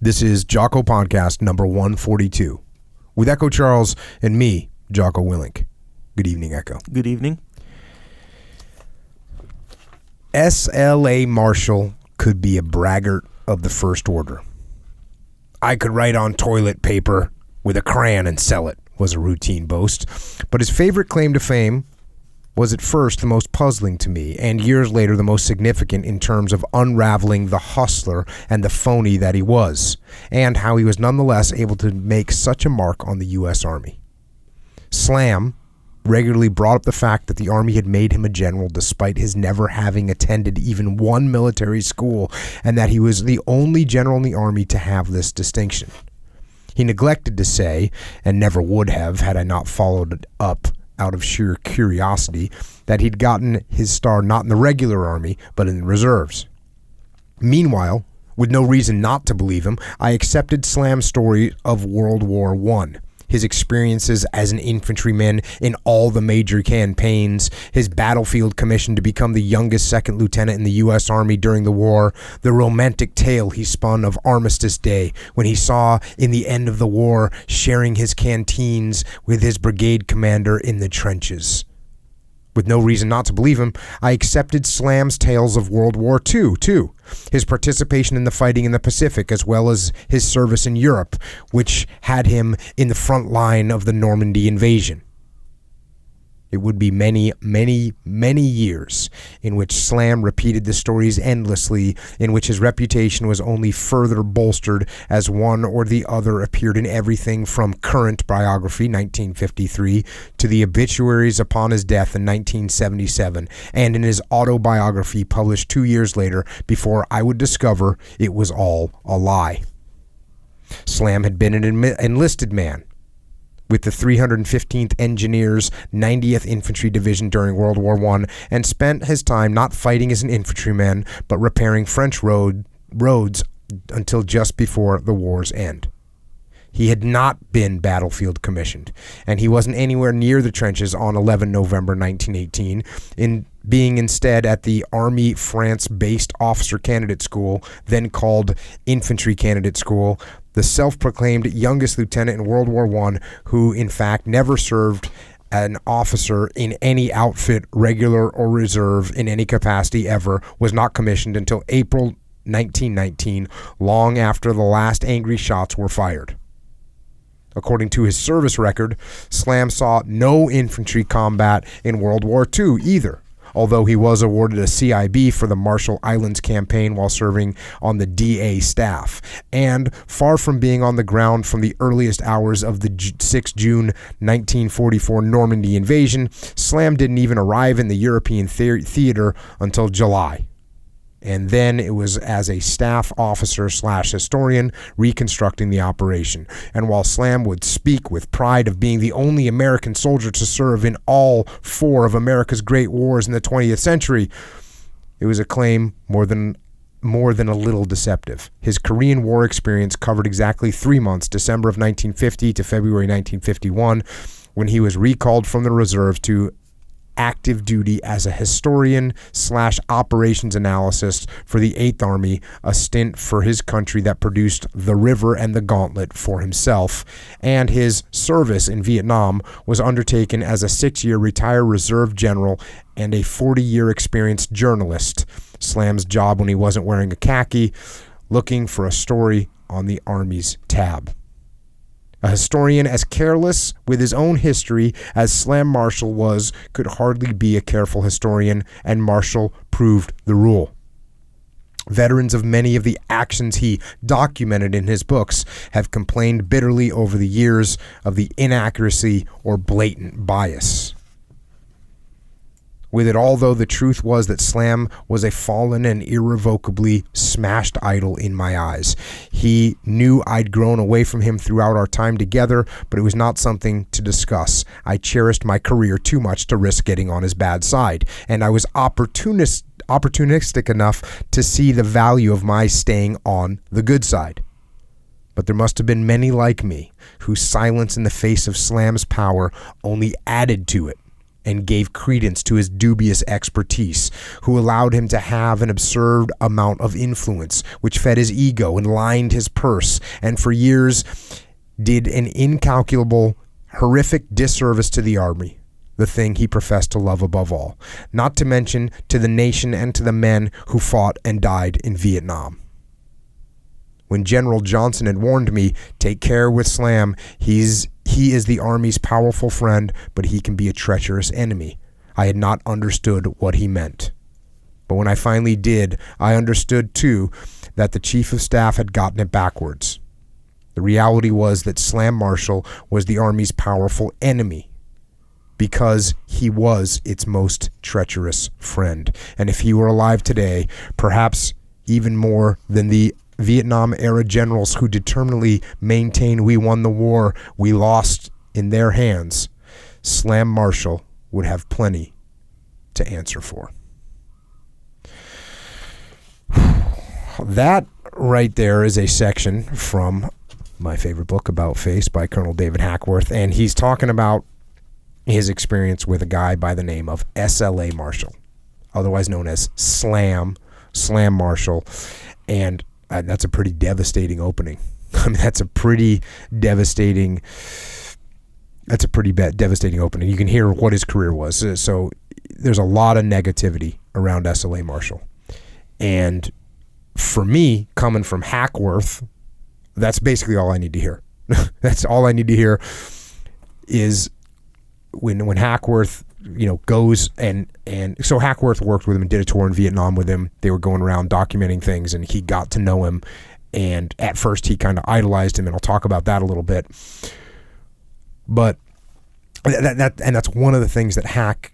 This is Jocko Podcast number 142 with Echo Charles and me, Jocko Willink. Good evening, Echo. Good evening. S.L.A. Marshal could be a braggart of the first order. I could write on toilet paper with a crayon and sell it, was a routine boast. But his favorite claim to fame was at first the most puzzling to me, and years later the most significant in terms of unraveling the hustler and the phony that he was, and how he was nonetheless able to make such a mark on the U.S. Army. Slam regularly brought up the fact that the Army had made him a general despite his never having attended even one military school, and that he was the only general in the Army to have this distinction. He neglected to say, and never would have had I not followed it up out of sheer curiosity, that he'd gotten his star not in the regular Army, but in the reserves. Meanwhile, with no reason not to believe him, I accepted Slam's story of World War I. His experiences as an infantryman in all the major campaigns, his battlefield commission to become the youngest second lieutenant in the U.S. Army during the war, the romantic tale he spun of Armistice Day when he saw in the end of the war sharing his canteens with his brigade commander in the trenches. With no reason not to believe him, I accepted Slam's tales of World War II, too. His participation in the fighting in the Pacific, as well as his service in Europe, which had him in the front line of the Normandy invasion. It would be many, many, many years in which Slam repeated the stories endlessly, in which his reputation was only further bolstered as one or the other appeared in everything from Current Biography, 1953, to the obituaries upon his death in 1977, and in his autobiography published 2 years later before I would discover it was all a lie. Slam had been an enlisted man with the 315th Engineers 90th Infantry Division during World War I, and spent his time not fighting as an infantryman, but repairing French roads until just before the war's end. He had not been battlefield commissioned, and he wasn't anywhere near the trenches on 11 November 1918, being instead at the Army France-based Officer Candidate School, then called Infantry Candidate School, the self-proclaimed youngest lieutenant in World War I, who in fact never served an officer in any outfit, regular or reserve, in any capacity ever, was not commissioned until April 1919, long after the last angry shots were fired. According to his service record, Slam saw no infantry combat in World War II either, although he was awarded a CIB for the Marshall Islands campaign while serving on the DA staff. And far from being on the ground from the earliest hours of the 6 June 1944 Normandy invasion, Slam didn't even arrive in the European theater until July. And then it was as a staff officer / historian reconstructing the operation. And while Slam would speak with pride of being the only American soldier to serve in all 4 of America's great wars in the 20th century, it was a claim more than a little deceptive. His Korean War experience covered exactly 3 months, December of 1950 to February 1951, when he was recalled from the reserves to active duty as a historian / operations analyst for the 8th Army, a stint for his country that produced The River and the Gauntlet for himself, and his service in Vietnam was undertaken as a 6-year retired reserve general and a 40-year experienced journalist. Slam's job when he wasn't wearing a khaki, looking for a story on the Army's tab. A historian as careless with his own history as Slam Marshall was could hardly be a careful historian, and Marshall proved the rule. Veterans of many of the actions he documented in his books have complained bitterly over the years of the inaccuracy or blatant bias. With it all, though, the truth was that Slam was a fallen and irrevocably smashed idol in my eyes. He knew I'd grown away from him throughout our time together, but it was not something to discuss. I cherished my career too much to risk getting on his bad side, and I was opportunistic enough to see the value of my staying on the good side. But there must have been many like me whose silence in the face of Slam's power only added to it. and gave credence to his dubious expertise, who allowed him to have an absurd amount of influence, which fed his ego and lined his purse, and for years did an incalculable, horrific disservice to the Army, the thing he professed to love above all, not to mention to the nation and to the men who fought and died in Vietnam. When General Johnson had warned me, take care with Slam, he is the Army's powerful friend, but he can be a treacherous enemy. I had not understood what he meant. But when I finally did, I understood too that the Chief of Staff had gotten it backwards. The reality was that Slam Marshall was the Army's powerful enemy, because he was its most treacherous friend. And if he were alive today, perhaps even more than the Vietnam-era generals who determinedly maintained we won the war we lost in their hands, Slam Marshall would have plenty to answer for. That right there is a section from my favorite book, About Face, by Colonel David Hackworth, and he's talking about his experience with a guy by the name of S.L.A. Marshall, otherwise known as Slam Marshall, and that's a pretty devastating opening. I mean, that's a pretty devastating opening. You can hear what his career was. So there's a lot of negativity around S.L.A. Marshall. And for me, coming from Hackworth, that's basically all I need to hear. That's all I need to hear is when Hackworth, goes and so Hackworth worked with him and did a tour in Vietnam with him. They were going around documenting things, and he got to know him. And at first, he kind of idolized him, and I'll talk about that a little bit. But that's one of the things that Hack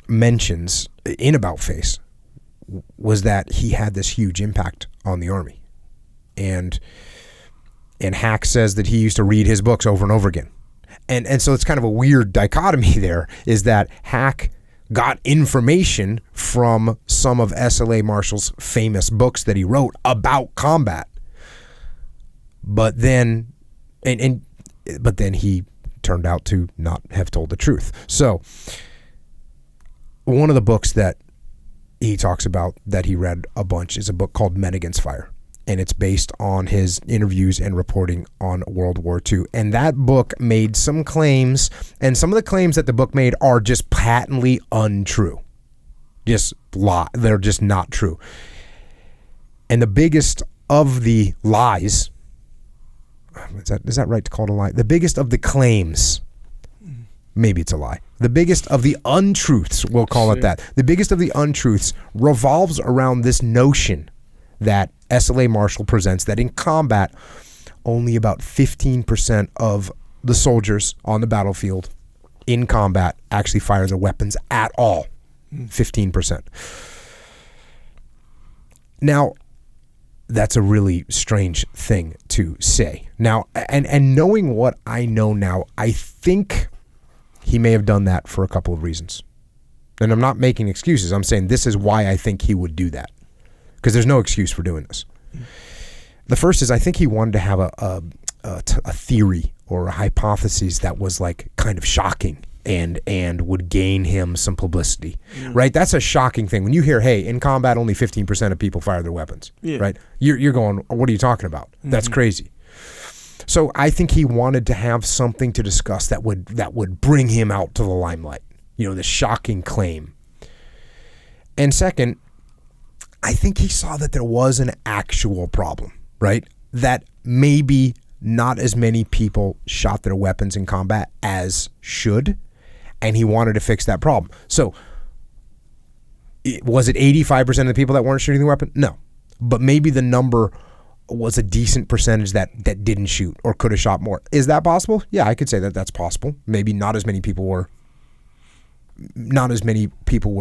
mentions in About Face, was that he had this huge impact on the Army, and Hack says that he used to read his books over and over again. And so it's kind of a weird dichotomy there, is that Hack got information from some of S.L.A. Marshall's famous books that he wrote about combat. But then he turned out to not have told the truth. So one of the books that he talks about that he read a bunch is a book called Men Against Fire. And it's based on his interviews and reporting on World War II. And that book made some claims, and some of the claims that the book made are just patently untrue. Just lie. They're just not true. And the biggest of the lies, is that right to call it a lie? The biggest of the claims, maybe it's a lie. The biggest of the untruths, we'll call it that. The biggest of the untruths revolves around this notion that S.L.A. Marshall presents, that in combat, only about 15% of the soldiers on the battlefield in combat actually fire their weapons at all. 15%. Now, that's a really strange thing to say. Now, and knowing what I know now, I think he may have done that for a couple of reasons. And I'm not making excuses. I'm saying this is why I think he would do that, because there's no excuse for doing this. The first is, I think he wanted to have a theory or a hypothesis that was like kind of shocking and would gain him some publicity, right? That's a shocking thing. When you hear, hey, in combat, only 15% of people fire their weapons, right? You're going, what are you talking about? That's crazy. So I think he wanted to have something to discuss that would bring him out to the limelight, this shocking claim. And second, I think he saw that there was an actual problem, right? That maybe not as many people shot their weapons in combat as should, and he wanted to fix that problem. So was it 85% of the people that weren't shooting the weapon? No. But maybe the number was a decent percentage that didn't shoot or could have shot more. Is that possible? Yeah, I could say that that's possible. Maybe not as many people were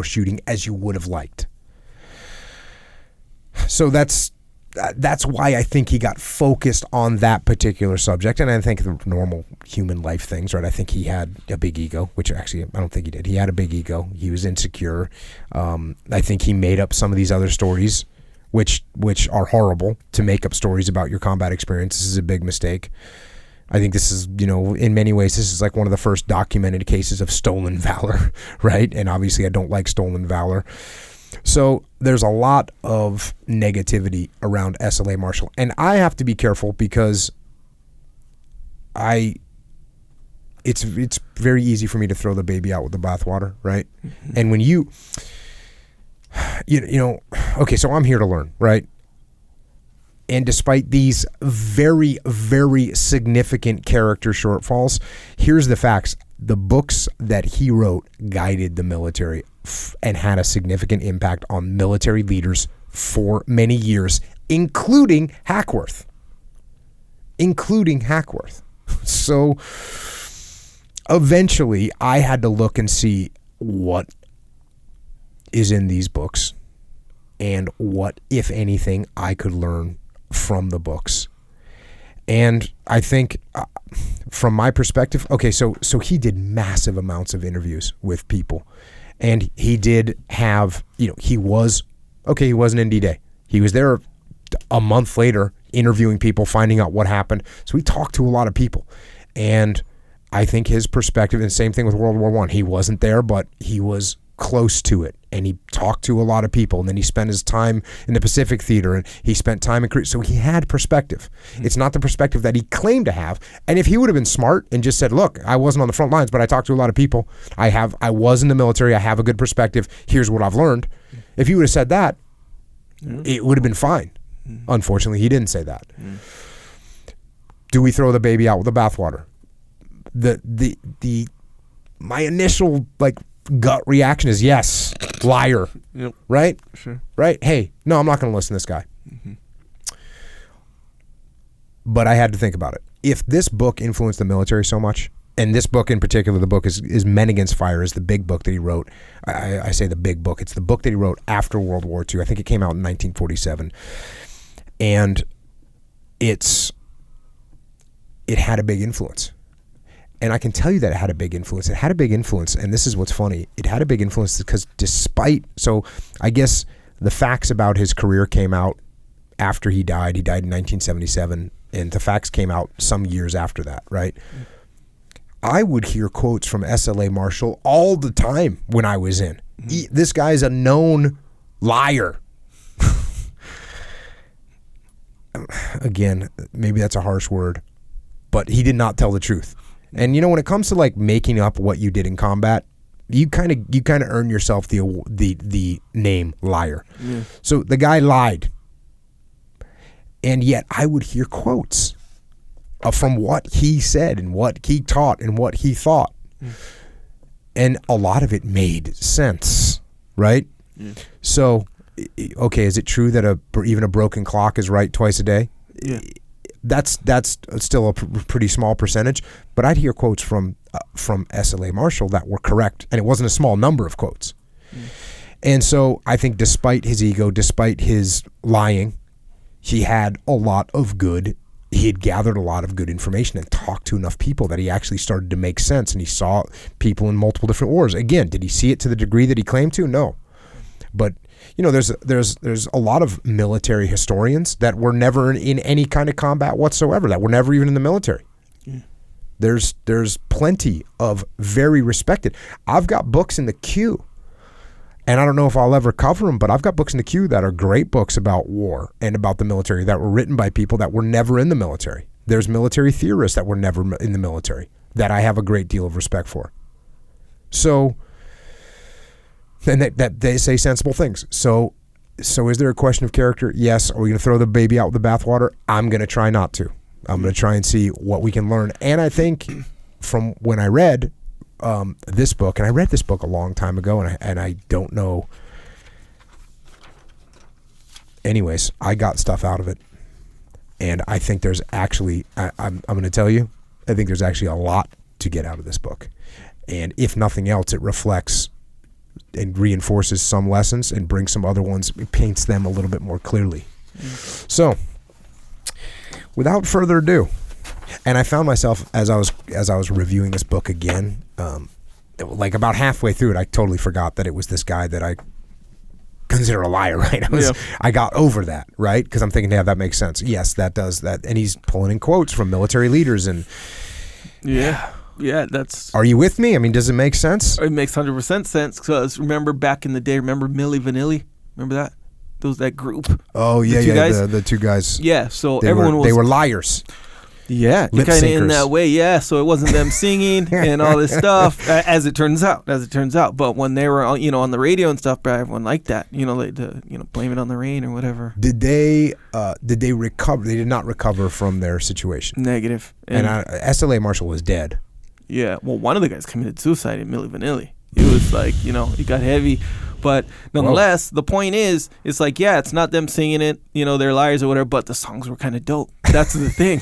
shooting as you would have liked. So that's why I think he got focused on that particular subject. And I think the normal human life things, right? I think he had a big ego, which actually I don't think he did. He had a big ego. He was insecure. I think he made up some of these other stories, which are horrible. To make up stories about your combat experience, this is a big mistake. I think this is, in many ways, this is like one of the first documented cases of stolen valor, right? And obviously I don't like stolen valor. So there's a lot of negativity around S.L.A. Marshall. And I have to be careful because it's very easy for me to throw the baby out with the bathwater, right? Mm-hmm. And when okay, so I'm here to learn, right? And despite these very, very significant character shortfalls, here's the facts. The books that he wrote guided the military and had a significant impact on military leaders for many years, including Hackworth. So eventually I had to look and see what is in these books and what, if anything, I could learn from the books. And I think from my perspective, okay, so he did massive amounts of interviews with people, and he did have, he wasn't in D-Day. He was there a month later interviewing people, finding out what happened. So he talked to a lot of people, and I think his perspective, and same thing with World War I, he wasn't there, but he was close to it, and he talked to a lot of people, and then he spent his time in the Pacific Theater, and he spent time in Korea. So he had perspective. It's not the perspective that he claimed to have. And if he would have been smart and just said, look, I wasn't on the front lines, but I talked to a lot of people. I was in the military. I have a good perspective. Here's what I've learned. If he would have said that, it would have been fine. Unfortunately, he didn't say that. Do we throw the baby out with the bathwater? My initial gut reaction is yes, liar. Yep. Right? Sure. Right? Hey, no, I'm not going to listen to this guy. Mm-hmm. But I had to think about it. If this book influenced the military so much, and this book in particular, the book is Men Against Fire, is the big book that he wrote. I say the big book. It's the book that he wrote after World War II. I think it came out in 1947. And it had a big influence. And I can tell you that it had a big influence. It had a big influence, and this is what's funny. It had a big influence because so I guess the facts about his career came out after he died. He died in 1977, and the facts came out some years after that, right? I would hear quotes from S.L.A. Marshall all the time when I was in. This guy's a known liar. Again, maybe that's a harsh word, but he did not tell the truth. And when it comes to making up what you did in combat, you kind of earn yourself the name liar. Yeah. So the guy lied, and yet I would hear quotes from what he said and what he taught and what he thought, and a lot of it made sense, right? Yeah. So, okay, is it true that even a broken clock is right twice a day? Yeah. That's still a pretty small percentage, but I'd hear quotes from S.L.A. Marshall that were correct, and it wasn't a small number of quotes. And so I think despite his ego, despite his lying, he had a lot of good. He had gathered a lot of good information and talked to enough people that he actually started to make sense, and he saw people in multiple different wars. Again, did he see it to the degree that he claimed to? No. But there's a lot of military historians that were never in any kind of combat whatsoever, that were never even in the military. Yeah. There's plenty of very respected. I've got books in the queue, and I don't know if I'll ever cover them, but I've got books in the queue that are great books about war and about the military that were written by people that were never in the military. There's military theorists that were never in the military that I have a great deal of respect for. So... and that they say sensible things. So is there a question of character? Yes. Are we going to throw the baby out with the bathwater? I'm going to try not to. I'm going to try and see what we can learn. And I think from when I read this book, and I read this book a long time ago, and I don't know. Anyways, I got stuff out of it, and I think there's actually I'm going to tell you, I think there's actually a lot to get out of this book, and if nothing else, it reflects and reinforces some lessons and brings some other ones, it paints them a little bit more clearly. So, without further ado, and I found myself as I was reviewing this book again, about halfway through it, I totally forgot that it was this guy that I consider a liar, right? I got over that, right? Because I'm thinking, yeah, that makes sense. Yes, that does that. And he's pulling in quotes from military leaders and yeah, that's. Are you with me? I mean, does it make sense? It makes 100% sense because remember back in the day, remember Milli Vanilli? Remember that? That group. Oh yeah, the two guys. Yeah, so they were liars. Yeah, kind of in that way. Yeah, so it wasn't them singing and all this stuff, as it turns out. But when they were, on the radio and stuff, everyone liked that. Blame it on the rain or whatever. Did they recover? They did not recover from their situation. Negative. And S.L.A. Marshall was dead. Yeah. Well, one of the guys committed suicide in Milli Vanilli. It was like, it got heavy. But nonetheless, the point is, it's like, yeah, it's not them singing it, they're liars or whatever, but the songs were kind of dope. That's the thing.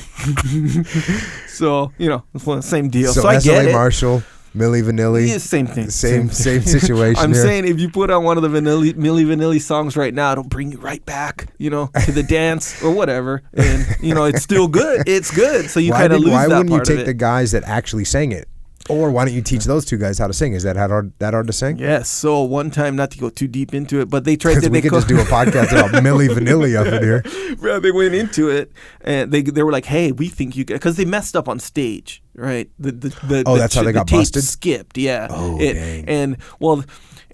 So, it's the same deal. So I get it. S.L.A. Marshall, Milli Vanilli. Yeah, same thing. Same situation. I'm saying if you put on one of the Milli Vanilli songs right now, it'll bring you right back, to the dance or whatever. And, it's still good. It's good. So you kind of lose that part of it. Why wouldn't you take the guys that actually sang it? Or why don't you teach those two guys how to sing? Is that hard to sing? Yes. So one time, not to go too deep into it, but they tried to. We could just do a podcast about Milli Vanilli up in here. Bro, they went into it and they were like, "Hey, we think you," because they messed up on stage, right? That's how they got busted. Skipped, yeah. Oh, dang.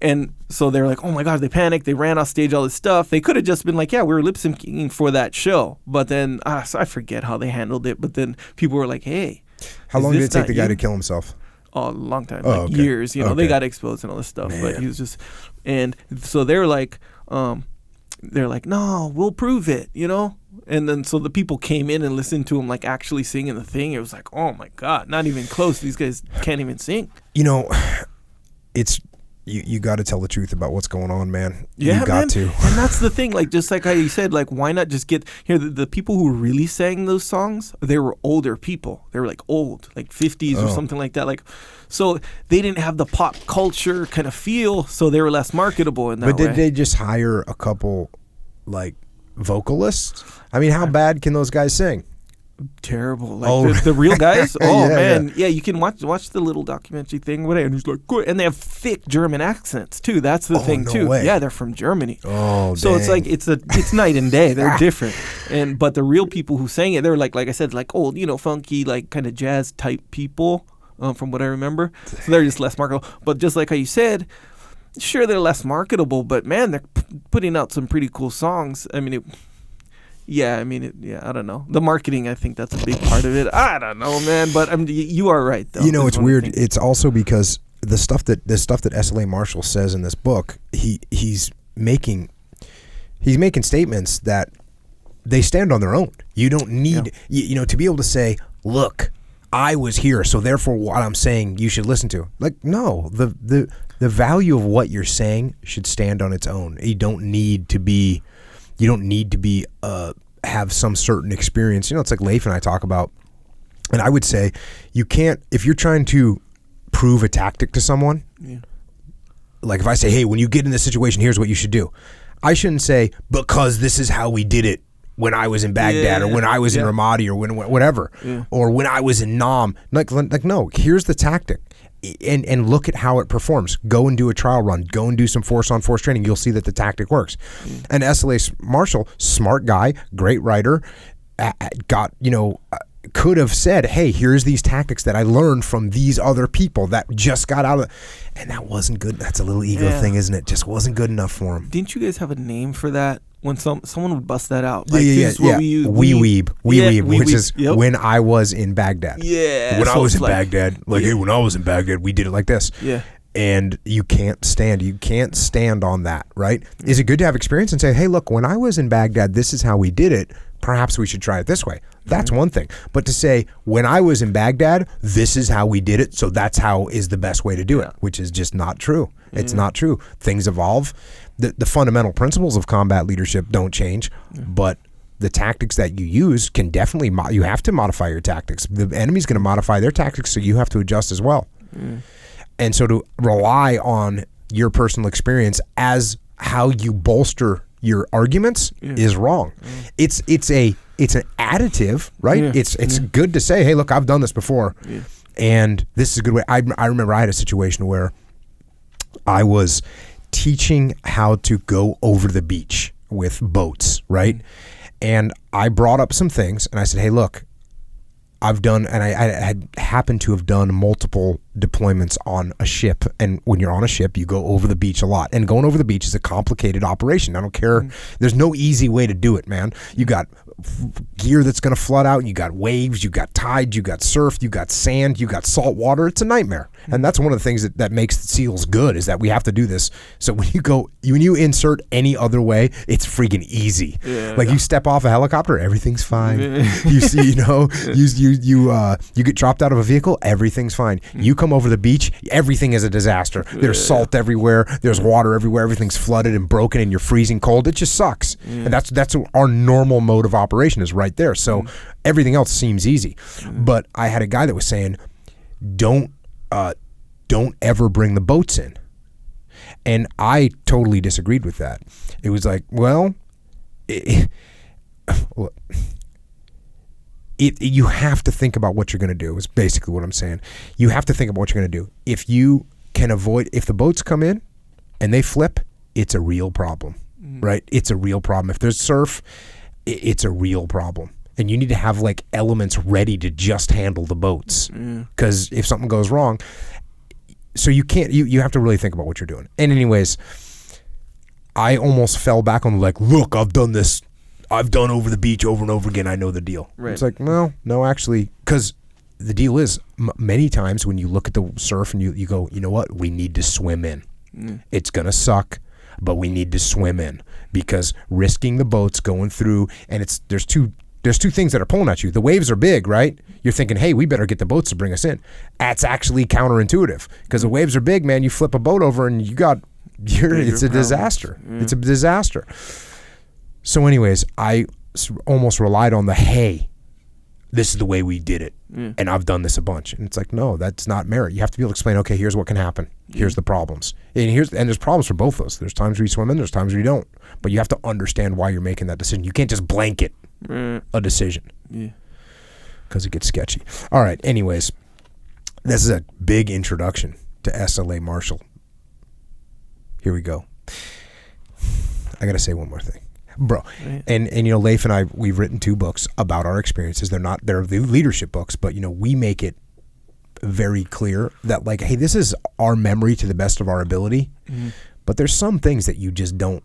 And so they're like, "Oh my God!" They panicked. They ran off stage. All this stuff. They could have just been like, "Yeah, we were lip syncing for that show," but then so I forget how they handled it. But then people were like, "Hey." How long did it take the guy to kill himself? Oh, a long time, years. They got exposed and all this stuff. Man. But he was just, and so they're like, no, we'll prove it, And then so the people came in and listened to him like actually singing the thing. It was like, oh my God, not even close. These guys can't even sing. It's. You got to tell the truth about what's going on, man. Yeah, you got to. And that's the thing. Like, just like how you said, like, why not just get here? The people who really sang those songs, they were older people. They were like old, like 50s or something like that. Like, so they didn't have the pop culture kind of feel, so they were less marketable in that way. But did they just hire a couple, like, vocalists? I mean, how bad can those guys sing? Terrible. Like the real guys. Oh man, yeah. You can watch the little documentary thing. Whatever. And he's like, good. And they have thick German accents too. That's the thing too. Way. Yeah, they're from Germany. Oh, so dang. It's like it's night and day. They're different. But the real people who sang it, they're like I said, like old, funky, like kind of jazz type people. From what I remember, so they're just less marketable. But just like how you said, sure they're less marketable, but man, they're putting out some pretty cool songs. I mean, I don't know. The marketing, I think that's a big part of it. I don't know, man, but you are right, though. It's weird. It's also because the stuff that S.L.A. Marshall says in this book, he's making statements that they stand on their own. You don't need, to be able to say, look, I was here, so therefore what I'm saying you should listen to. Like, no, the value of what you're saying should stand on its own. You don't need to be have some certain experience. It's like Leif and I talk about, and I would say you can't, if you're trying to prove a tactic to someone, like if I say, hey, when you get in this situation, here's what you should do. I shouldn't say, because this is how we did it when I was in Baghdad or when I was in Ramadi or whatever, or when I was in Nam. Like no, here's the tactic. And look at how it performs. Go and do a trial run. Go and do some force-on-force training. You'll see that the tactic works. And S.L.A. Marshall, smart guy, great writer, could have said, hey, here's these tactics that I learned from these other people that just got out of it. And that wasn't good. That's a little ego thing, isn't it? Just wasn't good enough for him. Didn't you guys have a name for that? When someone would bust that out. Like, Weeb, which is when I was in Baghdad. Yeah. When I was in Baghdad. Hey, when I was in Baghdad, we did it like this. Yeah. And you can't stand on that, right? Is it good to have experience and say, hey, look, when I was in Baghdad, this is how we did it. Perhaps we should try it this way. That's one thing. But to say, when I was in Baghdad, this is how we did it, so that's how is the best way to do it, which is just not true. It's not true. Things evolve. The fundamental principles of combat leadership don't change, but the tactics that you use can definitely, you have to modify your tactics. The enemy's going to modify their tactics, so you have to adjust as well. And so to rely on your personal experience as how you bolster your arguments is wrong. It's an additive, right? It's good to say, hey, look, I've done this before, and this is a good way. I remember I had a situation where I was teaching how to go over the beach with boats, right? And I brought up some things, and I said, hey, look, I've done, and I had happened to have done multiple deployments on a ship. And when you're on a ship, you go over the beach a lot. And going over the beach is a complicated operation. I don't care. There's no easy way to do it, man. You got gear that's going to flood out. You got waves. You got tide. You got surf. You got sand. You got salt water. It's a nightmare. And that's one of the things that makes the SEALs good, is that we have to do this. So when you insert any other way, it's freaking easy. Like you step off a helicopter, everything's fine. You see, you get dropped out of a vehicle, everything's fine. You come over the beach, everything is a disaster. There's salt everywhere. There's water everywhere. Everything's flooded and broken, and you're freezing cold. It just sucks. And that's our normal mode of operation is right there. So everything else seems easy. But I had a guy that was saying, don't ever bring the boats in. And I totally disagreed with that. It was like, well, you have to think about what you're going to do, is basically what I'm saying. You have to think about what you're going to do. If you can avoid, if the boats come in and they flip, it's a real problem, right? It's a real problem. If there's surf, it's a real problem. And you need to have like elements ready to just handle the boats. Because if something goes wrong, so you can't, you have to really think about what you're doing. And anyways, I almost fell back on like, look, I've done this. I've done over the beach over and over again. I know the deal. Right. It's like, no, actually, because the deal is many times when you look at the surf and you go, you know what, we need to swim in. It's going to suck, but we need to swim in, because risking the boats going through, and there's two things that are pulling at you. The waves are big, right? You're thinking, hey, we better get the boats to bring us in. That's actually counterintuitive, because the waves are big, man. You flip a boat over and it's a disaster. It's a disaster. So anyways, I almost relied on theys the way we did it. And I've done this a bunch. And it's like, no, that's not merit. You have to be able to explain, okay, here's what can happen. Here's the problems. And there's problems for both of those. There's times where you swim in, there's times where you don't. But you have to understand why you're making that decision. You can't just blanket a decision. Because it gets sketchy. All right, anyways, this is a big introduction to S.L.A. Marshall. Here we go. I got to say one more thing. Bro, and Leif and I, we've written 2 books about our experiences. They're the leadership books, but we make it very clear that like, hey, this is our memory to the best of our ability. But there's some things that you just don't.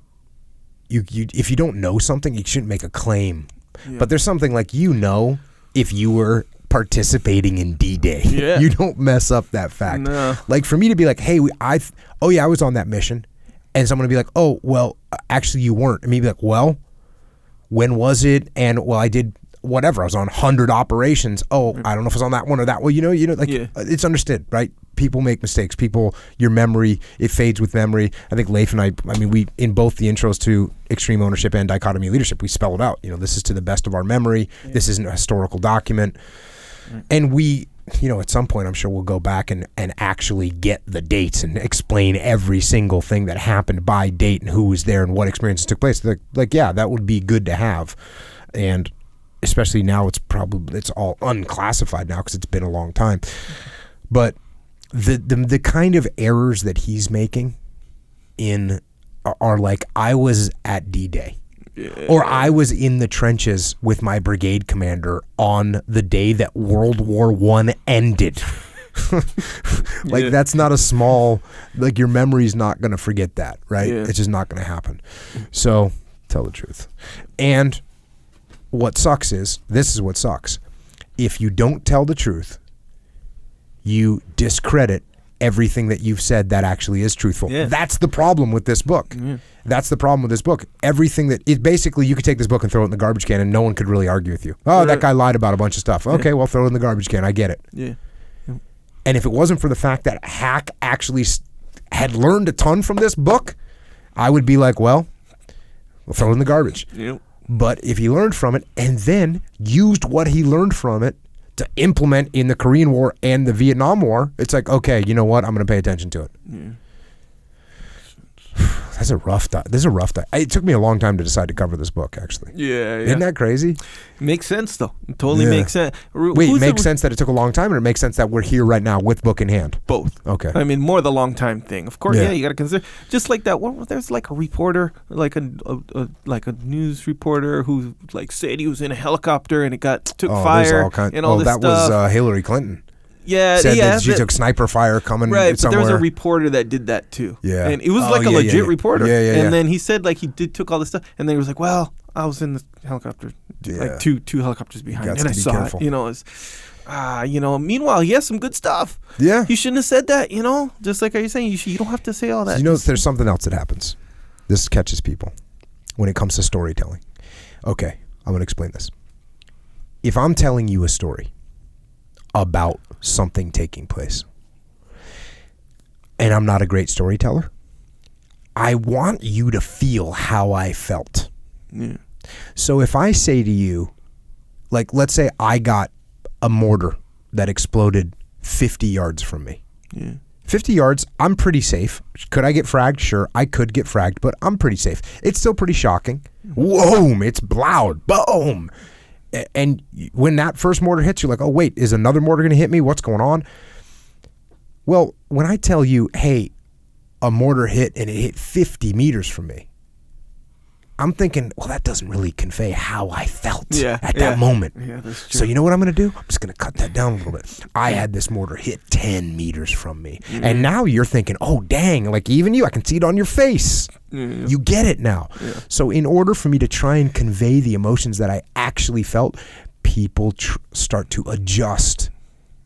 If you don't know something, you shouldn't make a claim. But there's something like if you were participating in D-Day, you don't mess up that fact. No. Like for me to be like, hey, I was on that mission. And someone would be like, oh, well, actually you weren't. And me be like, well, when was it? And well, I did whatever. I was on 100 operations. Oh, I don't know if I was on that one or that one. It's understood, right? People make mistakes. Your memory, it fades with memory. I think Leif and I mean, we, in both the intros to Extreme Ownership and Dichotomy of Leadership, we spell it out. This is to the best of our memory. This isn't a historical document. And we, at some point, I'm sure we'll go back and actually get the dates and explain every single thing that happened by date and who was there and what experiences took place. That would be good to have. And especially now, it's all unclassified now because it's been a long time. But the kind of errors that he's making are like, I was at D-Day. Or I was in the trenches with my brigade commander on the day that World War I ended. That's not a small, your memory's not going to forget that, right? It's just not going to happen. So tell the truth. And what sucks this is what sucks. If you don't tell the truth, you discredit everything that you've said that actually is truthful. That's the problem with this book. That's the problem with this book. Everything that it basically, you could take this book and throw it in the garbage can and no one could really argue with you. Oh, that guy lied about a bunch of stuff. Okay, well, throw it in the garbage can. I get it. And if it wasn't for the fact that Hack actually had learned a ton from this book, I would be like, well, we'll throw it in the garbage. But if he learned from it and then used what he learned from it to implement in the Korean War and the Vietnam War, it's like, okay, you know what? I'm going to pay attention to it. This is a rough. It took me a long time to decide to cover this book. Actually, Yeah. isn't that crazy? Makes sense though. It totally makes sense. Wait, it makes sense that it took a long time, or it makes sense that we're here right now with book in hand? Both. Okay. I mean, more the long time thing. Of course, you got to consider. Just like that one, there's like a reporter, like a news reporter who like said he was in a helicopter and it took fire and all this stuff. That was Hillary Clinton. Yeah, said that she took sniper fire coming right, somewhere. But there was a reporter that did that too. Yeah. And it was like a legit reporter. Yeah. And then he said like he took all this stuff and then he was like, well, I was in the helicopter, like two helicopters behind, and I saw careful. It. Meanwhile, he has some good stuff. Yeah. He shouldn't have said that, just like you're saying, you don't have to say all that. There's something else that happens. This catches people when it comes to storytelling. Okay, I'm going to explain this. If I'm telling you a story about something taking place, and I'm not a great storyteller, I want you to feel how I felt. Yeah. So if I say to you, like, let's say I got a mortar that exploded 50 yards from me. Yeah. 50 yards, I'm pretty safe. Could I get fragged? Sure, I could get fragged, but I'm pretty safe. It's still pretty shocking. Whoa, it's loud. Boom. And when that first mortar hits, you're like, oh, wait, is another mortar going to hit me? What's going on? Well, when I tell you, hey, a mortar hit and it hit 50 meters from me, I'm thinking, well, that doesn't really convey how I felt at that moment. Yeah, that's true. So you know what I'm going to do? I'm just going to cut that down a little bit. I had this mortar hit 10 meters from me. Mm-hmm. And now you're thinking, oh, dang, like even you, I can see it on your face. Mm-hmm. You get it now. Yeah. So in order for me to try and convey the emotions that I actually felt, people start to adjust.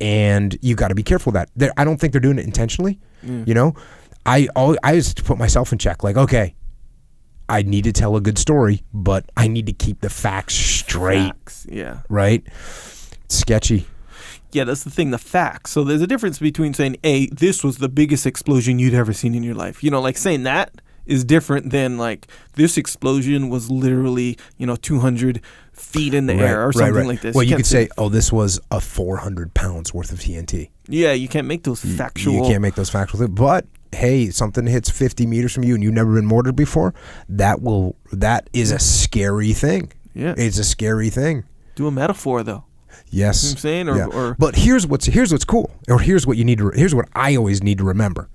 And you got to be careful of that. I don't think they're doing it intentionally. Mm. I used to put myself in check. Like, okay, I need to tell a good story, but I need to keep the facts straight. Yeah. Right? It's sketchy. Yeah, that's the thing, the facts. So there's a difference between saying, hey, this was the biggest explosion you'd ever seen in your life. Like saying that is different than like this explosion was literally, 200 feet in the air or something like this. Well, you could say, oh, this was a 400 pounds worth of TNT. Yeah, you can't make those factual. You can't make those factual. But hey, something hits 50 meters from you and you've never been mortared before, that is a scary thing. Yeah. It's a scary thing. Do a metaphor though. Yes. You know what I'm saying? Or but here's what's cool. Or here's what I always need to remember.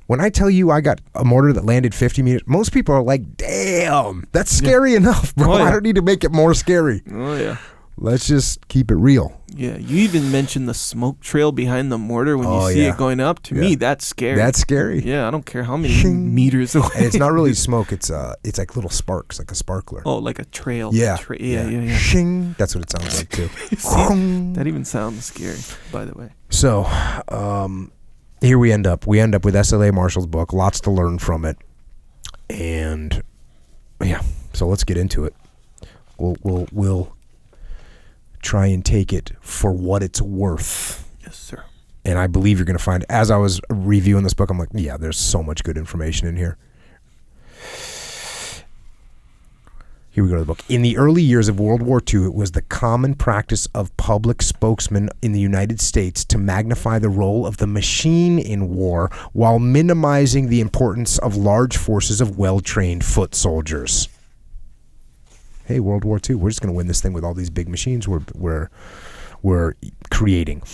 When I tell you I got a mortar that landed 50 meters, most people are like, damn, that's scary enough, bro. I don't need to make it more scary. Oh, yeah. Let's just keep it real. Yeah, you even mentioned the smoke trail behind the mortar when you see it going up. To me, that's scary. That's scary. Yeah, I don't care how many meters away. And it's not really smoke. It's like little sparks, like a sparkler. Oh, like a trail. Yeah. Yeah. Shing. That's what it sounds like too. See, that even sounds scary, by the way. So, here we end up. We end up with S.L.A. Marshall's book. Lots to learn from it. And yeah, so let's get into it. We'll try and take it for what it's worth. Yes, sir. And I believe you're going to find, as I was reviewing this book, I'm like, yeah, there's so much good information in here. Here we go to the book. In the early years of World War II, it was the common practice of public spokesmen in the United States to magnify the role of the machine in war while minimizing the importance of large forces of well-trained foot soldiers. Hey, World War II, we're just going to win this thing with all these big machines we're creating.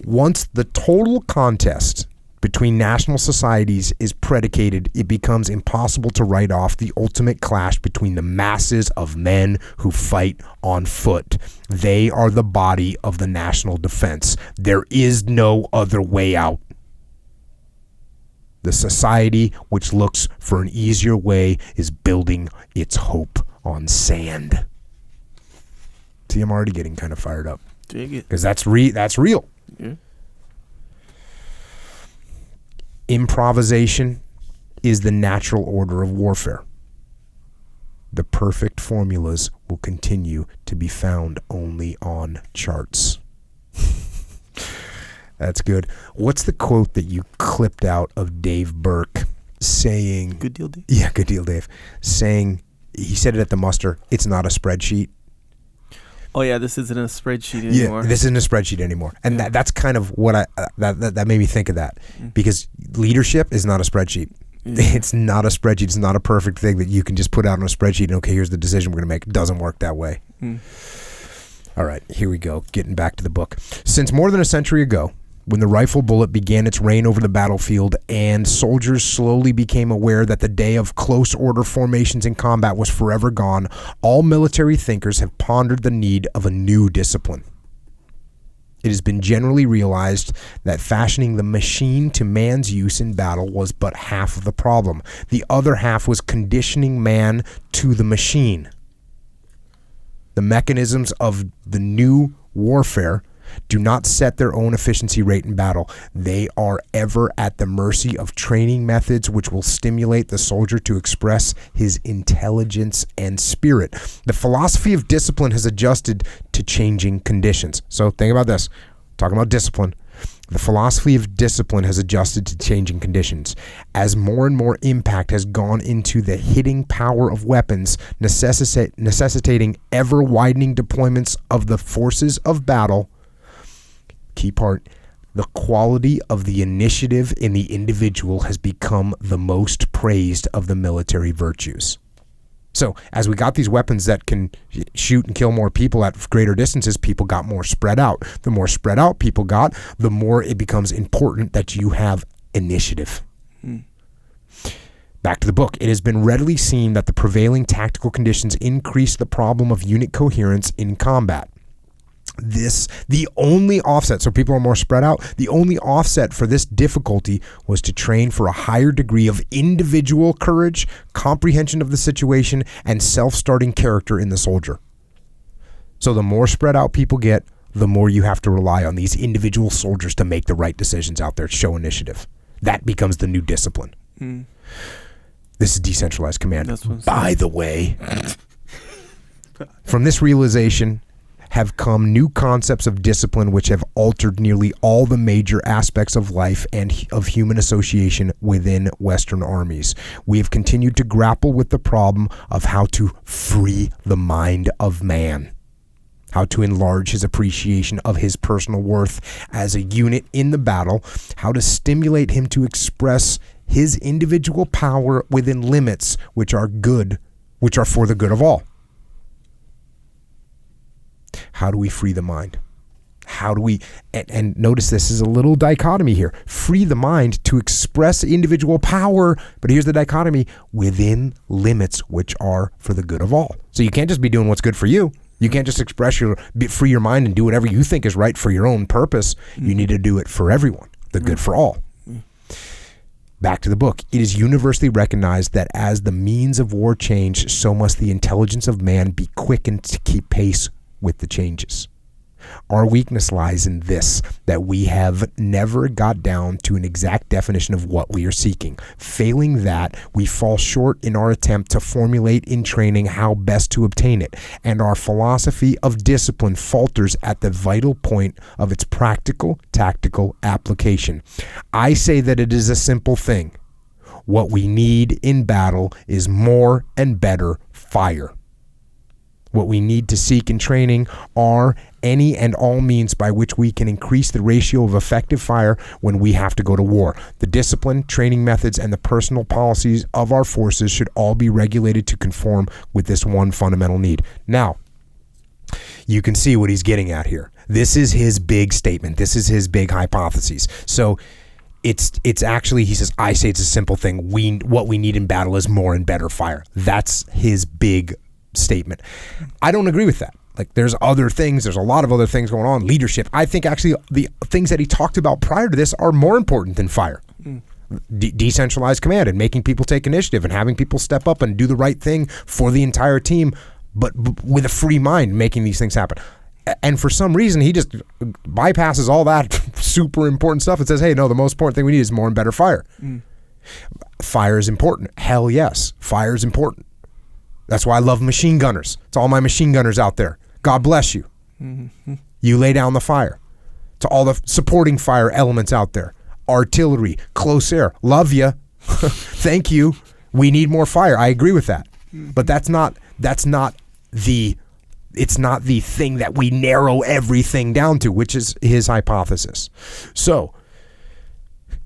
Once the total contest between national societies is predicated, it becomes impossible to write off the ultimate clash between the masses of men who fight on foot. They are the body of the national defense. There is no other way out. The society which looks for an easier way is building its hope on sand. See, I'm already getting kind of fired up. Dig it. Because that's real. Yeah. Improvisation is the natural order of warfare. The perfect formulas will continue to be found only on charts. That's good. What's the quote that you clipped out of Dave Burke saying... Good deal, Dave. Yeah, good deal, Dave. Saying, he said it at the muster, it's not a spreadsheet. Oh yeah, this isn't a spreadsheet anymore. Yeah, this isn't a spreadsheet anymore, and that's kind of what that made me think of that, because leadership is not a spreadsheet. It's not a spreadsheet. It's not a perfect thing that you can just put out on a spreadsheet and, okay, here's the decision we're going to make. It doesn't work that way. All right, here we go. Getting back to the book. Since more than a century ago, when the rifle bullet began its reign over the battlefield and soldiers slowly became aware that the day of close order formations in combat was forever gone, all military thinkers have pondered the need of a new discipline. It has been generally realized that fashioning the machine to man's use in battle was but half of the problem. The other half was conditioning man to the machine. The mechanisms of the new warfare do not set their own efficiency rate in battle. They are ever at the mercy of training methods which will stimulate the soldier to express his intelligence and spirit. The philosophy of discipline has adjusted to changing conditions. So think about this. Talking about discipline. The philosophy of discipline has adjusted to changing conditions. As more and more impact has gone into the hitting power of weapons, necessitating ever-widening deployments of the forces of battle, key part, the quality of the initiative in the individual has become the most praised of the military virtues. So as we got these weapons that can shoot and kill more people at greater distances, people got more spread out. The more spread out people got, the more it becomes important that you have initiative. Back to the book. It has been readily seen that the prevailing tactical conditions increase the problem of unit coherence in combat. The only offset, so people are more spread out, the only offset for this difficulty was to train for a higher degree of individual courage, comprehension of the situation, and self-starting character in the soldier. So the more spread out people get, the more you have to rely on these individual soldiers to make the right decisions out there, show initiative. That becomes the new discipline. This is decentralized command. By the way, from this realization have come new concepts of discipline which have altered nearly all the major aspects of life and of human association within Western armies. We have continued to grapple with the problem of how to free the mind of man, how to enlarge his appreciation of his personal worth as a unit in the battle, how to stimulate him to express his individual power within limits which are for the good of all. How do we free the mind? How do we, and notice this is a little dichotomy here, free the mind to express individual power, but here's the dichotomy, within limits which are for the good of all. So you can't just be doing what's good for you. You can't just free your mind and do whatever you think is right for your own purpose. You need to do it for everyone, the good for all. Back to the book. It is universally recognized that as the means of war change, so must the intelligence of man be quickened to keep pace with the changes. Our weakness lies in this, that we have never got down to an exact definition of what we are seeking. Failing that, we fall short in our attempt to formulate in training how best to obtain it, and our philosophy of discipline falters at the vital point of its practical, tactical application. I say that it is a simple thing. What we need in battle is more and better fire. What we need to seek in training are any and all means by which we can increase the ratio of effective fire when we have to go to war. The discipline, training methods, and the personal policies of our forces should all be regulated to conform with this one fundamental need. Now, you can see what he's getting at here. This is his big statement. This is his big hypothesis. So it's actually, he says, I say it's a simple thing. What we need in battle is more and better fire. That's his big statement. I don't agree with that. Like, there's other things, there's a lot of other things going on. Leadership. I think actually the things that he talked about prior to this are more important than fire. Decentralized command and making people take initiative and having people step up and do the right thing for the entire team, but with a free mind, making these things happen. And for some reason, he just bypasses all that super important stuff and says, hey, no, the most important thing we need is more and better fire. Fire is important. Hell yes, fire is important. That's why I love machine gunners. It's all my machine gunners out there. God bless you. You lay down the fire. To all the supporting fire elements out there. Artillery, close air. Love you. Thank you. We need more fire. I agree with that. But it's not the thing that we narrow everything down to, which is his hypothesis. So,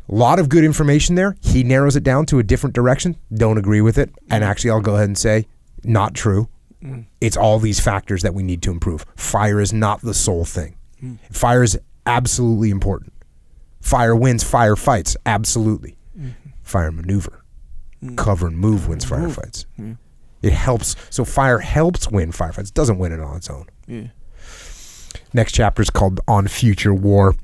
A lot of good information there. He narrows it down to a different direction. Don't agree with it. And actually, I'll go ahead and say, not true. It's all these factors that we need to improve. Fire is not the sole thing. Fire is absolutely important. Fire wins fire fights. Absolutely. Fire maneuver. Cover and move wins firefights. It helps. So fire helps win firefights. It doesn't win it on its own. Next chapter is called On Future War.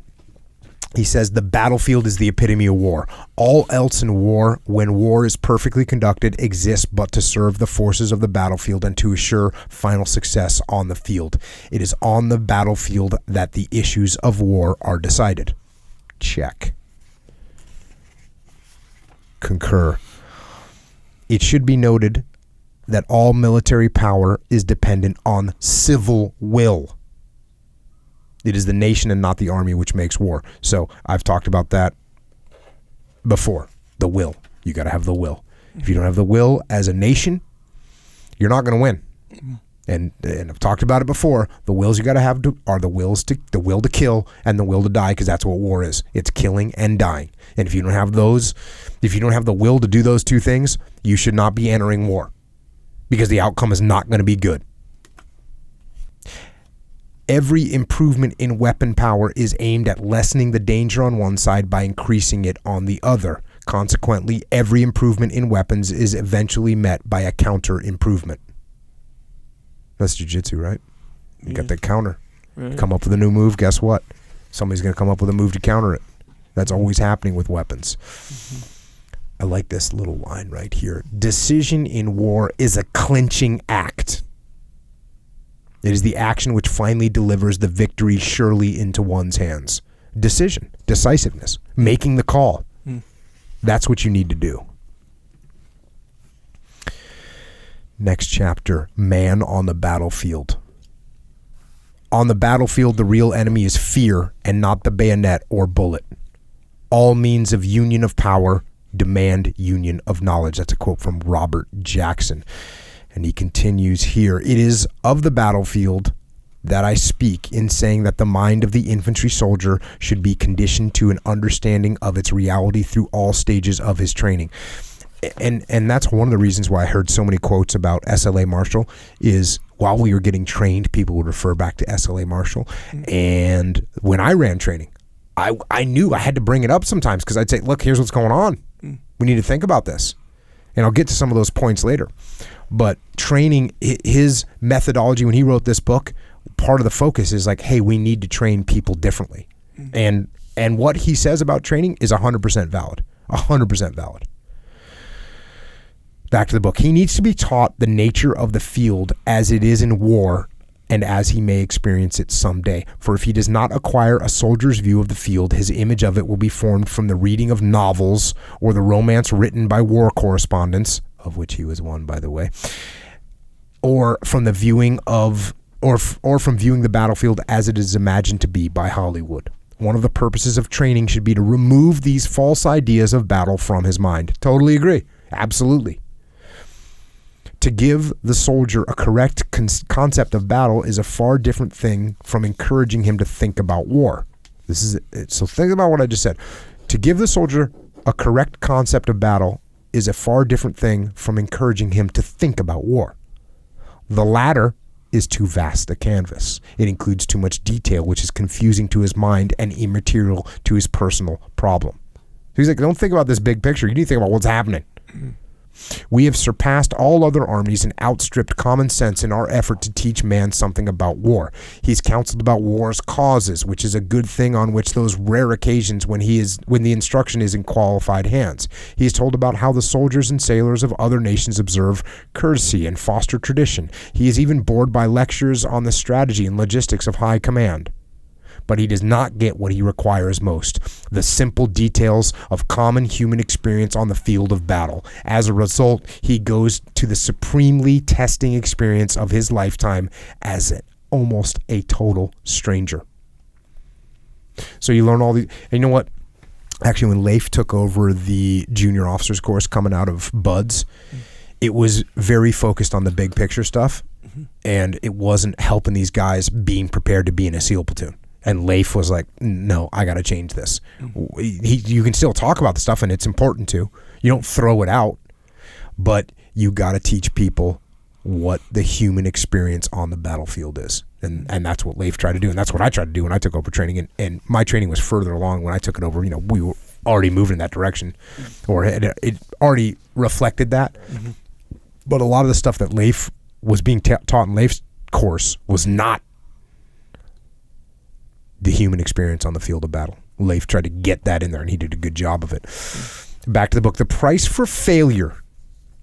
He says the battlefield is the epitome of war. All else in war, when war is perfectly conducted, exists but to serve the forces of the battlefield and to assure final success on the field. It is on the battlefield that the issues of war are decided. Check. Concur. It should be noted that all military power is dependent on civil will. It is the nation and not the army which makes war. So I've talked about that before. The will. You got to have the will. If you don't have the will as a nation, you're not going to win. And I've talked about it before. The wills you got to have are the will to kill and the will to die, because that's what war is. It's killing and dying. And if you don't have those, if you don't have the will to do those two things, you should not be entering war, because the outcome is not going to be good. Every improvement in weapon power is aimed at lessening the danger on one side by increasing it on the other. Consequently, every improvement in weapons is eventually met by a counter improvement. That's jiu-jitsu, right? You got that counter. Right. Come up with a new move, guess what? Somebody's going to come up with a move to counter it. That's always happening with weapons. I like this little line right here. Decision in war is a clinching act. It is the action which finally delivers the victory surely into one's hands. Decision, decisiveness, making the call. That's what you need to do. Next chapter, man on the battlefield. On the battlefield, the real enemy is fear and not the bayonet or bullet. All means of union of power demand union of knowledge. That's a quote from Robert Jackson. And he continues here, it is of the battlefield that I speak in saying that the mind of the infantry soldier should be conditioned to an understanding of its reality through all stages of his training. And that's one of the reasons why I heard so many quotes about S.L.A. Marshall is while we were getting trained, people would refer back to S.L.A. Marshall. And when I ran training, I knew I had to bring it up sometimes, because I'd say, look, here's what's going on. We need to think about this. And I'll get to some of those points later. But training, his methodology when he wrote this book, part of the focus is like, hey, we need to train people differently. And what he says about training is 100% valid. 100% valid. Back to the book. He needs to be taught the nature of the field as it is in war and as he may experience it someday. For if he does not acquire a soldier's view of the field, his image of it will be formed from the reading of novels or the romance written by war correspondents, of which he was one, by the way, or from the viewing of, or from viewing the battlefield as it is imagined to be by Hollywood. One of the purposes of training should be to remove these false ideas of battle from his mind. Totally agree. Absolutely. To give the soldier a correct concept of battle is a far different thing from encouraging him to think about war. This is it. So think about what I just said. To give the soldier a correct concept of battle is a far different thing from encouraging him to think about war. The latter is too vast a canvas. It includes too much detail, which is confusing to his mind and immaterial to his personal problem. So he's like, don't think about this big picture. You need to think about what's happening. We have surpassed all other armies and outstripped common sense in our effort to teach man something about war. He's counseled about war's causes, which is a good thing on which those rare occasions when the instruction is in qualified hands. He is told about how the soldiers and sailors of other nations observe courtesy and foster tradition. He is even bored by lectures on the strategy and logistics of high command. But he does not get what he requires most, the simple details of common human experience on the field of battle. As a result, he goes to the supremely testing experience of his lifetime as almost a total stranger. So you learn all these, and you know what? Actually, when Leif took over the junior officers course coming out of Buds, it was very focused on the big picture stuff, and it wasn't helping these guys being prepared to be in a SEAL platoon. And Leif was like, no, I got to change this. You can still talk about the stuff, and it's important to. You don't throw it out, but you got to teach people what the human experience on the battlefield is. And that's what Leif tried to do, and that's what I tried to do when I took over training. And my training was further along when I took it over. You know, we were already moving in that direction, or it already reflected that. Mm-hmm. But a lot of the stuff that Leif was being taught in Leif's course was not the human experience on the field of battle. Leif tried to get that in there, and he did a good job of it. Back to the book. The price for failure.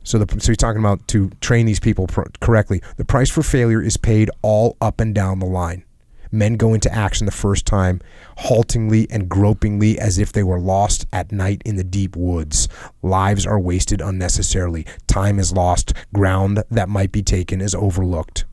So he's talking about to train these people correctly. The price for failure is paid all up and down the line. Men go into action the first time, haltingly and gropingly as if they were lost at night in the deep woods. Lives are wasted unnecessarily. Time is lost. Ground that might be taken is overlooked.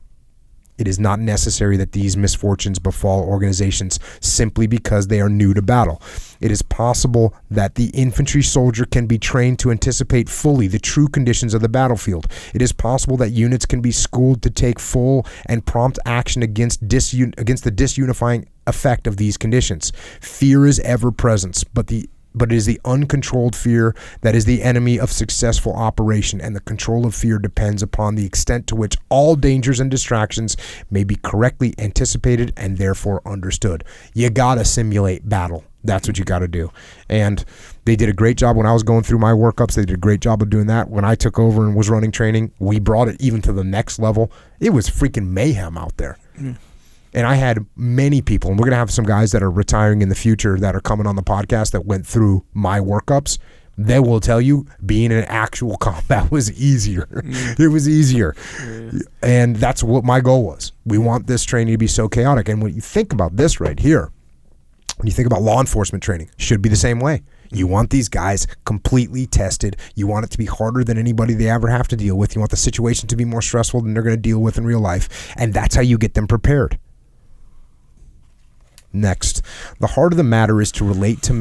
It is not necessary that these misfortunes befall organizations simply because they are new to battle. It is possible that the infantry soldier can be trained to anticipate fully the true conditions of the battlefield. It is possible that units can be schooled to take full and prompt action against the disunifying effect of these conditions. Fear is ever present, but it is the uncontrolled fear that is the enemy of successful operation, and the control of fear depends upon the extent to which all dangers and distractions may be correctly anticipated and therefore understood. You gotta simulate battle. That's what you gotta do. And they did a great job when I was going through my workups. They did a great job of doing that. When I took over and was running training, we brought it even to the next level. It was freaking mayhem out there. Mm. And I had many people, and we're going to have some guys that are retiring in the future that are coming on the podcast that went through my workups. They will tell you being in actual combat was easier. It was easier. Yeah. And that's what my goal was. We want this training to be so chaotic. And when you think about this right here, when you think about law enforcement training, should be the same way. You want these guys completely tested. You want it to be harder than anybody they ever have to deal with. You want the situation to be more stressful than they're going to deal with in real life. And that's how you get them prepared. Next, the heart of the matter is to relate the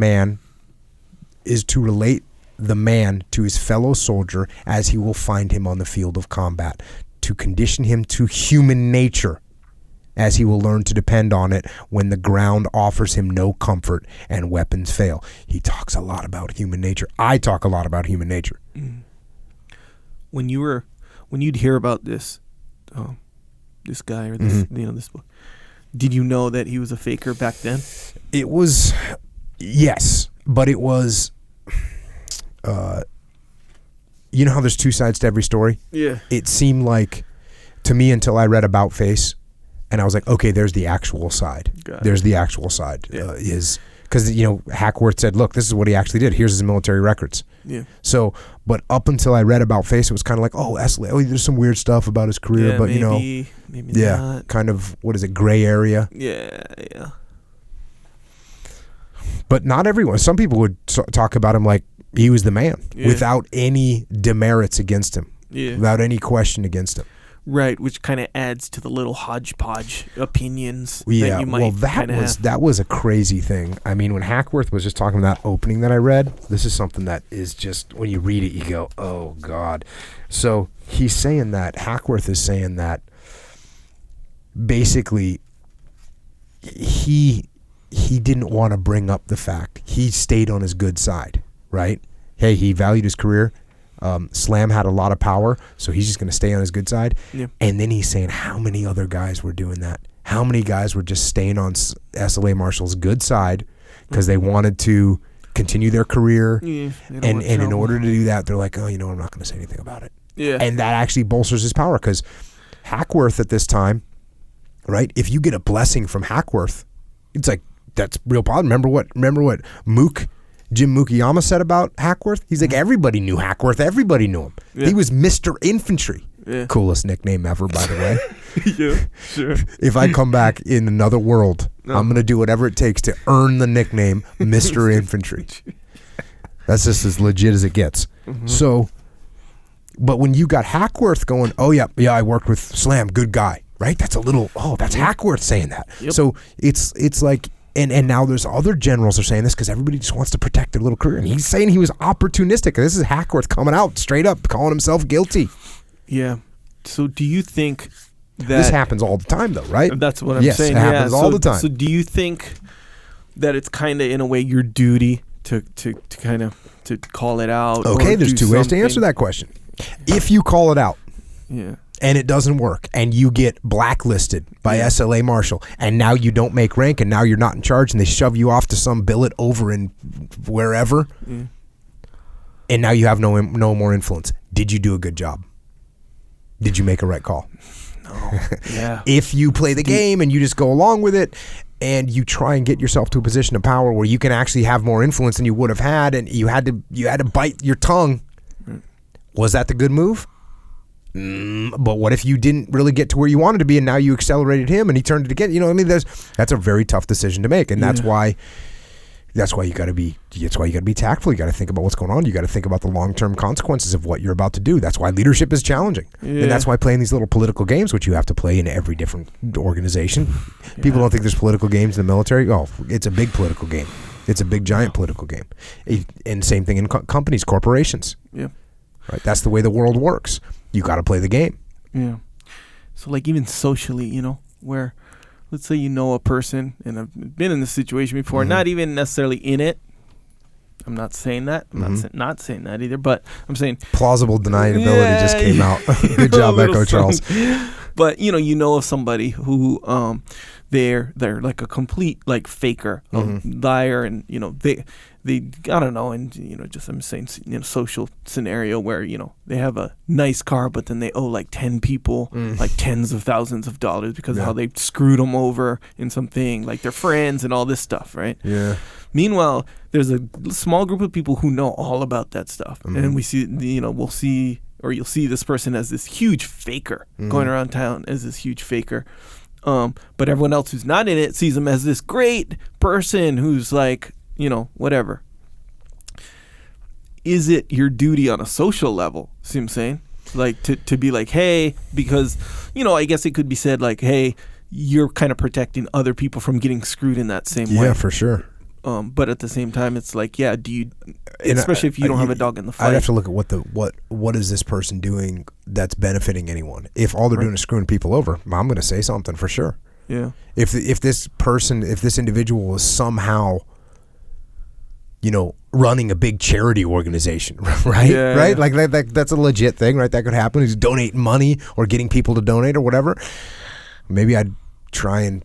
man to his fellow soldier as he will find him on the field of combat, to condition him to human nature as he will learn to depend on it when the ground offers him no comfort and weapons fail. He talks a lot about human nature. I talk a lot about human nature. When you'd hear about this guy or this this book, did you know that he was a faker back then? It was, yes, but it was, you know how there's two sides to every story? Yeah. It seemed like, to me, until I read About Face, and I was like, okay, there's the actual side. There's the actual side. Yeah. Because, Hackworth said, look, this is what he actually did. Here's his military records. Yeah. So, but up until I read About Face, it was kind of like, oh, S.L.A, there's some weird stuff about his career, but maybe not. Kind of, what is it, gray area? Yeah. But not everyone. Some people would talk about him like he was the man without any demerits against him, without any question against him. Right, which kind of adds to the little hodgepodge opinions that you might have. That was a crazy thing. I mean, when Hackworth was just talking about that opening that I read, this is something that is just, when you read it, you go, oh, God. So he's saying that, Hackworth is saying that basically he didn't want to bring up the fact. He stayed on his good side, right? Hey, he valued his career. Slam had a lot of power, so he's just going to stay on his good side. Yeah. And then he's saying how many other guys were doing that? How many guys were just staying on S.L.A. Marshall's good side because they wanted to continue their career? Yeah, and in order to do that, they're like, oh, I'm not going to say anything about it. Yeah. And that actually bolsters his power because Hackworth at this time, right? If you get a blessing from Hackworth, it's like, that's real positive. Remember what Jim Mukiyama said about Hackworth? He's like, everybody knew Hackworth. Everybody knew him. Yeah. He was Mr. Infantry. Yeah. Coolest nickname ever, by the way. Yeah, sure. If I come back in another world, I'm going to do whatever it takes to earn the nickname Mr. Infantry. That's just as legit as it gets. Mm-hmm. So, but when you got Hackworth going, oh, yeah, I worked with Slam, good guy, right? That's that's Hackworth saying that. Yep. So it's like, And now there's other generals are saying this because everybody just wants to protect their little career. And he's saying he was opportunistic. This is Hackworth coming out straight up, calling himself guilty. Yeah. So do you think This happens all the time, though, right? That's what I'm saying. Yes, it happens all the time. So do you think that it's kind of, in a way, your duty to kind of to call it out? Okay, there's two ways to answer that question. If you call it out, and it doesn't work, and you get blacklisted by S.L.A. Marshall, and now you don't make rank, and now you're not in charge, and they shove you off to some billet over in wherever, and now you have no more influence. Did you do a good job? Did you make a right call? No. Yeah. If you play the game and you just go along with it, and you try and get yourself to a position of power where you can actually have more influence than you would have had, and you had to bite your tongue, was that the good move? But what if you didn't really get to where you wanted to be, and now you accelerated him, and he turned it again? You know, I mean, that's a very tough decision to make, and that's why you got to be tactful. You got to think about what's going on. You got to think about the long-term consequences of what you're about to do. That's why leadership is challenging, and that's why playing these little political games, which you have to play in every different organization. People don't think there's political games in the military. Oh, it's a big political game. It's a big, giant political game, and same thing in companies, corporations. Yeah, right. That's the way the world works. You got to play the game. Yeah. So, like, even socially, you know, where, let's say you know a person, and I've been in this situation before, not even necessarily in it. I'm not saying that. I'm not saying that either, but I'm saying plausible deniability just came out. Good job, Echo Charles. But you know of somebody who they're like a complete like faker, liar, and they I don't know, and just I'm saying social scenario where they have a nice car, but then they owe like 10 people like tens of thousands of dollars because of how they screwed them over in something, like their friends and all this stuff, right? Yeah. Meanwhile, there's a small group of people who know all about that stuff, and we see you'll see this person as this huge faker going around town as this huge faker. But everyone else who's not in it sees him as this great person who's like, whatever. Is it your duty on a social level, see what I'm saying? Like to be like, hey, because, I guess it could be said like, hey, you're kind of protecting other people from getting screwed in that same way. Yeah, for sure. But at the same time, it's like, do you, especially if you don't have a dog in the fight. I'd have to look at what is this person doing that's benefiting anyone. If all they're doing is screwing people over, I'm going to say something for sure. Yeah. If this individual is somehow, running a big charity organization, right? Yeah, right? Yeah. Like that's a legit thing, right? That could happen. He's donating money or getting people to donate or whatever. Maybe I'd try and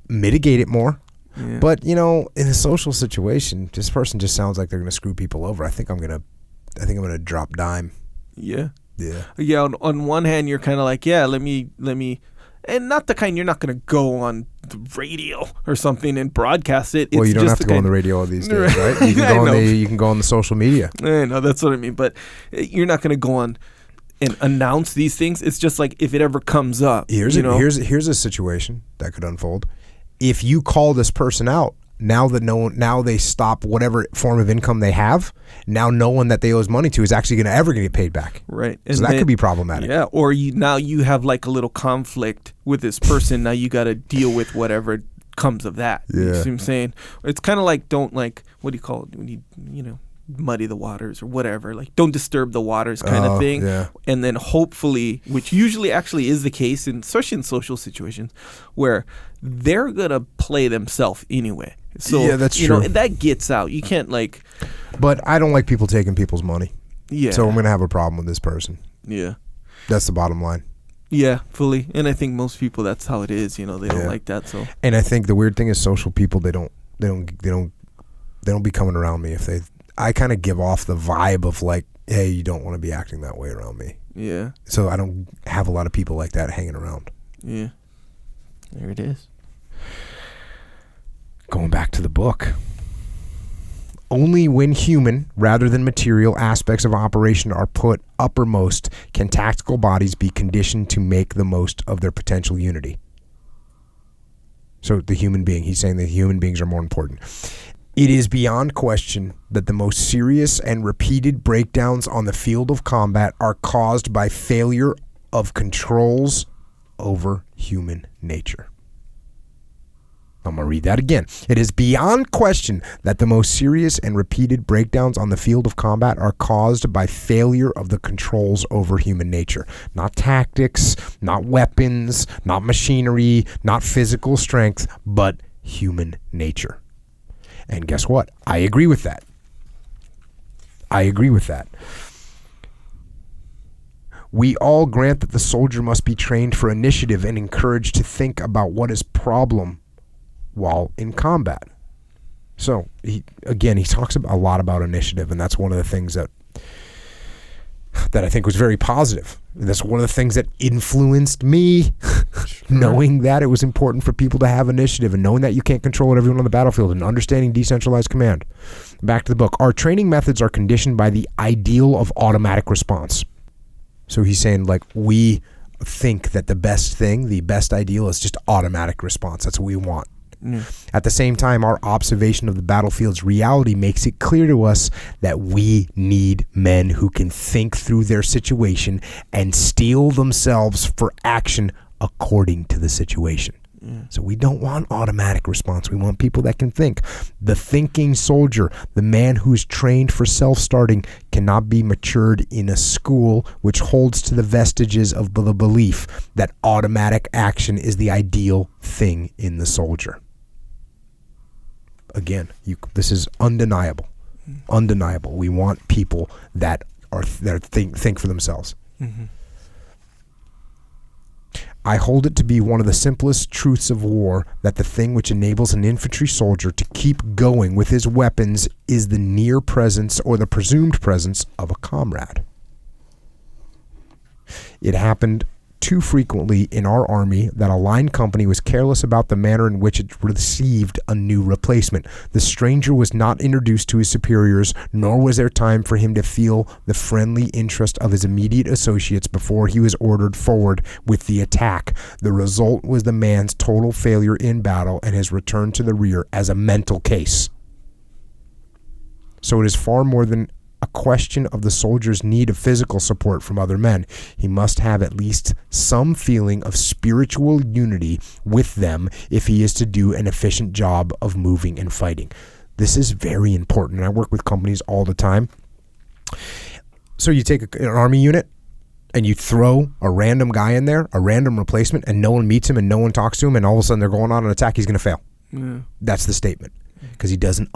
mitigate it more. Yeah. But in a social situation, this person just sounds like they're going to screw people over. I think I'm gonna drop dime. Yeah. Yeah. Yeah. On one hand, you're kind of like, let me, and not the kind you're not going to go on the radio or something and broadcast it. Well, you don't have to go on the radio all these days, right? You can go on the social media. I know, that's what I mean. But you're not going to go on and announce these things. It's just like if it ever comes up. Here's a situation that could unfold. If you call this person out, now they stop whatever form of income they have. Now no one that they owes money to is actually going to get paid back. Right. So that could be problematic. Yeah. Or you have like a little conflict with this person. Now you got to deal with whatever comes of that. Yeah. You see what I'm saying? It's kind of like, don't like, what do you call it when you muddy the waters or whatever, like don't disturb the waters kind of thing. Yeah. And then hopefully, which usually actually is the case, especially in social situations, where they're going to play themselves anyway. So, yeah, that's true. That gets out. You can't like... But I don't like people taking people's money. Yeah. So I'm going to have a problem with this person. Yeah. That's the bottom line. Yeah, fully. And I think most people, that's how it is. They don't like that. So. And I think the weird thing is social people, they don't be coming around me if they... I kind of give off the vibe of like, hey, you don't want to be acting that way around me. Yeah. So I don't have a lot of people like that hanging around. Yeah. There it is. Going back to the book. Only when human rather than material aspects of operation are put uppermost can tactical bodies be conditioned to make the most of their potential unity. So the human being, he's saying that human beings are more important. It is beyond question that the most serious and repeated breakdowns on the field of combat are caused by failure of controls over human nature. I'm going to read that again. It is beyond question that the most serious and repeated breakdowns on the field of combat are caused by failure of the controls over human nature. Not tactics, not weapons, not machinery, not physical strength, but human nature. And guess what? I agree with that. I agree with that. We all grant that the soldier must be trained for initiative and encouraged to think about what is problem while in combat. So he talks a lot about initiative, and that's one of the things that I think was very positive. That's one of the things that influenced me, knowing that it was important for people to have initiative and knowing that you can't control everyone on the battlefield and understanding decentralized command. Back to the book. Our training methods are conditioned by the ideal of automatic response. So he's saying, like, we think that the best ideal is just automatic response. That's what we want. At the same time, our observation of the battlefield's reality makes it clear to us that we need men who can think through their situation and steel themselves for action according to the situation. So we don't want automatic response. We want people that can think. The thinking soldier, the man who's trained for self-starting, cannot be matured in a school which holds to the vestiges of the belief that automatic action is the ideal thing in the soldier. Again, this is undeniable. Undeniable. We want people that think for themselves. Mm-hmm. I hold it to be one of the simplest truths of war that the thing which enables an infantry soldier to keep going with his weapons is the near presence or the presumed presence of a comrade. It happened too frequently in our army that a line company was careless about the manner in which it received a new replacement. The stranger was not introduced to his superiors, nor was there time for him to feel the friendly interest of his immediate associates before he was ordered forward with the attack. The result was the man's total failure in battle and his return to the rear as a mental case. So it is far more than a question of the soldier's need of physical support from other men. He must have at least some feeling of spiritual unity with them if he is to do an efficient job of moving and fighting. This is very important. I work with companies all the time. So you take an army unit and you throw a random guy in there, a random replacement, and no one meets him and no one talks to him, and all of a sudden they're going on an attack, he's going to fail. Yeah. That's the statement. Because he doesn't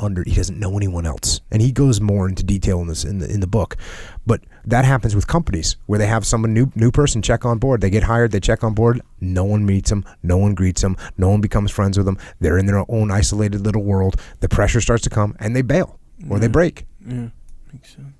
know anyone else, and he goes more into detail in this in the book. But that happens with companies where they have someone new person check on board. They get hired, they check on board. No one meets them, no one greets them, no one becomes friends with them. They're in their own isolated little world. The pressure starts to come, and they bail or they break. Yeah, makes sense.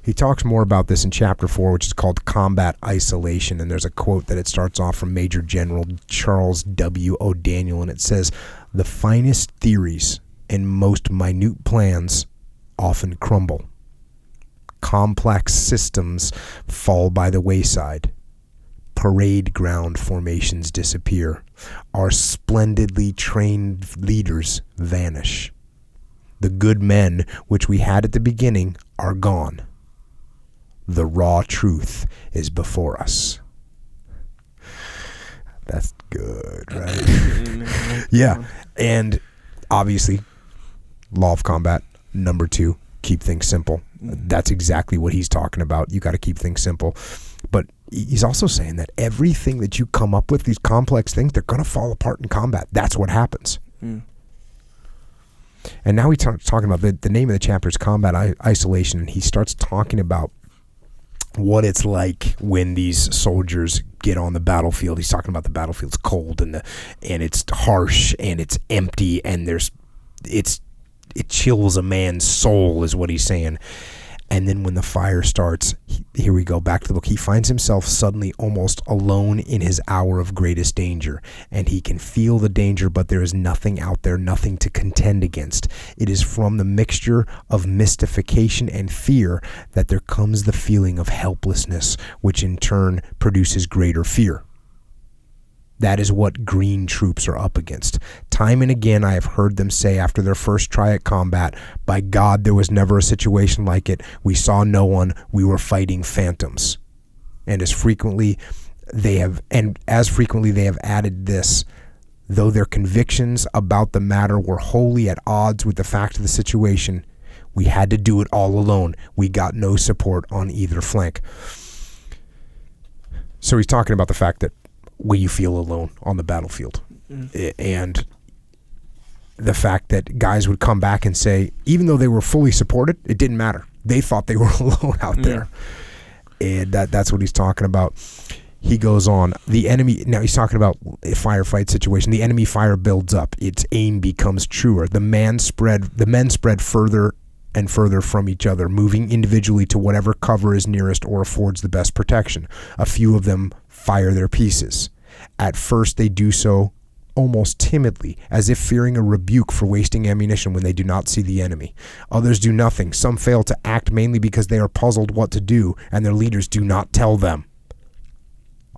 He talks more about this in chapter 4, which is called Combat Isolation, and there's a quote that it starts off from Major General Charles W. O'Daniel, and it says, "The finest theories and most minute plans often crumble. Complex systems fall by the wayside. Parade ground formations disappear. Our splendidly trained leaders vanish. The good men which we had at the beginning are gone. The raw truth is before us." That's good, right? Yeah. And obviously, law of combat, number 2, keep things simple. That's exactly what he's talking about. You got to keep things simple. But he's also saying that everything that you come up with, these complex things, they're going to fall apart in combat. That's what happens. And now he's talking about the name of the chapter is Combat Isolation, and he starts talking about what it's like when these soldiers get on the battlefield. He's talking about the battlefield's cold and it's harsh and it's empty and it chills a man's soul, is what he's saying. And then when the fire starts, here we go back to the book. He finds himself suddenly almost alone in his hour of greatest danger, and he can feel the danger, but there is nothing out there, nothing to contend against. It is from the mixture of mystification and fear that there comes the feeling of helplessness, which in turn produces greater fear. That is what green troops are up against. Time and again, I have heard them say after their first try at combat, "By God, there was never a situation like it. We saw no one. We were fighting phantoms." And as frequently they have added this, Though their convictions about the matter were wholly at odds with the fact of the situation, we had to do it all alone. We got no support on either flank. So he's talking about the fact that when you feel alone on the battlefield, and the fact that guys would come back and say, even though they were fully supported, it didn't matter. They thought they were alone out there. And that's what he's talking about. He goes on, the enemy, now he's talking about a firefight situation. The enemy fire builds up. Its aim becomes truer. The men spread further and further from each other, moving individually to whatever cover is nearest or affords the best protection. A few of them fire their pieces. At first they do so almost timidly, as if fearing a rebuke for wasting ammunition when they do not see the enemy. Others do nothing. Some fail to act mainly because they are puzzled what to do, and their leaders do not tell them.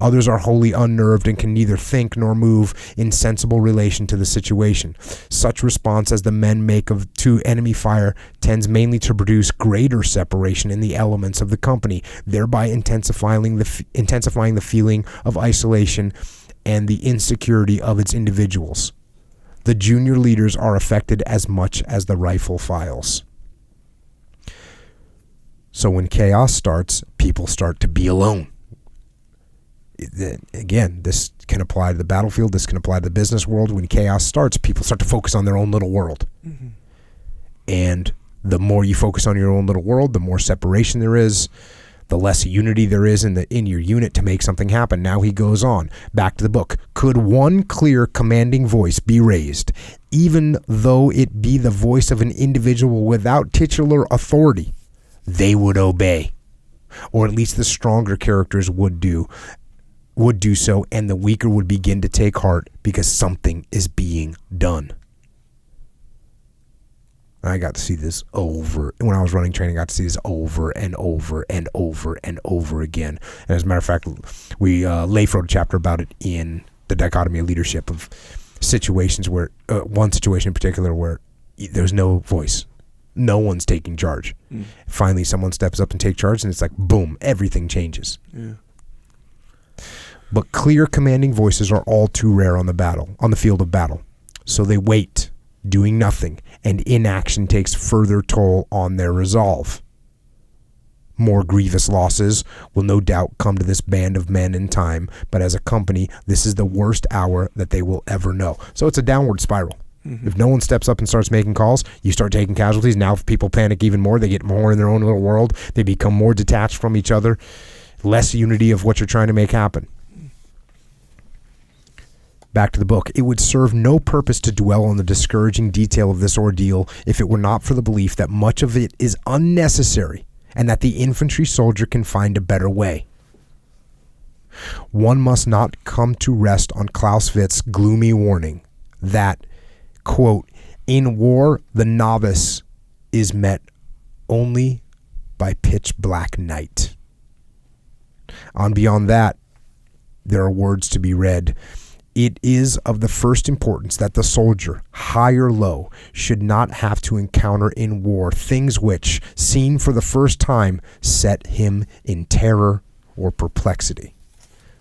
Others are wholly unnerved and can neither think nor move in sensible relation to the situation. Such response as the men make to enemy fire tends mainly to produce greater separation in the elements of the company, thereby intensifying the feeling of isolation and the insecurity of its individuals. The junior leaders are affected as much as the rifle files. So when chaos starts, people start to be alone. Again, this can apply to the battlefield. This can apply to the business world. When chaos starts, people start to focus on their own little world. And the more you focus on your own little world, the more separation there is, the less unity there is in your unit to make something happen. Now he goes on, back to the book. Could one clear commanding voice be raised, even though it be the voice of an individual without titular authority, they would obey. Or at least the stronger characters would do so, and the weaker would begin to take heart because something is being done. I got to see this over, when I was running training, I got to see this over and over and over and over again. And as a matter of fact, Leif wrote a chapter about it in The Dichotomy of Leadership, of situations where, one situation in particular where there's no voice. No one's taking charge. Finally, someone steps up and takes charge, and it's like, boom, everything changes. But clear commanding voices are all too rare on the field of battle. So they wait, doing nothing, and inaction takes further toll on their resolve. More grievous losses will no doubt come to this band of men in time, but as a company, this is the worst hour that they will ever know. So it's a downward spiral. If no one steps up and starts making calls, you start taking casualties. Now if people panic even more, they get more in their own little world. They become more detached from each other. Less unity of what you're trying to make happen. Back to the book. It would serve no purpose to dwell on the discouraging detail of this ordeal if it were not for the belief that much of it is unnecessary and that the infantry soldier can find a better way. One must not come to rest on Clausewitz's gloomy warning that, quote, in war the novice is met only by pitch black night. On beyond that, there are words to be read. It is of the first importance that the soldier, high or low, should not have to encounter in war things which, seen for the first time, set him in terror or perplexity.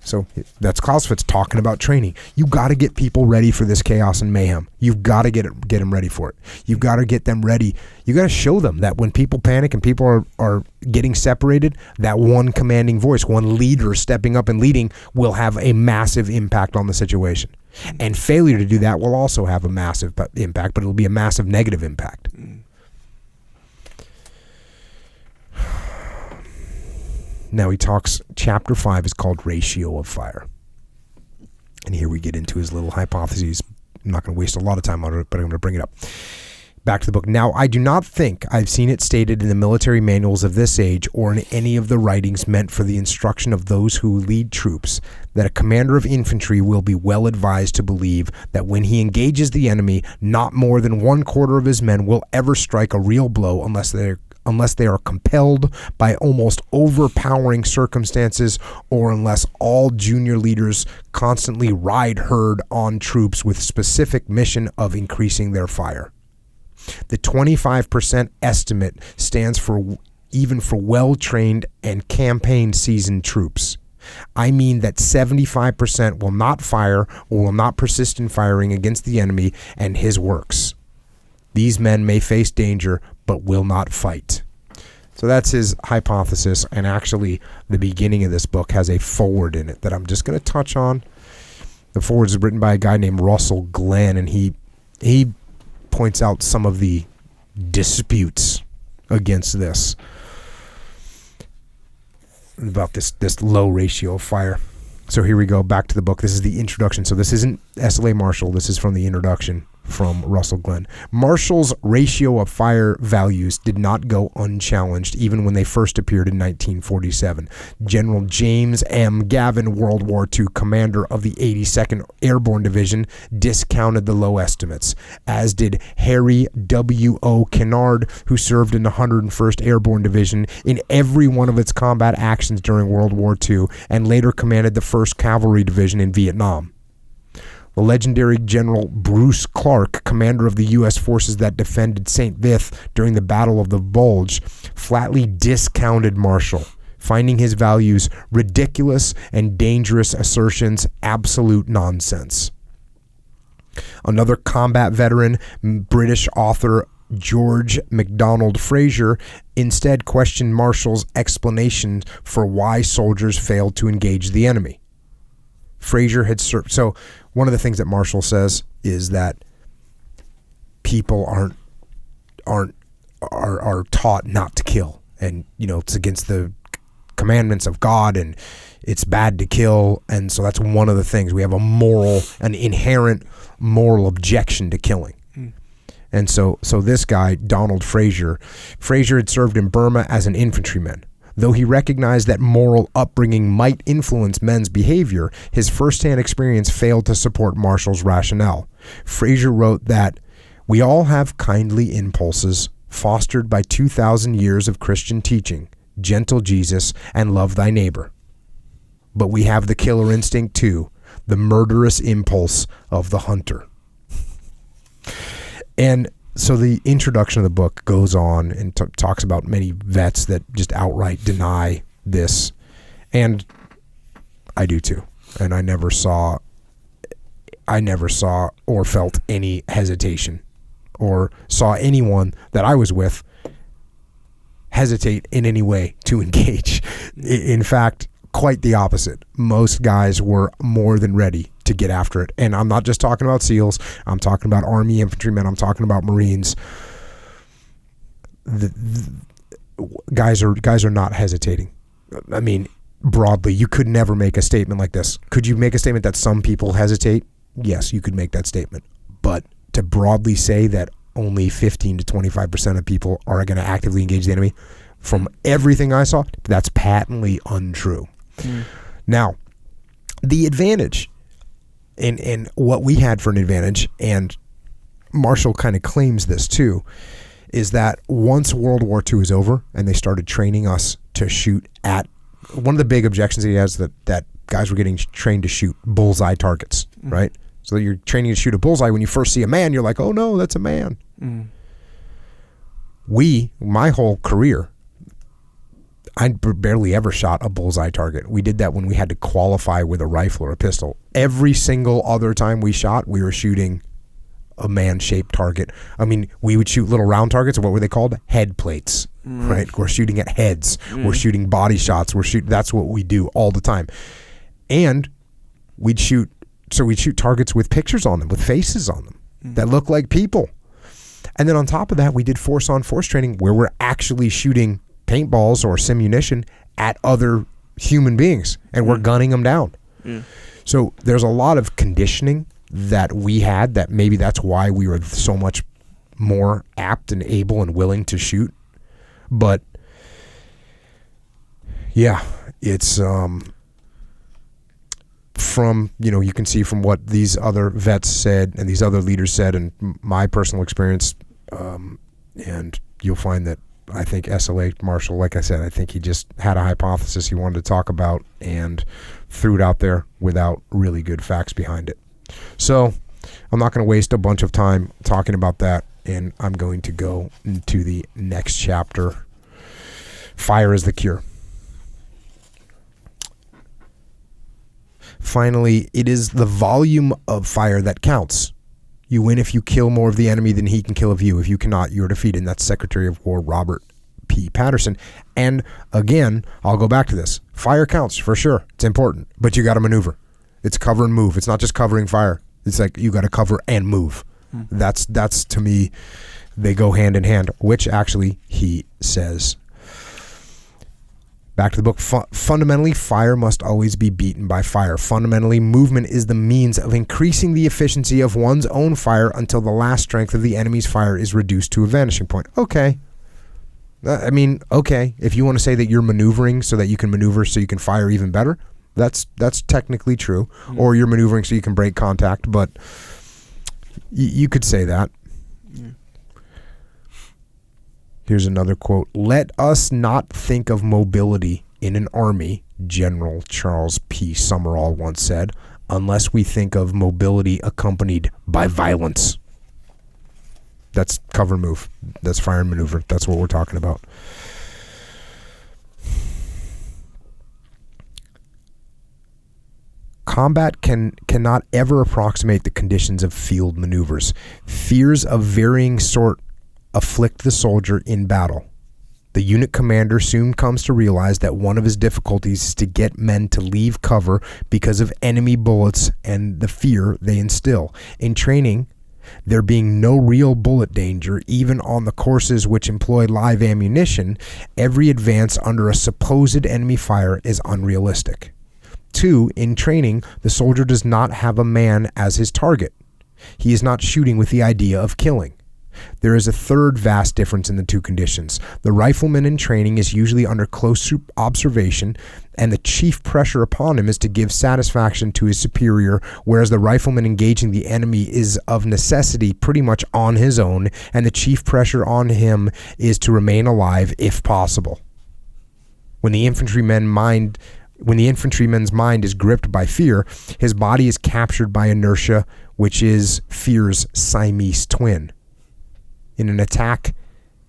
So that's Clausewitz talking about training. You got to get people ready for this chaos and mayhem. You've got to get them ready for it. You've got to get them ready. You got to show them that when people panic and people are getting separated, that one commanding voice, one leader stepping up and leading will have a massive impact on the situation. And failure to do that will also have a massive impact, but it'll be a massive negative impact. Now he talks, chapter 5 is called Ratio of Fire. And here we get into his little hypotheses. I'm not going to waste a lot of time on it, but I'm going to bring it up. Back to the book. Now, I do not think I've seen it stated in the military manuals of this age or in any of the writings meant for the instruction of those who lead troops that a commander of infantry will be well advised to believe that when he engages the enemy, not more than 1/4 of his men will ever strike a real blow unless they are compelled by almost overpowering circumstances, or unless all junior leaders constantly ride herd on troops with specific mission of increasing their fire. The 25% estimate stands for even for well-trained and campaign-seasoned troops. I mean that 75% will not fire or will not persist in firing against the enemy and his works. These men may face danger, but will not fight. So that's his hypothesis, and actually the beginning of this book has a foreword in it that I'm just going to touch on. The foreword is written by a guy named Russell Glenn, and he points out some of the disputes against this, about this low ratio of fire. So here we go, back to the book. This is the introduction. So this isn't S.L.A. Marshall. This is from the introduction from Russell Glenn. Marshall's ratio of fire values did not go unchallenged even when they first appeared in 1947. General James M. Gavin, World War II commander of the 82nd Airborne Division, discounted the low estimates, as did Harry W.O. Kennard, who served in the 101st Airborne Division in every one of its combat actions during World War II and later commanded the 1st Cavalry Division in Vietnam. The legendary General Bruce Clark, commander of the U.S. forces that defended St. Vith during the Battle of the Bulge, flatly discounted Marshall, finding his values ridiculous and dangerous assertions absolute nonsense. Another combat veteran, British author George MacDonald Fraser, instead questioned Marshall's explanation for why soldiers failed to engage the enemy. Fraser had served. So one of the things that Marshall says is that people are taught not to kill, and it's against the commandments of God, and it's bad to kill, and so that's one of the things. We have an inherent moral objection to killing. And so this guy, Donald Fraser had served in Burma as an infantryman. Though he recognized that moral upbringing might influence men's behavior, his firsthand experience failed to support Marshall's rationale. Fraser wrote that, "We all have kindly impulses fostered by 2,000 years of Christian teaching, gentle Jesus, and love thy neighbor. But we have the killer instinct too, the murderous impulse of the hunter." And so the introduction of the book goes on and talks about many vets that just outright deny this. And I do too. And I never saw or felt any hesitation or saw anyone that I was with hesitate in any way to engage. In fact, quite the opposite. Most guys were more than ready to get after it. And I'm not just talking about SEALs. I'm talking about Army infantrymen. I'm talking about Marines. Guys are not hesitating. I mean, broadly, you could never make a statement like this. Could you make a statement that some people hesitate? Yes, you could make that statement. But to broadly say that only 15 to 25% of people are going to actively engage the enemy, from everything I saw, that's patently untrue. Now, the advantage and what we had for an advantage, and Marshall kind of claims this too, is that once World War II is over and they started training us to shoot at, one of the big objections that he has that guys were getting trained to shoot bullseye targets, right? So you're training to shoot a bullseye. When you first see a man, you're like, oh no, that's a man. My whole career, I barely ever shot a bullseye target. We did that when we had to qualify with a rifle or a pistol. Every single other time we shot, we were shooting a man-shaped target. I mean, we would shoot little round targets. What were they called? Head plates, right? We're shooting at heads. We're shooting body shots. That's what we do all the time. And we'd shoot targets with pictures on them, with faces on them that look like people. And then on top of that, we did force-on-force training where we're actually shooting paintballs or simunition at other human beings, and we're gunning them down. So there's a lot of conditioning that we had, that maybe that's why we were so much more apt and able and willing to shoot. But yeah, it's from, you can see from what these other vets said and these other leaders said and my personal experience, and you'll find that I think S.L.A. Marshall, like I said, I think he just had a hypothesis he wanted to talk about and threw it out there without really good facts behind it. So I'm not going to waste a bunch of time talking about that, and I'm going to go into the next chapter. Fire is the cure. Finally, it is the volume of fire that counts. You win if you kill more of the enemy than he can kill of you. If you cannot, you are defeated. And that's Secretary of War Robert P. Patterson. And again, I'll go back to this. Fire counts for sure. It's important, but you got to maneuver. It's cover and move. It's not just covering fire. It's like you got to cover and move. That's to me, they go hand in hand, which actually he says. Back to the book. Fundamentally, fire must always be beaten by fire. Fundamentally, movement is the means of increasing the efficiency of one's own fire until the last strength of the enemy's fire is reduced to a vanishing point. Okay. I mean, okay. If you want to say that you're maneuvering so that you can maneuver so you can fire even better, that's technically true. Or you're maneuvering so you can break contact, but you could say that. Here's another quote. Let us not think of mobility in an army, General Charles P. Summerall once said, unless we think of mobility accompanied by violence. That's cover move. That's fire and maneuver. That's what we're talking about. Combat cannot ever approximate the conditions of field maneuvers. Fears of varying sort afflict the soldier in battle. The unit commander soon comes to realize that one of his difficulties is to get men to leave cover because of enemy bullets and the fear they instill. In training, there being no real bullet danger, even on the courses which employ live ammunition, every advance under a supposed enemy fire is unrealistic. 2. In training, the soldier does not have a man as his target. He is not shooting with the idea of killing. There is a third vast difference in the two conditions. The rifleman in training is usually under close observation, and the chief pressure upon him is to give satisfaction to his superior, whereas the rifleman engaging the enemy is of necessity pretty much on his own, and the chief pressure on him is to remain alive if possible. When the infantryman's mind is gripped by fear, his body is captured by inertia, which is fear's Siamese twin. In an attack,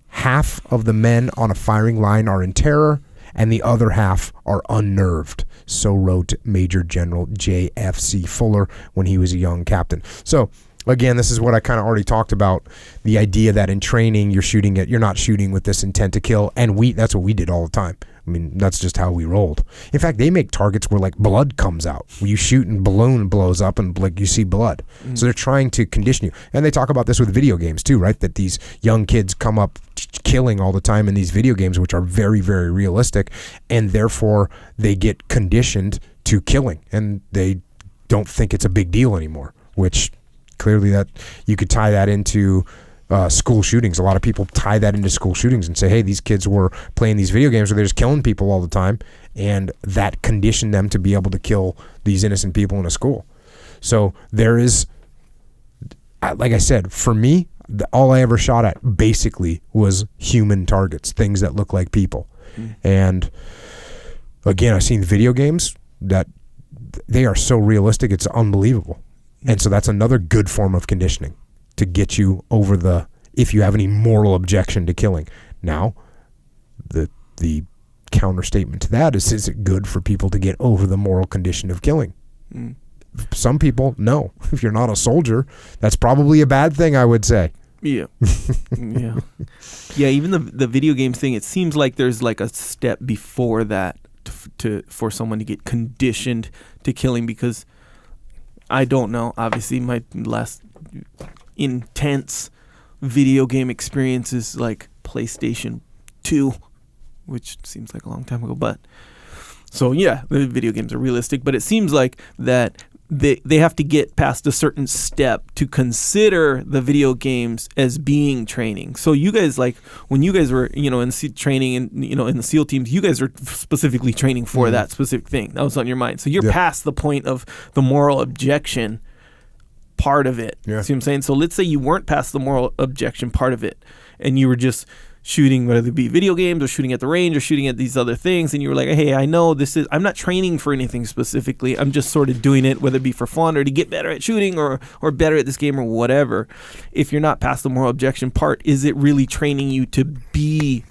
half of the men on a firing line are in terror and the other half are unnerved. So wrote Major General J.F.C. Fuller when he was a young captain. So again, this is what I kind of already talked about. The idea that in training you're not shooting with this intent to kill, and that's what we did all the time. I mean, that's just how we rolled. In fact, they make targets where like blood comes out. When you shoot and balloon blows up and like you see blood. So they're trying to condition you. And they talk about this with video games too, right? That these young kids come up killing all the time in these video games, which are very, very realistic, and therefore they get conditioned to killing, and they don't think it's a big deal anymore. Which clearly that you could tie that into school shootings. A lot of people tie that into school shootings and say, hey, these kids were playing these video games where they're just killing people all the time, and that conditioned them to be able to kill these innocent people in a school. So there is, like I said, for me, all I ever shot at basically was human targets, things that look like people. And again, I've seen video games that they are so realistic, it's unbelievable. And so that's another good form of conditioning to get you over if you have any moral objection to killing. Now, the counter statement to that is it good for people to get over the moral condition of killing? Some people, no. If you're not a soldier, that's probably a bad thing, I would say. Yeah. Yeah, even the video game thing, it seems like there's like a step before that for someone to get conditioned to killing, because I don't know. Obviously, my last intense video game experience is like PlayStation 2, which seems like a long time ago. But so yeah, the video games are realistic, but it seems like that they have to get past a certain step to consider the video games as being training. So you guys, like when you guys were, in training and, in the SEAL teams, you guys are specifically training for that specific thing. That was on your mind. So you're past the point of the moral objection part of it. Yeah. See what I'm saying? So let's say you weren't past the moral objection part of it, and you were just shooting, whether it be video games or shooting at the range or shooting at these other things, and you were like, hey, I know I'm not training for anything specifically. I'm just sort of doing it, whether it be for fun or to get better at shooting or better at this game or whatever. If you're not past the moral objection part, is it really training you to be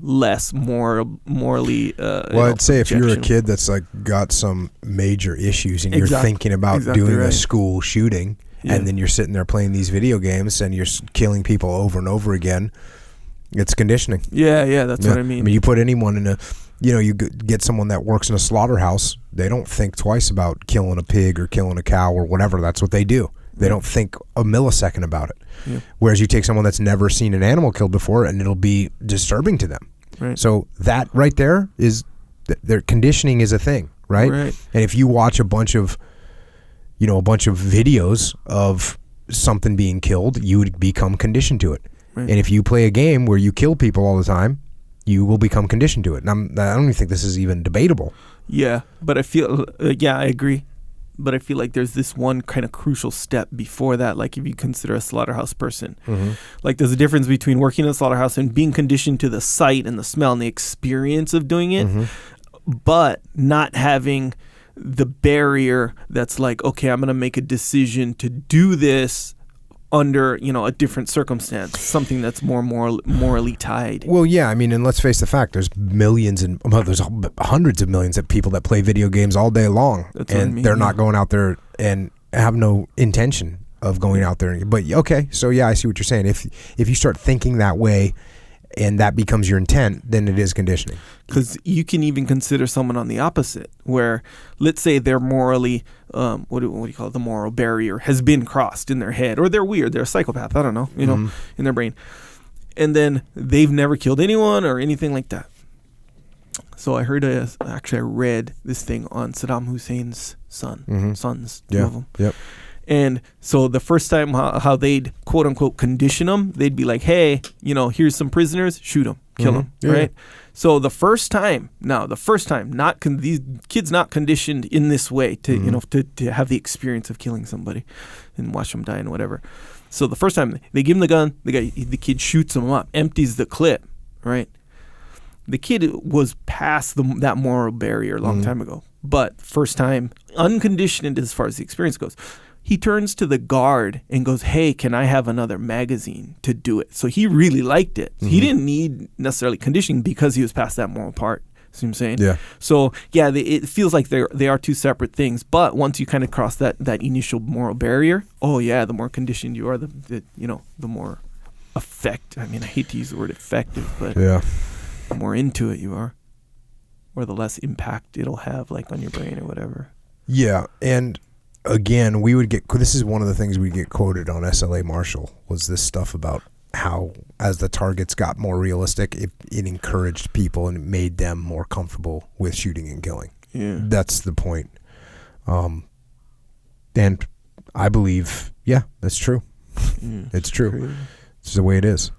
less morally. Well, I'd say if you're a kid that's like got some major issues and you're thinking about doing a school shooting, and then you're sitting there playing these video games and you're killing people over and over again, it's conditioning. Yeah, that's what I mean. I mean, you put anyone in a, you get someone that works in a slaughterhouse, they don't think twice about killing a pig or killing a cow or whatever. That's what they do. They don't think a millisecond about it. Yeah. Whereas you take someone that's never seen an animal killed before and it'll be disturbing to them. Right. So that right there is, their conditioning is a thing, right? And if you watch a bunch of videos of something being killed, you would become conditioned to it. Right. And if you play a game where you kill people all the time, you will become conditioned to it. And I don't even think this is even debatable. Yeah, but I feel, I agree. But I feel like there's this one kind of crucial step before that. Like if you consider a slaughterhouse person, like there's a difference between working in a slaughterhouse and being conditioned to the sight and the smell and the experience of doing it, but not having the barrier that's like, okay, I'm going to make a decision to do this under, a different circumstance, something that's more morally tied. Well, yeah, I mean, and let's face the fact, there's there's hundreds of millions of people that play video games all day long, they're not going out there and have no intention of going out there. But okay, so yeah, I see what you're saying. If you start thinking that way and that becomes your intent, then it is conditioning. Because you can even consider someone on the opposite, where let's say they're morally, what do you call it? The moral barrier has been crossed in their head, or they're weird, they're a psychopath, I don't know, in their brain. And then they've never killed anyone or anything like that. So I read this thing on Saddam Hussein's sons, two of them. Yep. And so the first time how they'd quote unquote condition them, they'd be like, hey, here's some prisoners, shoot them, kill them, right? So the first time, these kids not conditioned in this way to, to have the experience of killing somebody and watch them die and whatever. So the first time they give him the gun, the kid shoots him up, empties the clip, right? The kid was past that moral barrier a long time ago. But first time, unconditioned as far as the experience goes. He turns to the guard and goes, hey, can I have another magazine to do it? So he really liked it. He didn't need necessarily conditioning because he was past that moral part. See what I'm saying? Yeah. So, yeah, it feels like they are two separate things. But once you kind of cross that initial moral barrier, the more conditioned you are, the more I hate to use the word effective, but the more into it you are, or the less impact it'll have like on your brain or whatever. Yeah, and again, this is one of the things we get quoted on S.L.A. Marshall, was this stuff about how as the targets got more realistic, it encouraged people and it made them more comfortable with shooting and killing. Yeah. That's the point. And I believe, that's true. It's true. Crazy. It's the way it is.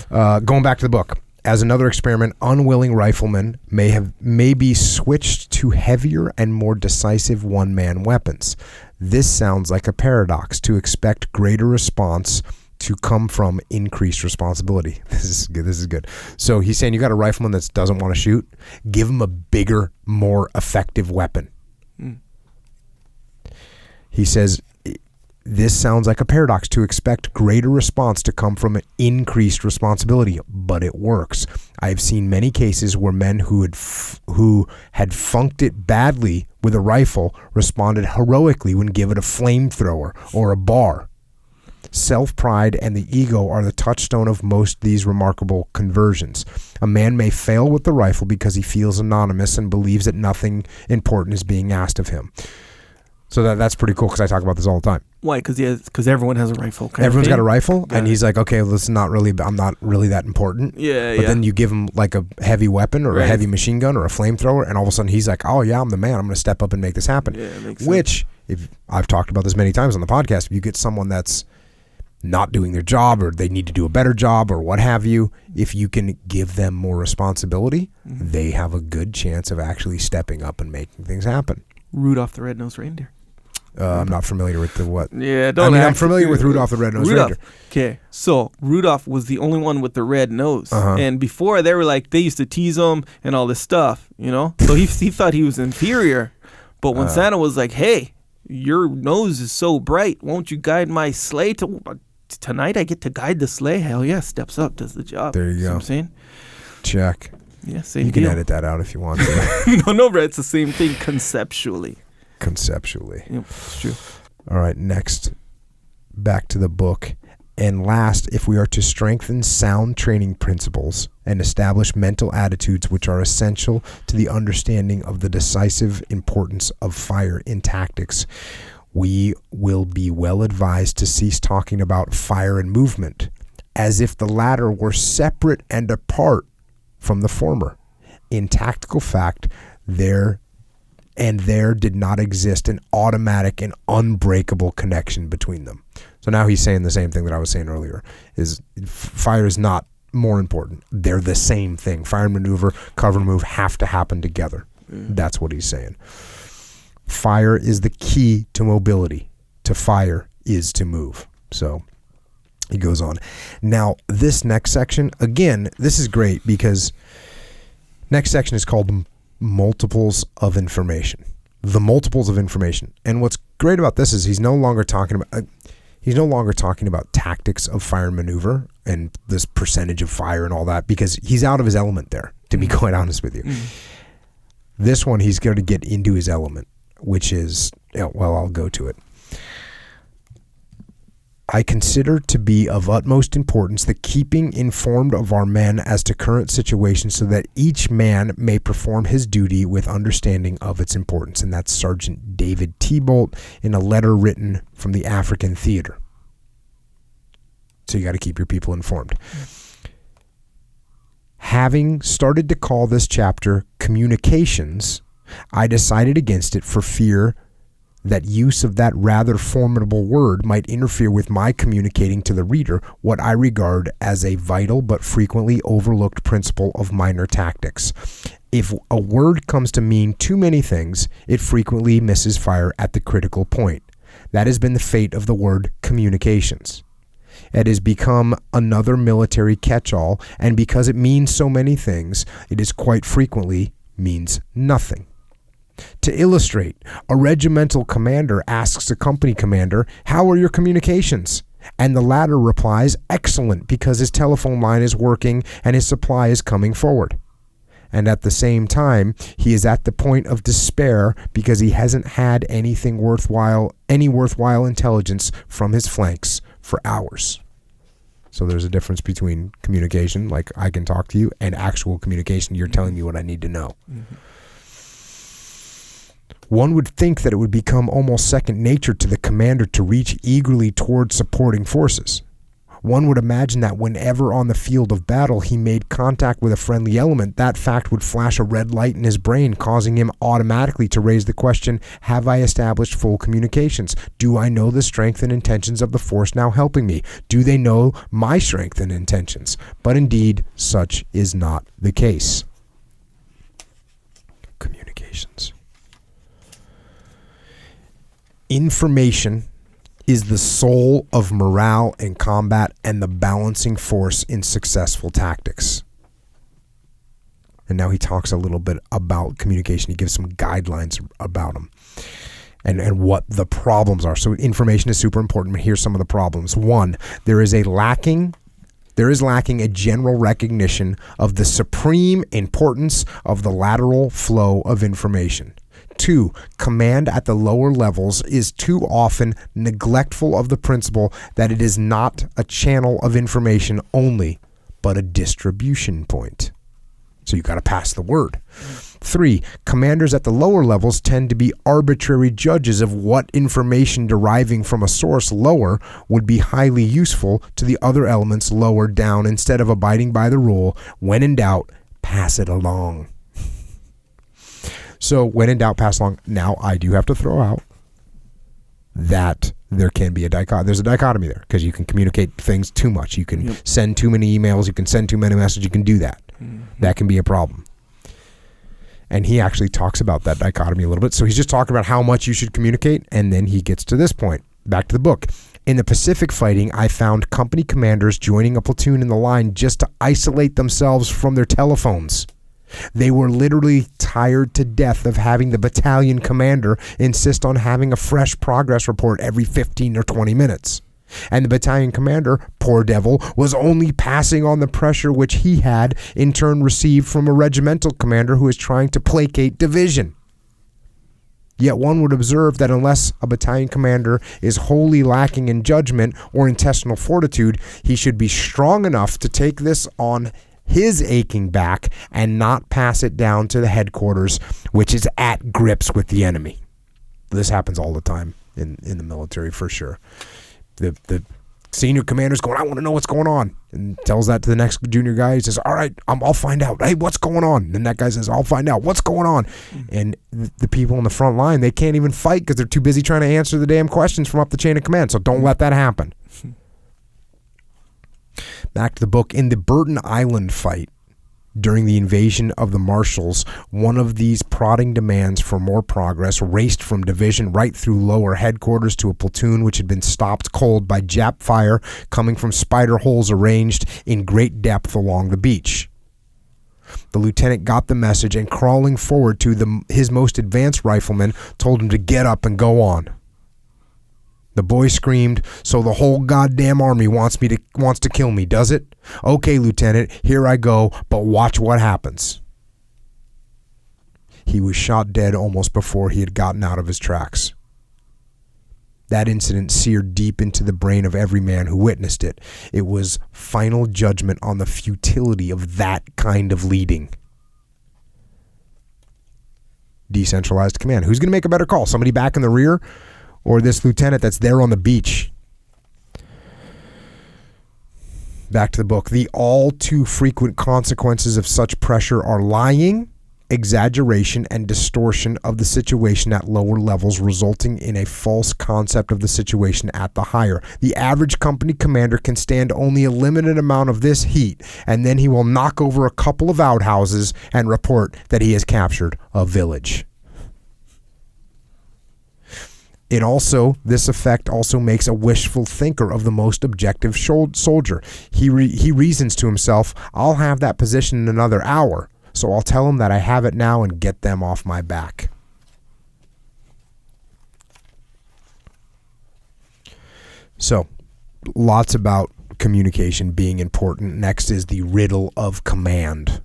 Going back to the book. As another experiment, unwilling riflemen may be switched to heavier and more decisive one-man weapons. This sounds like a paradox, to expect greater response to come from increased responsibility. This is good. So he's saying you got a rifleman that doesn't want to shoot, give him a bigger, more effective weapon. He says, this sounds like a paradox, to expect greater response to come from an increased responsibility, but it works. I've seen many cases where men who had funked it badly with a rifle responded heroically when given a flamethrower or a bar. Self-pride and the ego are the touchstone of most of these remarkable conversions. A man may fail with the rifle because he feels anonymous and believes that nothing important is being asked of him. So that's pretty cool, because I talk about this all the time. Why? Because everyone has a rifle. Everyone's got a rifle, and he's like, okay, well, I'm not really that important. Yeah, But then you give him like a heavy weapon or a heavy machine gun or a flamethrower, and all of a sudden he's like, oh yeah, I'm the man. I'm going to step up and make this happen. Yeah, it makes sense. Which, if I've talked about this many times on the podcast, if you get someone that's not doing their job, or they need to do a better job, or what have you, if you can give them more responsibility, they have a good chance of actually stepping up and making things happen. Rudolph the Red-Nosed Reindeer. I'm not familiar with the what. Yeah, I'm familiar with Rudolph the Red-Nosed Reindeer. Okay, so Rudolph was the only one with the red nose, and before they were like, they used to tease him and all this stuff, So he thought he was inferior, but when Santa was like, "Hey, your nose is so bright, won't you guide my sleigh tonight? I get to guide the sleigh." Hell yeah, steps up, does the job. There you go. What I'm saying. Check. Yeah, same You can deal. edit that out if you want to. No, bro, it's the same thing conceptually. Conceptually. Yep, it's true. All right, next, back to the book. And last, if we are to strengthen sound training principles and establish mental attitudes which are essential to the understanding of the decisive importance of fire in tactics, we will be well advised to cease talking about fire and movement as if the latter were separate and apart from the former. In tactical fact, there did not exist an automatic and unbreakable connection between them. So now he's saying the same thing that I was saying earlier, is fire is not more important. They're the same thing. Fire and maneuver, cover and move have to happen together. That's what he's saying. Fire is the key to mobility. To fire is to move. So he goes on. Now, this next section, again, this is great because next section is called multiples of information. The multiples of information. And what's great about this is he's no longer talking about tactics of fire and maneuver and this percentage of fire and all that, because he's out of his element there, to be quite honest with you. This one, he's going to get into his element, which is, well, I'll go to it. I consider to be of utmost importance the keeping informed of our men as to current situations so that each man may perform his duty with understanding of its importance. And that's Sergeant David T-Bolt in a letter written from the African theater. So you got to keep your people informed. Having started to call this chapter Communications, I decided against it for fear that use of that rather formidable word might interfere with my communicating to the reader what I regard as a vital but frequently overlooked principle of minor tactics. If a word comes to mean too many things, it frequently misses fire at the critical point. That has been the fate of the word communications. It has become another military catch-all, and because it means so many things, it is quite frequently means nothing. To illustrate, a regimental commander asks a company commander, "How are your communications?" And the latter replies, "Excellent, because his telephone line is working and his supply is coming forward." And at the same time, he is at the point of despair because he hasn't had any worthwhile intelligence from his flanks for hours. So there's a difference between communication, like I can talk to you, and actual communication. You're telling me what I need to know. Mm-hmm. One would think that it would become almost second nature to the commander to reach eagerly toward supporting forces. One would imagine that whenever on the field of battle he made contact with a friendly element, that fact would flash a red light in his brain, causing him automatically to raise the question, have I established full communications? Do I know the strength and intentions of the force now helping me? Do they know my strength and intentions? But indeed, such is not the case. Communications. Information is the soul of morale in combat and the balancing force in successful tactics. And now he talks a little bit about communication. He gives some guidelines about them and what the problems are. So information is super important. Here's some of the problems. One, there is lacking a general recognition of the supreme importance of the lateral flow of information. 2, command at the lower levels is too often neglectful of the principle that it is not a channel of information only, but a distribution point. So you got to pass the word. 3, commanders at the lower levels tend to be arbitrary judges of what information deriving from a source lower would be highly useful to the other elements lower down, instead of abiding by the rule, when in doubt, pass it along. So when in doubt, pass along. Now, I do have to throw out that there can be a dichotomy. There's a dichotomy there because you can communicate things too much. You can send too many emails. You can send too many messages. You can do that. Mm-hmm. That can be a problem. And he actually talks about that dichotomy a little bit. So he's just talking about how much you should communicate, and then he gets to this point. Back to the book. In the Pacific fighting, I found company commanders joining a platoon in the line just to isolate themselves from their telephones. They were literally tired to death of having the battalion commander insist on having a fresh progress report every 15 or 20 minutes. And the battalion commander, poor devil, was only passing on the pressure which he had in turn received from a regimental commander who is trying to placate division. Yet one would observe that unless a battalion commander is wholly lacking in judgment or intestinal fortitude, he should be strong enough to take this on his aching back and not pass it down to the headquarters, which is at grips with the enemy. This happens all the time in the military, for sure. The senior commander's going, I want to know what's going on, and tells that to the next junior guy. He says, all right, I'll find out. Hey, what's going on? And that guy says, I'll find out. What's going on? And the people on the front line, they can't even fight because they're too busy trying to answer the damn questions from up the chain of command. So don't let that happen. Back to the book. In the Burton Island fight, during the invasion of the Marshals, one of these prodding demands for more progress raced from division right through lower headquarters to a platoon which had been stopped cold by Jap fire coming from spider holes arranged in great depth along the beach. The lieutenant got the message and, crawling forward to his most advanced rifleman, told him to get up and go on. The boy screamed, so the whole goddamn army wants to kill me, does it? Okay, Lieutenant, here I go, but watch what happens. He was shot dead almost before he had gotten out of his tracks. That incident seared deep into the brain of every man who witnessed it. It was final judgment on the futility of that kind of leading. Decentralized command. Who's going to make a better call? Somebody back in the rear? Or this lieutenant that's there on the beach? Back to the book. The all too frequent consequences of such pressure are lying, exaggeration, and distortion of the situation at lower levels, resulting in a false concept of the situation at the higher. The average company commander can stand only a limited amount of this heat, and then he will knock over a couple of outhouses and report that he has captured a village. This effect also makes a wishful thinker of the most objective soldier. He reasons to himself, I'll have that position in another hour, so I'll tell him that I have it now and get them off my back. So, lots about communication being important. Next is the riddle of command.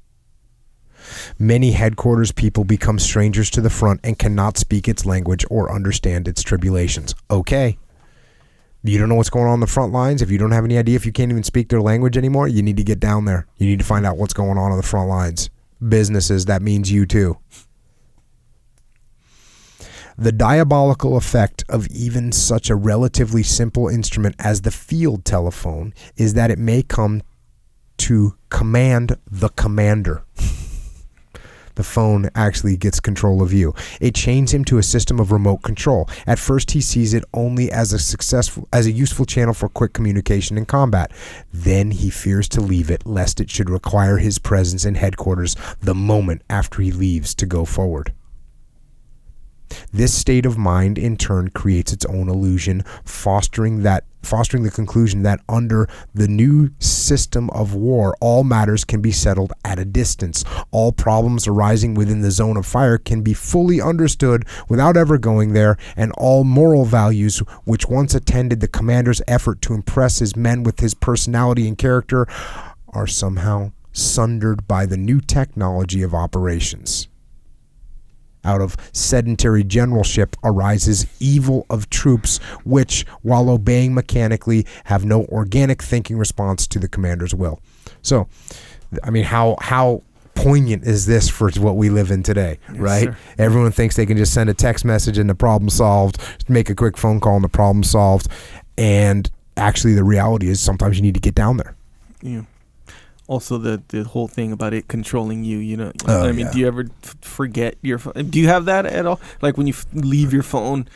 Many headquarters people become strangers to the front and cannot speak its language or understand its tribulations. Okay. You don't know what's going on the front lines. If you don't have any idea, if you can't even speak their language anymore, you need to get down there. You need to find out what's going on the front lines. Businesses, that means you too. The diabolical effect of even such a relatively simple instrument as the field telephone is that it may come to command the commander. The phone actually gets control of you. It chains him to a system of remote control. At first, he sees it only as a useful channel for quick communication in combat. Then he fears to leave it, lest it should require his presence in headquarters the moment after he leaves to go forward. This state of mind, in turn, creates its own illusion, fostering the conclusion that under the new system of war, all matters can be settled at a distance. All problems arising within the zone of fire can be fully understood without ever going there, and all moral values which once attended the commander's effort to impress his men with his personality and character are somehow sundered by the new technology of operations. Out of sedentary generalship arises evil of troops which, while obeying mechanically, have no organic thinking response to the commander's will. So, I mean, how poignant is this for what we live in today, yes, right? Sir. Everyone thinks they can just send a text message and the problem solved, make a quick phone call and the problem solved. And actually the reality is sometimes you need to get down there. Yeah. Also, the whole thing about it controlling you, yeah. Do you ever forget your phone? Do you have that at all? Like when you leave your phone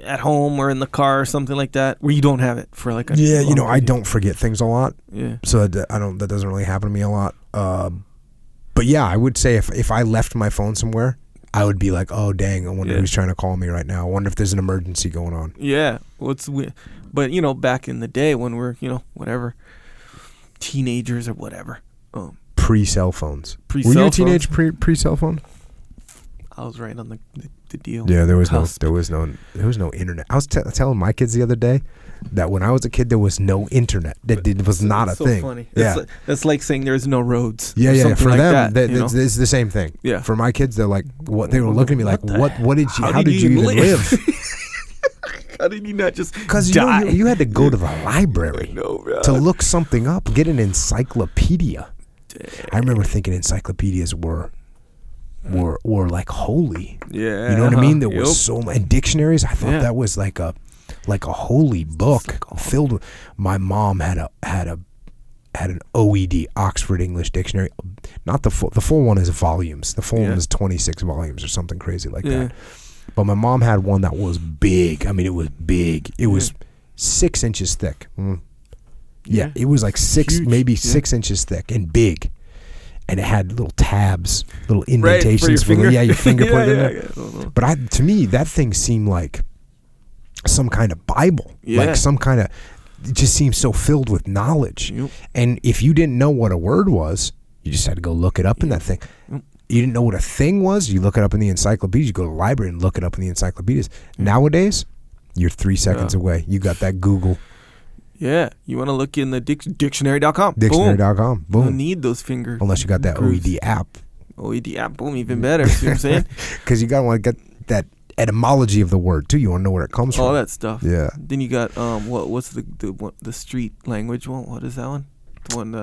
at home or in the car or something like that, where you don't have it for like a I don't forget things a lot. Yeah. So that doesn't really happen to me a lot. But yeah, I would say if I left my phone somewhere, I would be like, oh dang, I wonder who's trying to call me right now. I wonder if there's an emergency going on. Yeah. But back in the day when we're whatever. Teenagers or whatever. Pre-cell phones. Pre-cell Were you a teenage pre-cell phone? I was right on the deal. Yeah, there was cusp. no internet. I was telling my kids the other day that when I was a kid, there was no internet. It was not a so thing. Funny. Yeah, that's like saying there's no roads. Yeah, or yeah. something For like them, that, it's the same thing. Yeah. For my kids, they're like, what? They were looking at me like, what did you? How How did you even live? How did you not just Because die? you had to go to the library bro. to look something up, get an encyclopedia. I remember thinking encyclopedias were like holy. Yeah. You know what I mean? There was so many dictionaries. I thought that was like a holy book filled with. My mom had an OED, Oxford English Dictionary. Not the full one is volumes. The full one is 26 volumes or something crazy like that. But my mom had one that was big. I mean, it was big. It was 6 inches thick. Yeah, it was like maybe 6 inches thick and big. And it had little tabs, little indentations for your finger. your finger put in there. Yeah. But to me, that thing seemed like some kind of Bible. Yeah. Like some kind of, it just seems so filled with knowledge. Yep. And if you didn't know what a word was, you just had to go look it up in that thing. Yep. You didn't know what a thing was, you look it up in the encyclopedias. You go to the library and look it up in the encyclopedias. Nowadays, you're 3 seconds away. You got that Google. Yeah, you want to look in the dictionary.com. Dictionary.com. Boom. You don't need those fingers. Unless you got that OED app. OED app, boom, even better. See what I'm saying? Because you got to want to get that etymology of the word too. You want to know where it comes from. All that stuff. Yeah. Then you got what's the street language one? What is that one? The one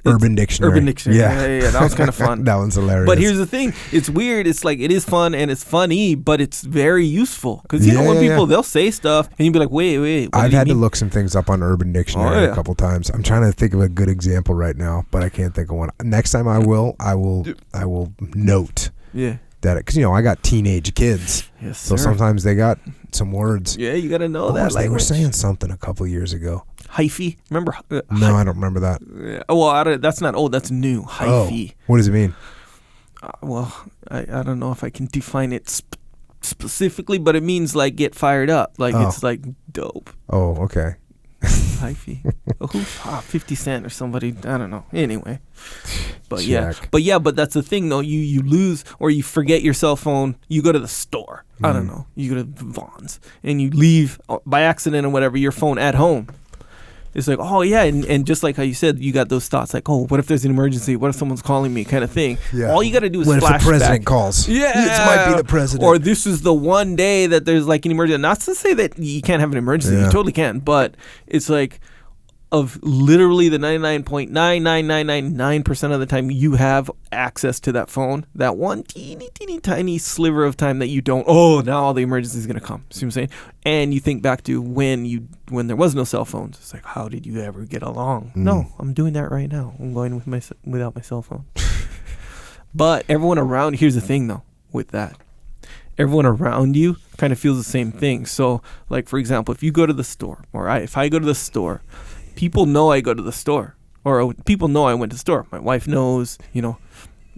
Urban Dictionary. Urban Dictionary. Yeah. That was kind of fun. That one's hilarious. But here's the thing: it's weird. It's like it is fun and it's funny, but it's very useful because you know when people they'll say stuff and you'll be like, wait. I've had to look some things up on Urban Dictionary a couple times. I'm trying to think of a good example right now, but I can't think of one. Next time I will note. Yeah. That because I got teenage kids, yes, so sir. Sometimes they got some words. Yeah, you got to know that. They were saying something a couple years ago. Hyphy, remember? No, I don't remember that. Well, that's not old. That's new. Hyphy. What does it mean? I don't know if I can define it specifically, but it means like get fired up. Like it's like dope. Oh, okay. Hyphy. 50 Cent or somebody. I don't know. Anyway. But but that's the thing though. You lose or you forget your cell phone. You go to the store. I don't know. You go to Vaughn's and you leave by accident or whatever your phone at home. It's like, oh yeah, and just like how you said, you got those thoughts like, oh, what if there's an emergency? What if someone's calling me? Kind of thing. Yeah. All you got to do is what flashback. If the president calls? Yeah, it might be the president. Or this is the one day that there's like an emergency. Not to say that you can't have an emergency, you totally can, but it's like of literally the 99.99999% of the time you have access to that phone. That one teeny tiny sliver of time that you don't. Oh, now all the emergency is gonna come. See what I'm saying? And you think back to when there was no cell phones. It's like, how did you ever get along? No, I'm doing that right now. I'm going without my cell phone. But everyone around. Here's the thing though. With that, everyone around you kind of feels the same thing. So, like for example, if you go to the store, or if I go to the store. People know I go to the store, or people know I went to the store. My wife knows,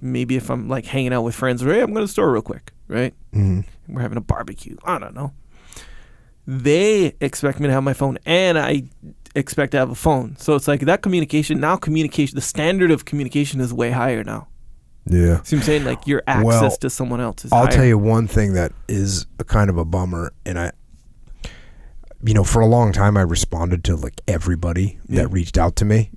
maybe if I'm like hanging out with friends, or hey, I'm going to the store real quick, right? Mm-hmm. We're having a barbecue. I don't know. They expect me to have my phone, and I expect to have a phone. So it's like that communication, the standard of communication is way higher now. Yeah. See what I'm saying? Like your access to someone else is I'll higher. tell you one thing that is a kind of a bummer, and for a long time I responded to like everybody that reached out to me,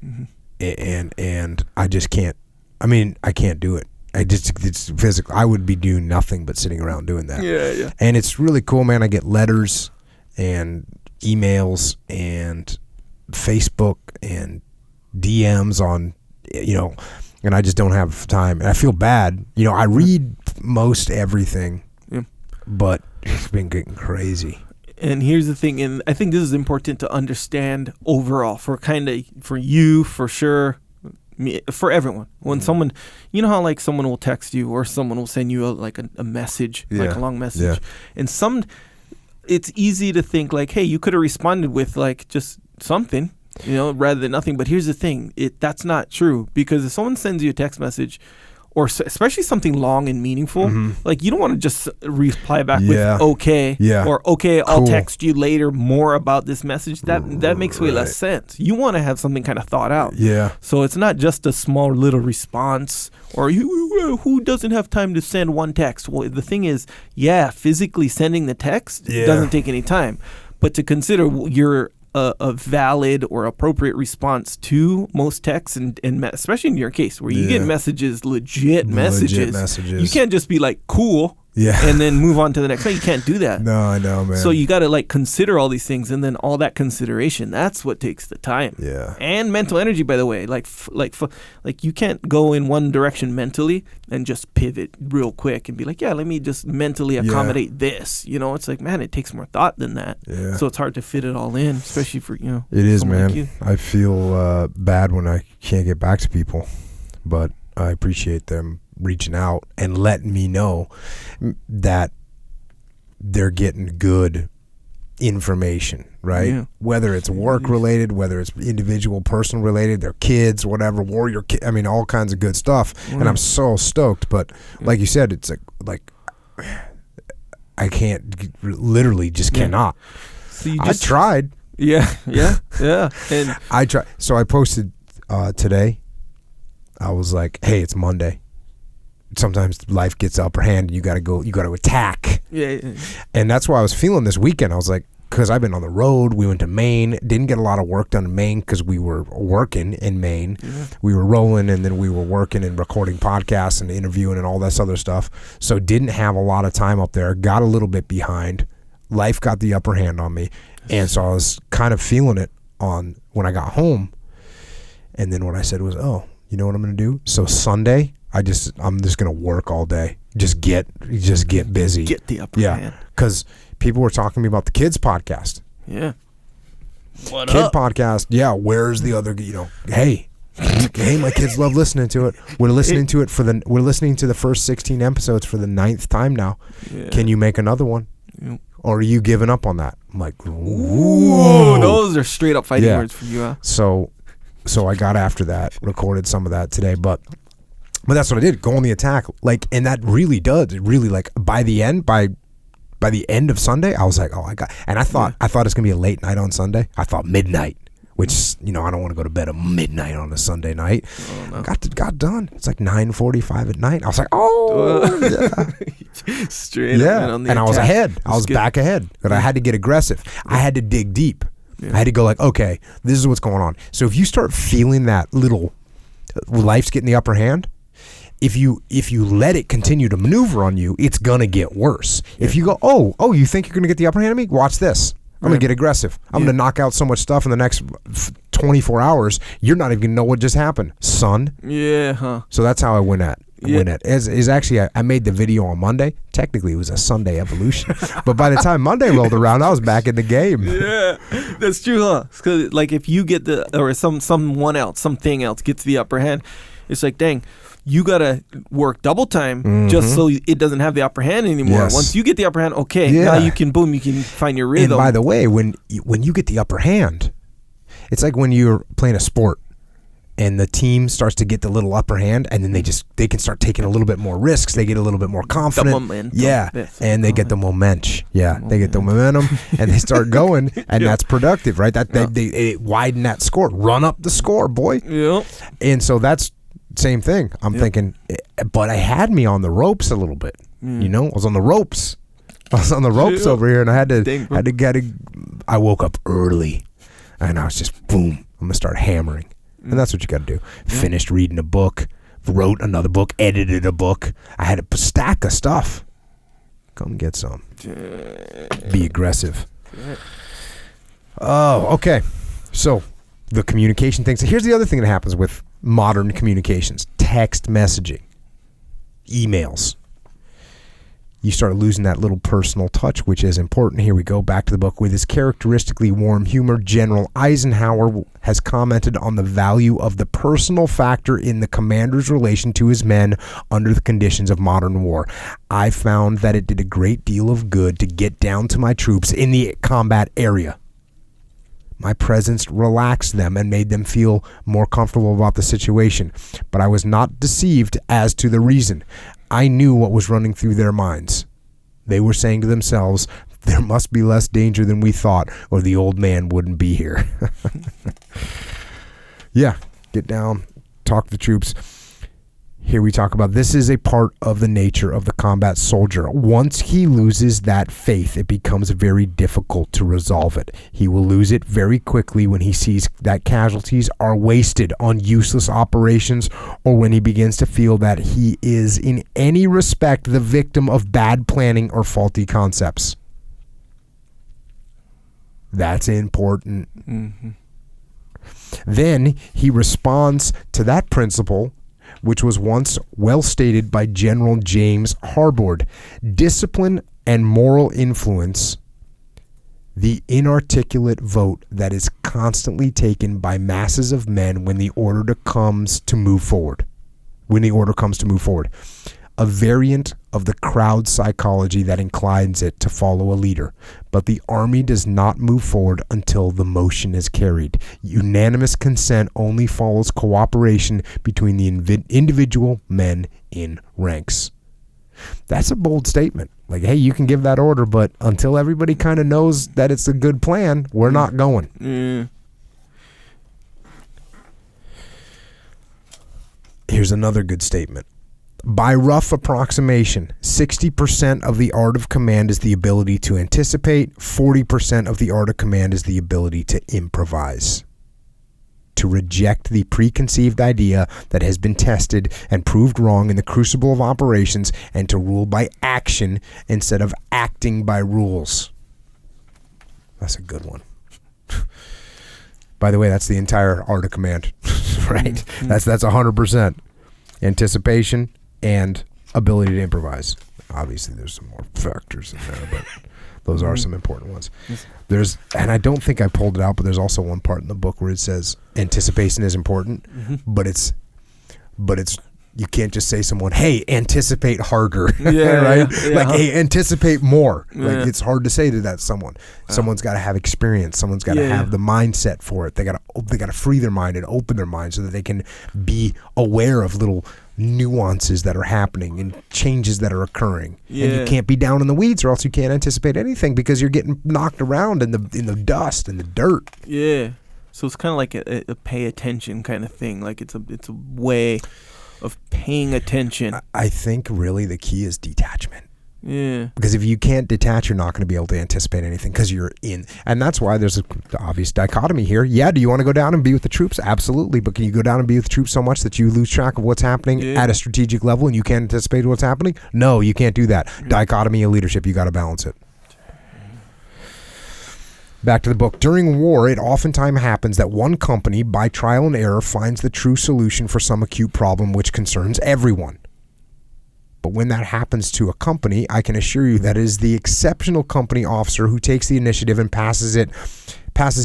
and I just can't. I mean, I can't do it. It's physical. I would be doing nothing but sitting around doing that. Yeah. And it's really cool, man. I get letters and emails and Facebook and DMs on, and I just don't have time. And I feel bad. I read most everything, but it's been getting crazy. And here's the thing, and I think this is important to understand overall for you, for sure, me, for everyone. When someone, how like someone will text you or someone will send you a message, like a long message. And it's easy to think like, hey, you could have responded with like just something, rather than nothing. But here's the thing, that's not true, because if someone sends you a text message or especially something long and meaningful, like you don't want to just reply back Yeah. with okay, Yeah. or okay, I'll Cool. text you later more about this message. That makes way less sense. You want to have something kind of thought out. Yeah. So it's not just a small little response, or who doesn't have time to send one text. Well, the thing is, physically sending the text doesn't take any time, but to consider your a valid or appropriate response to most texts, and especially in your case where you get legit messages. You can't just be like, cool, and then move on to the next thing. You can't do that. No, I know, man. So you got to like consider all these things, and then all that consideration, that's what takes the time. Yeah. And mental energy, by the way, like you can't go in one direction mentally and just pivot real quick and be like, let me just mentally accommodate this. It's like, man, it takes more thought than that. Yeah. So it's hard to fit it all in, especially for, It is, man. like you. I feel bad when I can't get back to people, but I appreciate them reaching out and letting me know that they're getting good information, right? Yeah. Whether it's work related, whether it's individual, personal related, their kids, whatever, warrior, all kinds of good stuff. And I'm so stoked. But like you said, it's like I can't, literally just cannot. So I tried. Yeah. And I tried. So I posted today. I was like, hey, it's Monday. Sometimes life gets the upper hand and you got to attack. Yeah. And that's why I was feeling this weekend. I was like, because I've been on the road. We went to Maine. Didn't get a lot of work done in Maine because we were working in Maine. Yeah. We were rolling, and then we were working and recording podcasts and interviewing and all this other stuff. So didn't have a lot of time up there. Got a little bit behind. Life got the upper hand on me. And so I was kind of feeling it on when I got home. And then what I said was, oh, you know what I'm going to do? So Sunday, I'm just going to work all day. Just get busy. Get the upper hand. Yeah, because people were talking to me about the kids podcast. Yeah. What Kid up? podcast. Yeah, where's the other, hey, my kids love listening to it. We're listening to the first 16 episodes for the 9th time now. Yeah. Can you make another one? Yeah. Or are you giving up on that? I'm like, ooh. Those are straight up fighting words for you, huh? So I got after that, recorded some of that today, but that's what I did. Go on the attack, and that really does. It really, by the end of Sunday, I was like, oh, I thought it's gonna be a late night on Sunday. I thought midnight, which I don't want to go to bed at midnight on a Sunday night. Oh, no. Got done. It's like 9:45 at night. I was like, straight up on the and attack. I was ahead. I was back ahead, but I had to get aggressive. I had to dig deep. I had to go okay, this is what's going on. So if you start feeling that little life's getting the upper hand, if you let it continue to maneuver on you, it's gonna get worse. Yeah. If you go, oh, you think you're gonna get the upper hand of me? Watch this. I'm gonna get aggressive. I'm gonna knock out so much stuff in the next 24 hours. You're not even gonna know what just happened, son. Yeah. Huh. So that's how I win at. Is actually I made the video on Monday. Technically, it was a Sunday evolution, but by the time Monday rolled around, I was back in the game. Yeah, that's true, huh? Because if you get someone else, something else gets the upper hand, it's like, dang, you gotta work double time just so it doesn't have the upper hand anymore. Yes. Once you get the upper hand, now you can find your rhythm. And by the way, when you get the upper hand, it's like when you're playing a sport. And the team starts to get the little upper hand, and then they can start taking a little bit more risks. They get a little bit more confident. The momentum. And they get the momentum. Yeah, they get the momentum, and they start going, and that's productive, right? They widen that score, run up the score, boy. Yeah. And so that's same thing. I'm thinking, but I had me on the ropes a little bit. I was on the ropes. Over here, and I had to. I woke up early, and I was just boom. I'm gonna start hammering. And that's what you got to do. Finished reading a book, wrote another book, edited a book. I had a stack of stuff. Come get some. Be aggressive. Oh, okay. So the communication thing. So here's the other thing that happens with modern communications. Text messaging. Emails. You start losing that little personal touch, which is important. Here we go, back to the book. With his characteristically warm humor, General Eisenhower has commented on the value of the personal factor in the commander's relation to his men under the conditions of modern war. I found that it did a great deal of good to get down to my troops in the combat area. My presence relaxed them and made them feel more comfortable about the situation. But I was not deceived as to the reason. I knew what was running through their minds. They were saying to themselves, there must be less danger than we thought, or the old man wouldn't be here. Yeah, get down, talk to the troops. Here we talk about this is a part of the nature of the combat soldier. Once he loses that faith, it becomes very difficult to resolve it. He will lose it very quickly when he sees that casualties are wasted on useless operations, or when he begins to feel that he is in any respect the victim of bad planning or faulty concepts. That's important. Mm-hmm. Then he responds to that principle, which was once well stated by General James Harbord. Discipline and moral influence, the inarticulate vote that is constantly taken by masses of men when the order comes to move forward. A variant of the crowd psychology that inclines it to follow a leader. But the army does not move forward until the motion is carried. Unanimous consent only follows cooperation between the individual men in ranks. That's a bold statement. Like, hey, you can give that order, but until everybody kind of knows that it's a good plan, we're not going. Yeah. Here's another good statement. By rough approximation, 60% of the art of command is the ability to anticipate, 40% of the art of command is the ability to improvise. To reject the preconceived idea that has been tested and proved wrong in the crucible of operations, and to rule by action instead of acting by rules. That's a good one. By the way, that's the entire art of command, right? Mm-hmm. That's 100%. Anticipation and ability to improvise. Obviously, there's some more factors in there, but those are some important ones. And I don't think I pulled it out, but there's also one part in the book where it says anticipation is important, but it's you can't just say to someone, hey, anticipate harder, right? Yeah. Like, hey, anticipate more. Yeah. Like, it's hard to say to that someone. Someone's got to have experience. Someone's got to have the mindset for it. They got to free their mind and open their mind so that they can be aware of little nuances that are happening and changes that are occurring. Yeah. And you can't be down in the weeds, or else you can't anticipate anything because you're getting knocked around in the dust and the dirt. Yeah. So it's kind of like a pay attention kind of thing. Like it's a way of paying attention. I think really the key is detachment. Yeah. Because if you can't detach, you're not going to be able to anticipate anything because you're in. And that's why there's the obvious dichotomy here. Yeah, do you want to go down and be with the troops? Absolutely. But can you go down and be with the troops so much that you lose track of what's happening at a strategic level and you can't anticipate what's happening? No, you can't do that. Dichotomy of leadership, you got to balance it. Back to the book. During war, it oftentimes happens that one company, by trial and error, finds the true solution for some acute problem which concerns everyone. But when that happens to a company, I can assure you that it is the exceptional company officer who takes the initiative and passes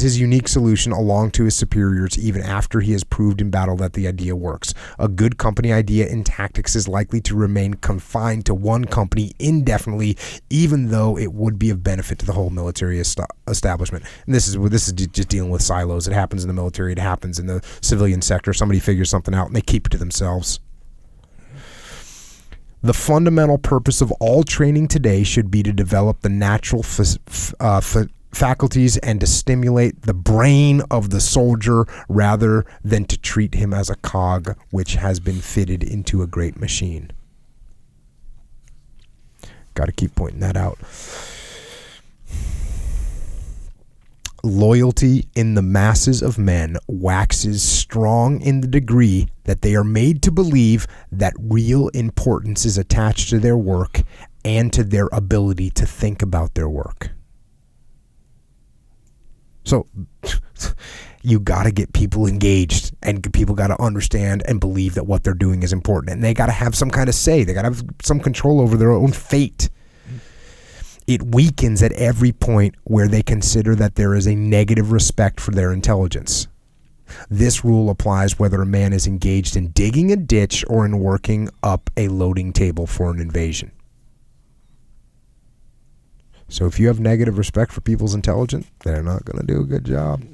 his unique solution along to his superiors even after he has proved in battle that the idea works. A good company idea in tactics is likely to remain confined to one company indefinitely, even though it would be of benefit to the whole military establishment. And this is just dealing with silos. It happens in the military. It happens in the civilian sector. Somebody figures something out and they keep it to themselves. The fundamental purpose of all training today should be to develop the natural faculties and to stimulate the brain of the soldier rather than to treat him as a cog which has been fitted into a great machine. Got to keep pointing that out. Loyalty in the masses of men waxes strong in the degree that they are made to believe that real importance is attached to their work and to their ability to think about their work. So you got to get people engaged, and people got to understand and believe that what they're doing is important, and they got to have some kind of say. They got to have some control over their own fate. It weakens at every point where they consider that there is a negative respect for their intelligence. This rule applies whether a man is engaged in digging a ditch or in working up a loading table for an invasion. So if you have negative respect for people's intelligence, they're not going to do a good job.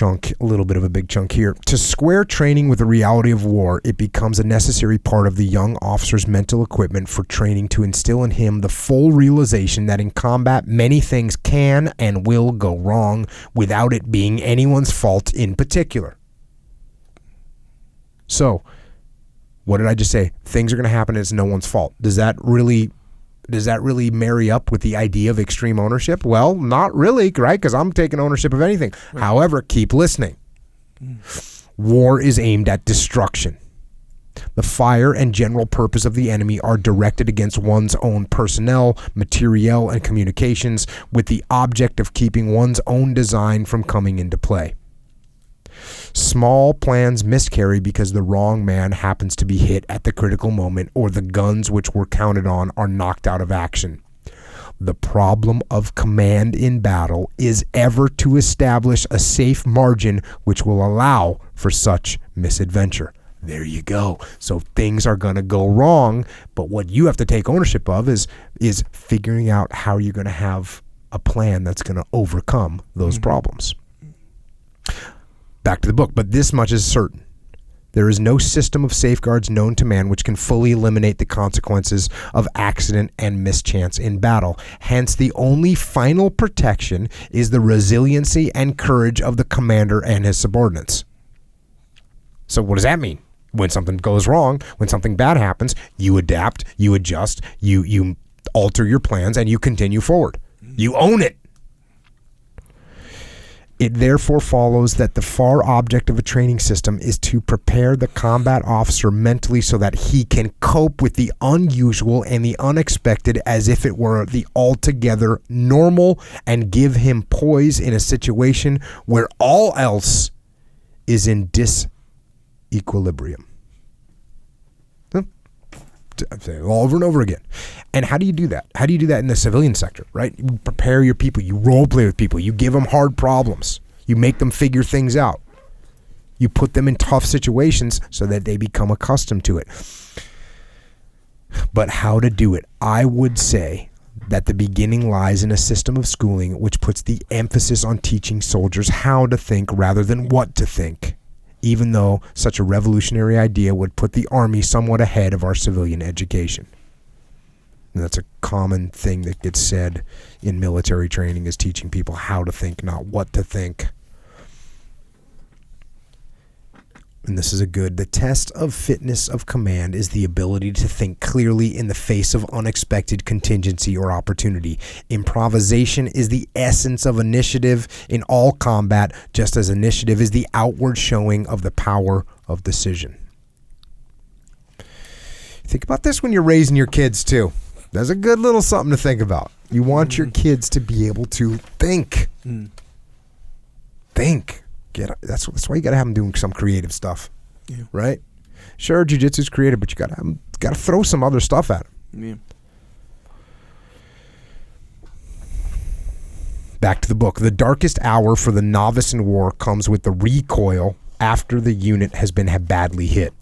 a little bit of a big chunk here. To square training with the reality of war, it becomes a necessary part of the young officer's mental equipment for training to instill in him the full realization that in combat many things can and will go wrong without it being anyone's fault in particular. So, what did I just say? Things are going to happen and it's no one's fault. Does that really marry up with the idea of extreme ownership? Well, not really, right? Because I'm taking ownership of anything. Right. However, keep listening. War is aimed at destruction. The fire and general purpose of the enemy are directed against one's own personnel, materiel, and communications with the object of keeping one's own design from coming into play. Small plans miscarry because the wrong man happens to be hit at the critical moment or the guns which were counted on are knocked out of action. The problem of command in battle is ever to establish a safe margin which will allow for such misadventure. There you go. So things are going to go wrong, but what you have to take ownership of is figuring out how you're going to have a plan that's going to overcome those problems. Back to the book, but this much is certain. There is no system of safeguards known to man which can fully eliminate the consequences of accident and mischance in battle. Hence, the only final protection is the resiliency and courage of the commander and his subordinates. So what does that mean? When something goes wrong, when something bad happens, you adapt, you adjust, you alter your plans, and you continue forward. You own it. It therefore follows that the far object of a training system is to prepare the combat officer mentally so that he can cope with the unusual and the unexpected as if it were the altogether normal and give him poise in a situation where all else is in disequilibrium. I say it over and over again. And how do you do that? How do you do that in the civilian sector, right? You prepare your people. You role play with people. You give them hard problems. You make them figure things out. You put them in tough situations so that they become accustomed to it. But how to do it? I would say that the beginning lies in a system of schooling which puts the emphasis on teaching soldiers how to think rather than what to think, even though such a revolutionary idea would put the Army somewhat ahead of our civilian education. And that's a common thing that gets said in military training, is teaching people how to think, not what to think. And this is the test of fitness of command is the ability to think clearly in the face of unexpected contingency or opportunity. Improvisation is the essence of initiative in all combat, just as initiative is the outward showing of the power of decision. Think about this when you're raising your kids too. That's a good little something to think about. You want your kids to be able to think. Think. That's why you got to have them doing some creative stuff, right? Sure, jiu-jitsu's creative, but you got to throw some other stuff at them. Back to the book. The darkest hour for the novice in war comes with the recoil after the unit has been badly hit.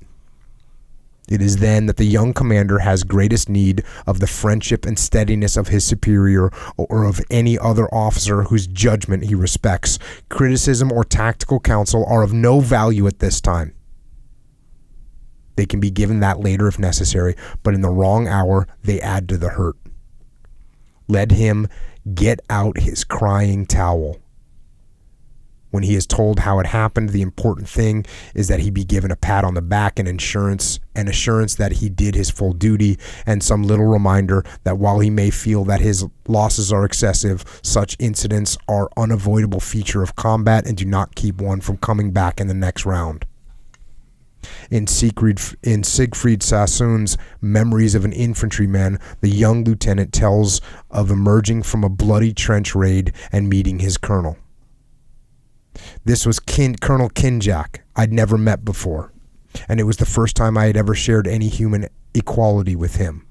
It is then that the young commander has greatest need of the friendship and steadiness of his superior or of any other officer whose judgment he respects. Criticism or tactical counsel are of no value at this time. They can be given that later if necessary, but in the wrong hour, they add to the hurt. Let him get out his crying towel. When he is told how it happened, the important thing is that he be given a pat on the back and assurance that he did his full duty, and some little reminder that while he may feel that his losses are excessive, such incidents are unavoidable feature of combat and do not keep one from coming back in the next round. In Siegfried Sassoon's Memories of an Infantryman, the young lieutenant tells of emerging from a bloody trench raid and meeting his colonel. This was Colonel Kinjak I'd never met before, and it was the first time I had ever shared any human equality with him.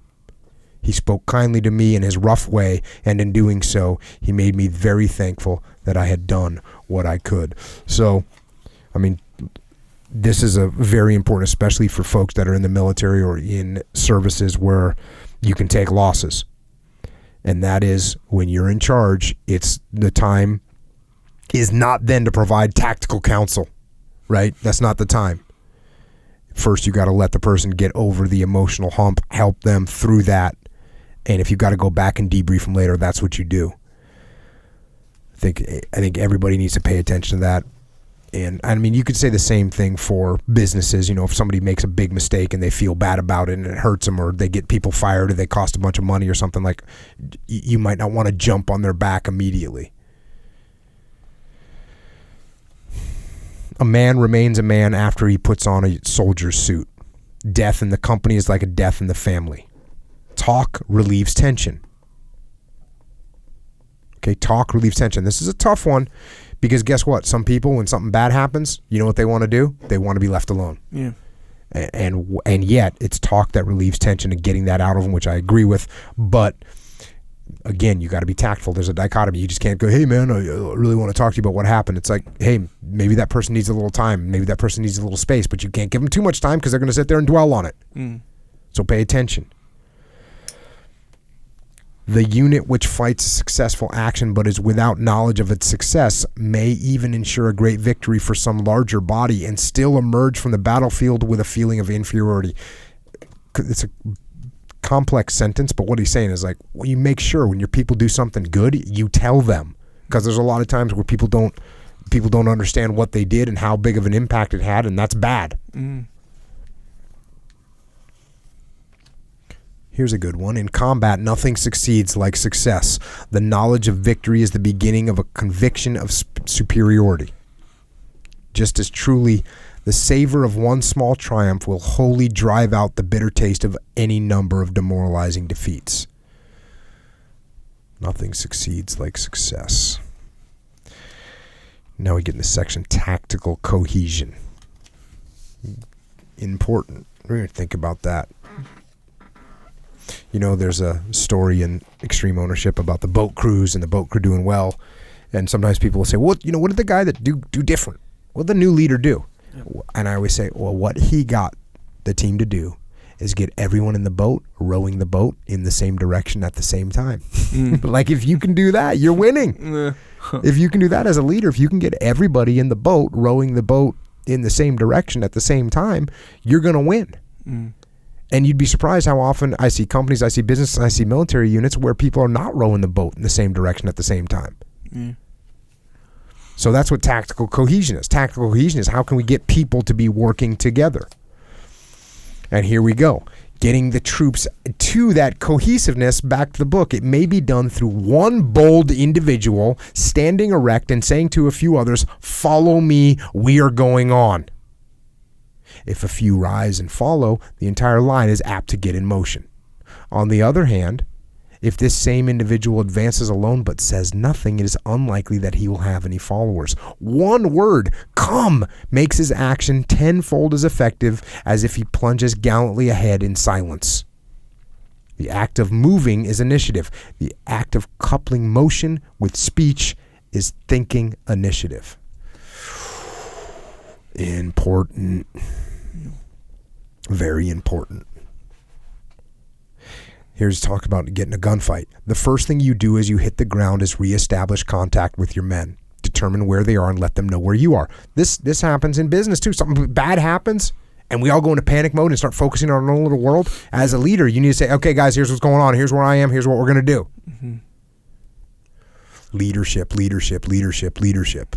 He spoke kindly to me in his rough way, and in doing so, he made me very thankful that I had done what I could. So, I mean, this is a very important, especially for folks that are in the military or in services where you can take losses. And that is when you're in charge, it's the time is not then to provide tactical counsel, right? That's not the time. First, you got to let the person get over the emotional hump, help them through that. And if you got to go back and debrief them later, that's what you do. I think everybody needs to pay attention to that. And I mean, you could say the same thing for businesses. You know, if somebody makes a big mistake and they feel bad about it and it hurts them, or they get people fired or they cost a bunch of money or something, like, you might not want to jump on their back immediately. A man remains a man after he puts on a soldier's suit. Death in the company is like a death in the family. Talk relieves tension. Okay, talk relieves tension. This is a tough one because guess what? Some people, when something bad happens, you know what they want to do? They want to be left alone. Yeah. And yet, it's talk that relieves tension and getting that out of them, which I agree with. But again, you got to be tactful. There's a dichotomy. You just can't go, hey man, I really want to talk to you about what happened. It's like, hey, maybe that person needs a little time. Maybe that person needs a little space, but you can't give them too much time because they're going to sit there and dwell on it. So pay attention. The unit which fights a successful action but is without knowledge of its success may even ensure a great victory for some larger body and still emerge from the battlefield with a feeling of inferiority. It's a complex sentence, but what he's saying is like, well, you make sure when your people do something good, you tell them, because there's a lot of times where people don't understand what they did and how big of an impact it had, and that's bad. Here's a good one. In combat, nothing succeeds like success. The knowledge of victory is the beginning of a conviction of superiority. Just as truly, the savor of one small triumph will wholly drive out the bitter taste of any number of demoralizing defeats. Nothing succeeds like success. Now we get in the section, tactical cohesion. Important. We're going to think about that. You know, there's a story in Extreme Ownership about the boat crews and the boat crew doing well. And sometimes people will say, well, you know, what did the guy that do different? What did the new leader do? And I always say, well, what he got the team to do is get everyone in the boat rowing the boat in the same direction at the same time. Like, if you can do that, you're winning. If you can do that as a leader, if you can get everybody in the boat rowing the boat in the same direction at the same time, you're going to win. And you'd be surprised how often I see companies, I see businesses, I see military units where people are not rowing the boat in the same direction at the same time. So that's what tactical cohesion is. Tactical cohesion is how can we get people to be working together? And here we go. Getting the troops to that cohesiveness, back to the book. It may be done through one bold individual standing erect and saying to a few others, follow me, we are going on. If a few rise and follow, the entire line is apt to get in motion. On the other hand, if this same individual advances alone but says nothing, it is unlikely that he will have any followers. One word, come, makes his action tenfold as effective as if he plunges gallantly ahead in silence. The act of moving is initiative. The act of coupling motion with speech is thinking initiative. Important. Very important. Here's talk about getting a gunfight. The first thing you do as you hit the ground is reestablish contact with your men. Determine where they are and let them know where you are. This happens in business too. Something bad happens and we all go into panic mode and start focusing on our own little world. As a leader, you need to say, okay guys, here's what's going on. Here's where I am. Here's what we're going to do. Leadership, leadership, leadership, leadership.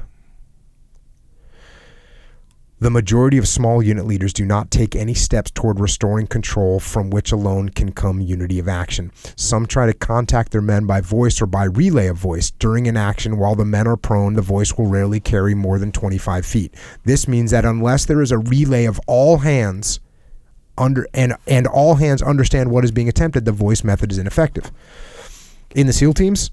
The majority of small unit leaders do not take any steps toward restoring control from which alone can come unity of action. Some try to contact their men by voice or by relay of voice. During an action, while the men are prone, the voice will rarely carry more than 25 feet. This means that unless there is a relay of all hands and all hands understand what is being attempted, the voice method is ineffective. In the SEAL teams,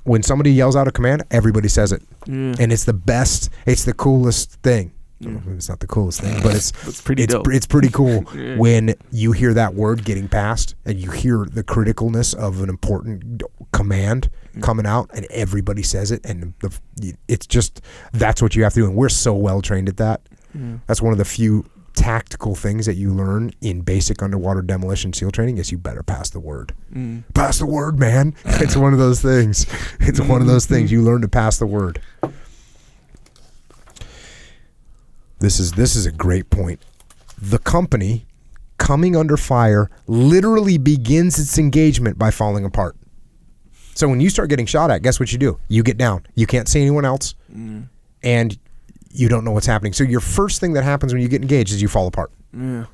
when somebody yells out a command, everybody says it. And it's the best, it's the coolest thing. It's not the coolest thing, but it's pretty dope. It's pretty cool when you hear that word getting passed and you hear the criticalness of an important command coming out and everybody says it, and it's just, that's what you have to do, and we're so well trained at that. That's one of the few tactical things that you learn in basic underwater demolition SEAL training is you better pass the word. Pass the word, man. It's one of those things. It's one of those things you learn to pass the word. This is a great point. The company coming under fire literally begins its engagement by falling apart. So when you start getting shot at, guess what you do? You get down. You can't see anyone else, and you don't know what's happening. So your first thing that happens when you get engaged is you fall apart. Yeah.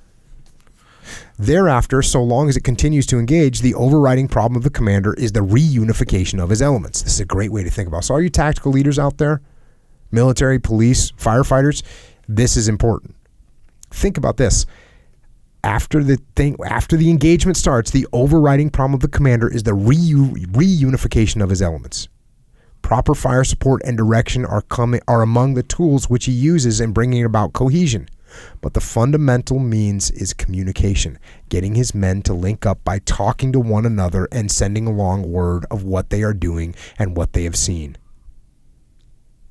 Thereafter, so long as it continues to engage, the overriding problem of the commander is the reunification of his elements. This is a great way to think about it. So all you tactical leaders out there, military, police, firefighters, this is important. Think about this. After the engagement starts, the overriding problem of the commander is the reunification of his elements. Proper fire support and direction are among the tools which he uses in bringing about cohesion. But the fundamental means is communication, getting his men to link up by talking to one another and sending along word of what they are doing and what they have seen.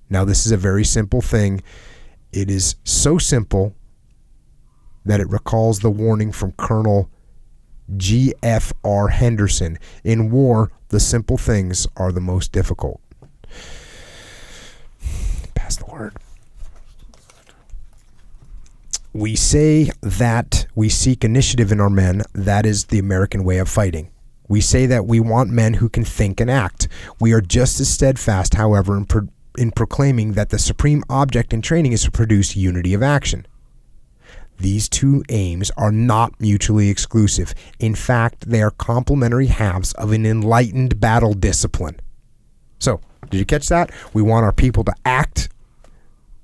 Now, this is a very simple thing. It is so simple that it recalls the warning from Colonel G.F.R. Henderson. In war, the simple things are the most difficult. Pass the word. We say that we seek initiative in our men. That is the American way of fighting. We say that we want men who can think and act. We are just as steadfast, however, in proclaiming that the supreme object in training is to produce unity of action. These two aims are not mutually exclusive. In fact, they are complementary halves of an enlightened battle discipline. So, did you catch that? We want our people to act.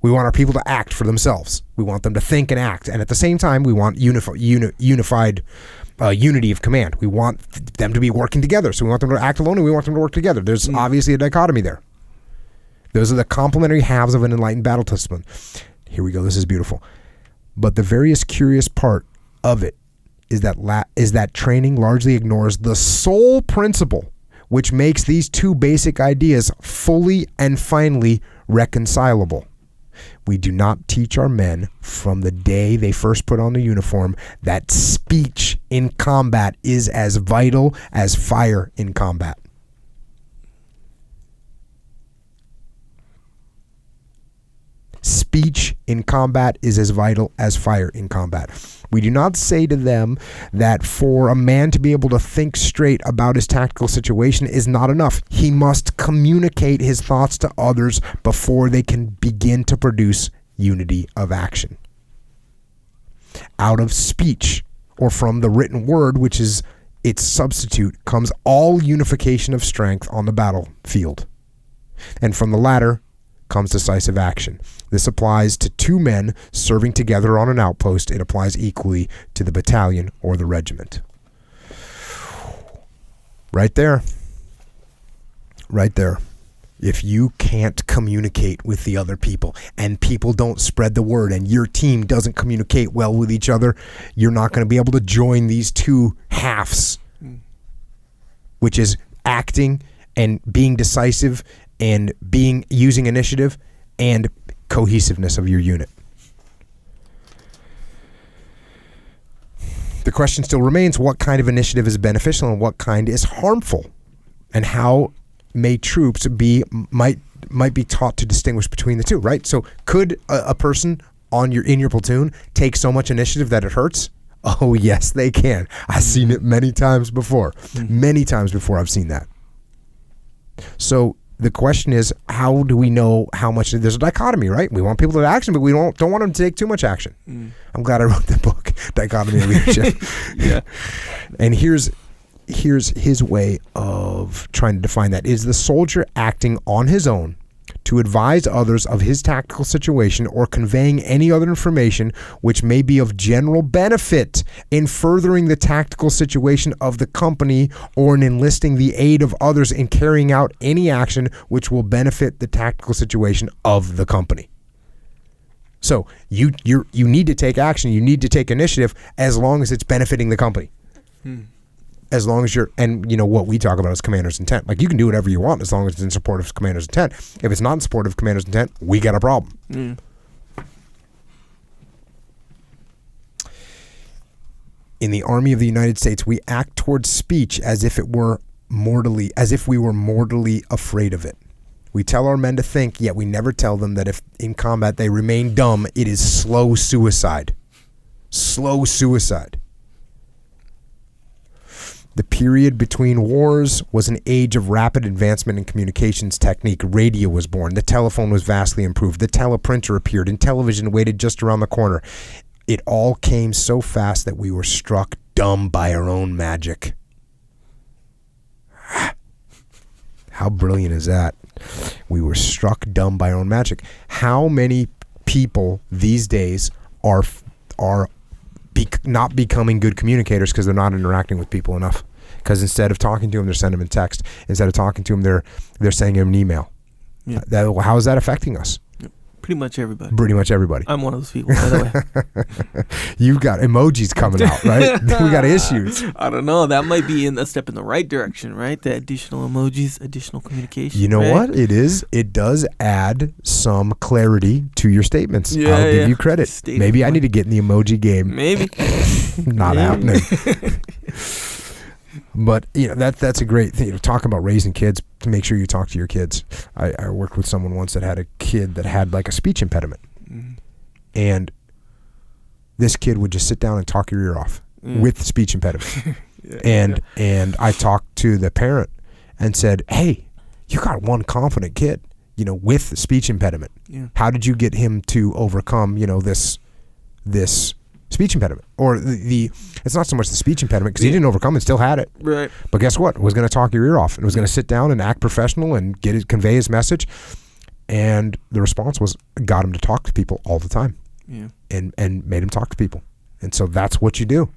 We want our people to act for themselves. We want them to think and act. And at the same time, we want unified unity of command. We want them to be working together. So we want them to act alone and we want them to work together. There's obviously a dichotomy there. Those are the complementary halves of an enlightened battle discipline. Here we go. This is beautiful. But the various curious part of it is that training largely ignores the sole principle which makes these two basic ideas fully and finally reconcilable. We do not teach our men from the day they first put on the uniform that speech in combat is as vital as fire in combat. Speech in combat is as vital as fire in combat. We do not say to them that for a man to be able to think straight about his tactical situation is not enough. He must communicate his thoughts to others before they can begin to produce unity of action. Out of speech, or from the written word, which is its substitute, comes all unification of strength on the battlefield. And from the latter comes decisive action. This applies to two men serving together on an outpost. It applies equally to the battalion or the regiment. Right there. Right there. If you can't communicate with the other people and people don't spread the word and your team doesn't communicate well with each other, you're not going to be able to join these two halves, which is acting and being decisive and using initiative and cohesiveness of your unit. The question still remains, what kind of initiative is beneficial and what kind is harmful? And how may troops might be taught to distinguish between the two, right? So could a person in your platoon take so much initiative that it hurts? Oh, yes, they can. I've seen it many times before. Many times before I've seen that. So the question is, how do we know how much? There's a dichotomy, right? We want people to action, but we don't want them to take too much action. I'm glad I wrote the book, Dichotomy of Leadership. Yeah. And here's his way of trying to define that. Is the soldier acting on his own to advise others of his tactical situation or conveying any other information which may be of general benefit in furthering the tactical situation of the company or in enlisting the aid of others in carrying out any action which will benefit the tactical situation of the company? So you need to take action, you need to take initiative as long as it's benefiting the company. As long as and you know what we talk about is commander's intent. Like, you can do whatever you want as long as it's in support of commander's intent. If it's not in support of commander's intent, we got a problem. In the Army of the United States, we act towards speech as if we were mortally afraid of it. We tell our men to think, yet we never tell them that if in combat they remain dumb, it is slow suicide. Slow suicide. The period between wars was an age of rapid advancement in communications technique. Radio was born. The telephone was vastly improved. The teleprinter appeared, and television waited just around the corner. It all came so fast that we were struck dumb by our own magic. How brilliant is that? We were struck dumb by our own magic. How many people these days are not becoming good communicators because they're not interacting with people enough? Because instead of talking to them, they're sending them a text. Instead of talking to them, they're sending them an email. Yeah. How is that affecting us? Pretty much everybody. Pretty much everybody. I'm one of those people, by the way. You've got emojis coming out, right? We got issues. I don't know. That might be a step in the right direction, right? The additional emojis, additional communication. You know right? what it is? It does add some clarity to your statements. Yeah, I'll give you credit. Maybe I need to get in the emoji game. Maybe. Not happening. But that's a great thing. Talking about raising kids, to make sure you talk to your kids. I worked with someone once that had a kid that had like a speech impediment, and this kid would just sit down and talk your ear off with the speech impediment. And I talked to the parent and said, "Hey, you got one confident kid, with the speech impediment. Yeah. How did you get him to overcome, this speech impediment?" Or it's not so much the speech impediment, because he didn't overcome it, still had it. Right. But guess what? Was going to talk your ear off and was going to sit down and act professional and convey his message. And the response was, got him to talk to people all the time. Yeah. And made him talk to people. And so that's what you do.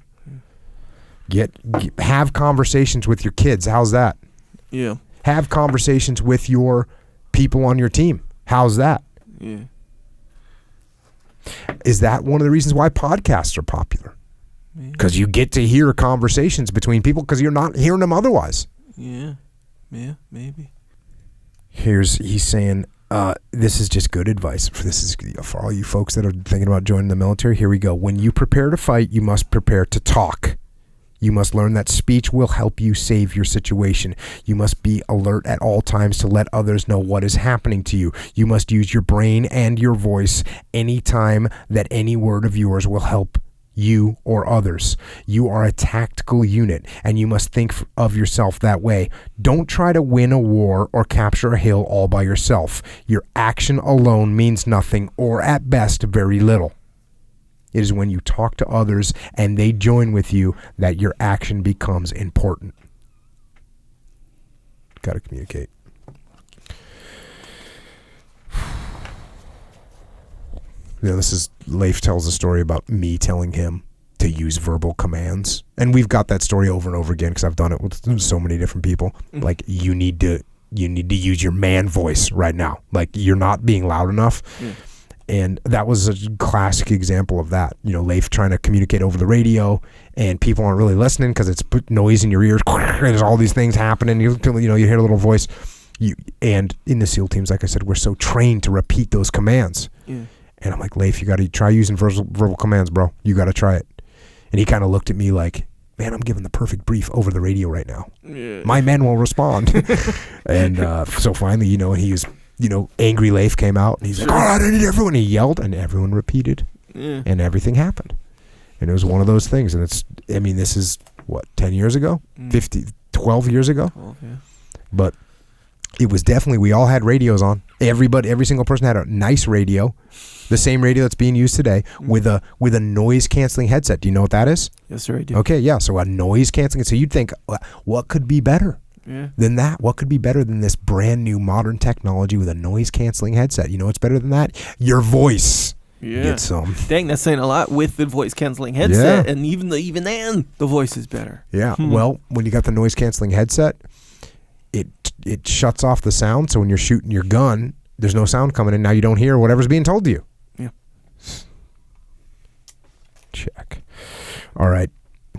Have conversations with your kids. How's that? Yeah. Have conversations with your people on your team. How's that? Yeah. Is that one of the reasons why podcasts are popular? Because you get to hear conversations between people because you're not hearing them otherwise. Yeah, maybe. He's saying, this is just good advice. This is for all you folks that are thinking about joining the military. Here we go. When you prepare to fight, you must prepare to talk. You must learn that speech will help you save your situation. You must be alert at all times to let others know what is happening to you. You must use your brain and your voice anytime that any word of yours will help you or others. You are a tactical unit, and you must think of yourself that way. Don't try to win a war or capture a hill all by yourself. Your action alone means nothing, or at best, very little. It is when you talk to others and they join with you that your action becomes important. Got to communicate. This is Leif tells a story about me telling him to use verbal commands, and we've got that story over and over again because I've done it with so many different people. Like, you need to use your man voice right now. Like, you're not being loud enough. And that was a classic example of that. Leif trying to communicate over the radio, and people aren't really listening because it's noise in your ears. There's all these things happening. You hear a little voice. And in the SEAL teams, like I said, we're so trained to repeat those commands. Yeah. And I'm like, Leif, you got to try using verbal commands, bro. You got to try it. And he kind of looked at me like, man, I'm giving the perfect brief over the radio right now. Yeah. My men will respond. And so finally, he was, angry Leif came out, and he's like, all right, I need everyone. He yelled, and everyone repeated. Yeah. And everything happened. And it was one of those things. And this is, 10 years ago? 12 years ago? 12, yeah. But it was definitely, we all had radios on. Every single person had a nice radio, the same radio that's being used today, with a noise canceling headset. Do you know what that is? Yes, sir, I do. Okay, yeah. So a noise canceling. So you'd think, what could be better than that? What could be better than this brand new modern technology with a noise canceling headset? You know what's better than that? Your voice. Yeah. Get some. Dang, that's saying a lot with the voice canceling headset, and even then, the voice is better. Yeah. Well, when you got the noise canceling headset, it shuts off the sound, so when you're shooting your gun, there's no sound coming in. Now you don't hear whatever's being told to you. Yeah. Check. All right.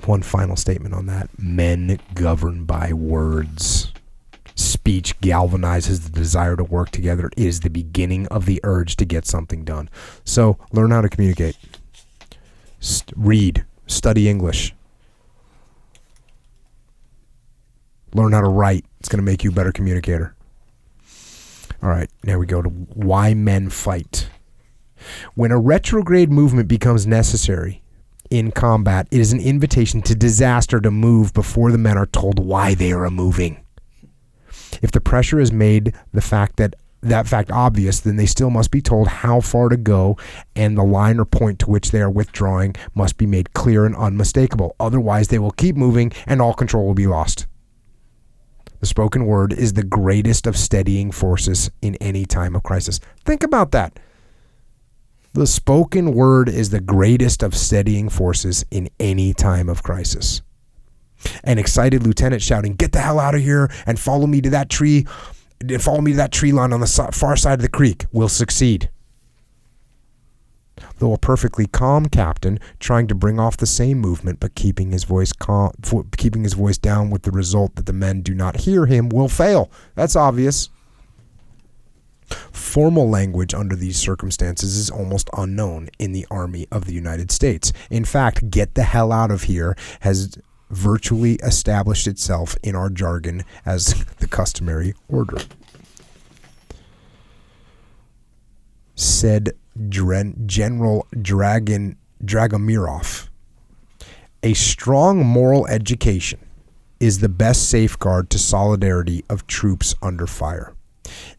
One final statement on that. Men govern by words. Speech galvanizes the desire to work together. It is the beginning of the urge to get something done. So learn how to communicate. Read. Study English. Learn how to write. It's going to make you a better communicator. All right, now we go to why men fight. When a retrograde movement becomes necessary in combat, it is an invitation to disaster to move before the men are told why they are moving. If the pressure has made that fact obvious, then they still must be told how far to go, and the line or point to which they are withdrawing must be made clear and unmistakable. Otherwise, they will keep moving and all control will be lost. The spoken word is the greatest of steadying forces in any time of crisis. Think about that. The spoken word is the greatest of steadying forces in any time of crisis. An excited lieutenant shouting, "Get the hell out of here and follow me to that tree. Follow me to that tree line on the far side of the creek," will succeed. Though a perfectly calm captain trying to bring off the same movement but keeping his voice down with the result that the men do not hear him will fail. That's obvious. Formal language under these circumstances is almost unknown in the Army of the United States. In fact, "get the hell out of here" has virtually established itself in our jargon as the customary order. Said General Dragomirov, "A strong moral education is the best safeguard to solidarity of troops under fire.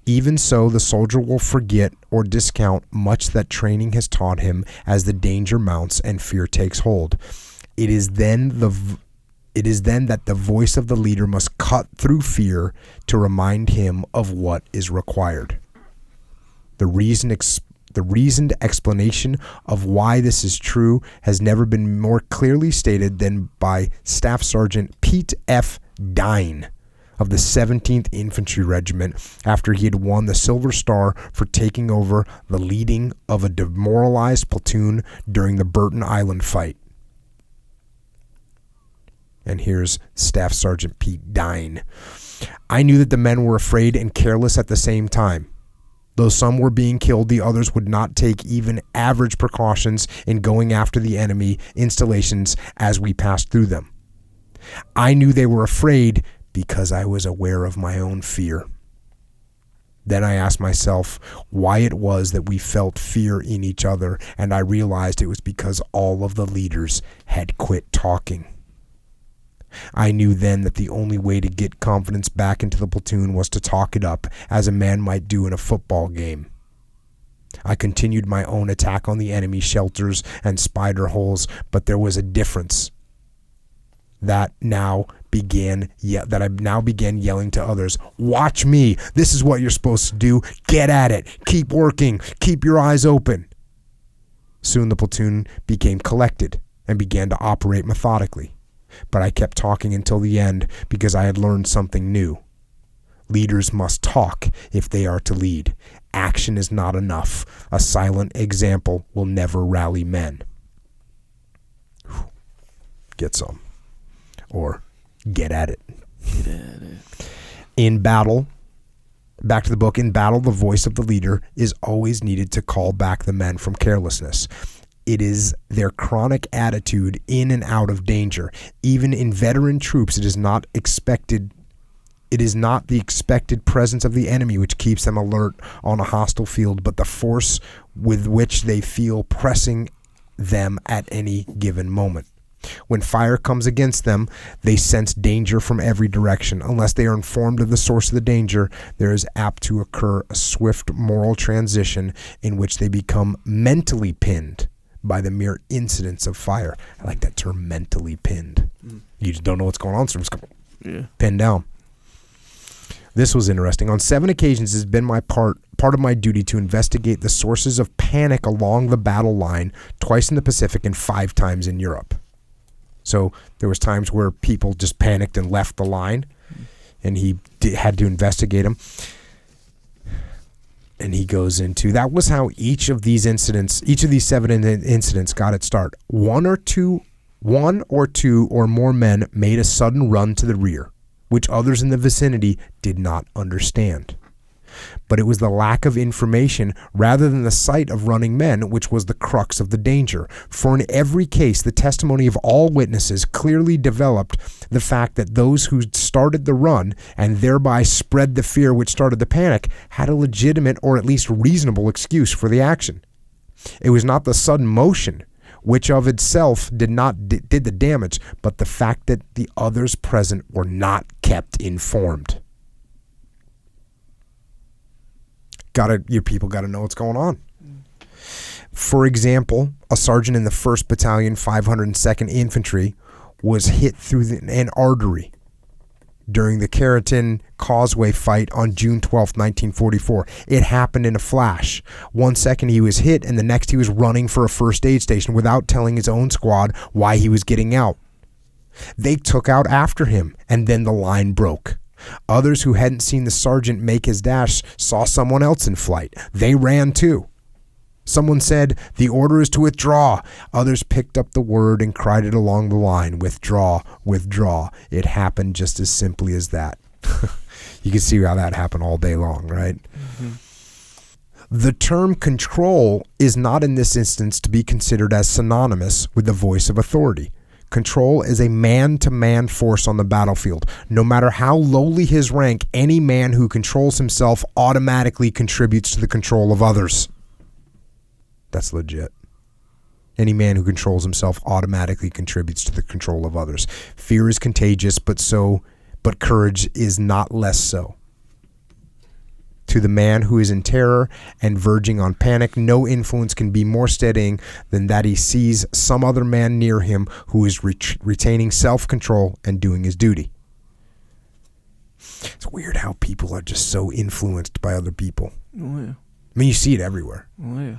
Even so, the soldier will forget or discount much that training has taught him as the danger mounts and fear takes hold. It is then that the voice of the leader must cut through fear to remind him of what is required. The reasoned explanation of why this is true has never been more clearly stated than by Staff Sergeant Pete F. Dine of the 17th Infantry Regiment after he had won the Silver Star for taking over the leading of a demoralized platoon during the Burton Island fight." And here's Staff Sergeant Pete Dine. "I knew that the men were afraid and careless at the same time. Though some were being killed, the others would not take even average precautions in going after the enemy installations as we passed through them. I knew they were afraid because I was aware of my own fear. Then I asked myself why it was that we felt fear in each other, and I realized it was because all of the leaders had quit talking. I knew then that the only way to get confidence back into the platoon was to talk it up, as a man might do in a football game. I continued my own attack on the enemy shelters and spider holes, but there was a difference that I now began yelling to others, 'Watch me. This is what you're supposed to do. Get at it. Keep working. Keep your eyes open.' Soon the platoon became collected and began to operate methodically. But I kept talking until the end because I had learned something new. Leaders must talk if they are to lead. Action is not enough. A silent example will never rally men." Get some. Or get at it. Get at it. In battle, back to the book, in battle, the voice of the leader is always needed to call back the men from carelessness. It is their chronic attitude in and out of danger. Even in veteran troops, it is not the expected presence of the enemy which keeps them alert on a hostile field, but the force with which they feel pressing them at any given moment. When fire comes against them, they sense danger from every direction. Unless they are informed of the source of the danger, there is apt to occur a swift moral transition in which they become mentally pinned by the mere incidents of fire. I like that term, mentally pinned. You just don't know what's going on, so I'm just pinned down. This was interesting. On 7 occasions, it has been my part of my duty to investigate the sources of panic along the battle line, twice in the Pacific and 5 times in Europe. So there was times where people just panicked and left the line, and he had to investigate them. And he goes into, that was how each of these 7 incidents got its start. One or two or more men made a sudden run to the rear, which others in the vicinity did not understand. but it was the lack of information rather than the sight of running men which was the crux of the danger. For in every case, the testimony of all witnesses clearly developed the fact that those who started the run and thereby spread the fear which started the panic had a legitimate or at least reasonable excuse for the action. It was not the sudden motion which of itself did the damage, but the fact that the others present were not kept informed. Your people got to know what's going on. For example, a sergeant in the 1st Battalion, 502nd Infantry, was hit through an artery during the Keratin Causeway fight on June 12, 1944. It happened in a flash. 1 second he was hit, and the next he was running for a first aid station without telling his own squad why he was getting out. They took out after him, and then the line broke. Others who hadn't seen the sergeant make his dash saw someone else in flight. They ran too. Someone said, "The order is to withdraw." Others picked up the word and cried it along the line, "Withdraw, withdraw." It happened just as simply as that. You can see how that happened all day long, right? Mm-hmm. The term control is not in this instance to be considered as synonymous with the voice of authority. Control is a man-to-man force on the battlefield. No matter how lowly his rank, any man who controls himself automatically contributes to the control of others. That's legit. Any man who controls himself automatically contributes to the control of others. Fear is contagious, but courage is not less so. To the man who is in terror and verging on panic, no influence can be more steadying than that he sees some other man near him who is retaining self-control and doing his duty. It's weird how people are just so influenced by other people. Oh, yeah. I mean, you see it everywhere. Oh, yeah.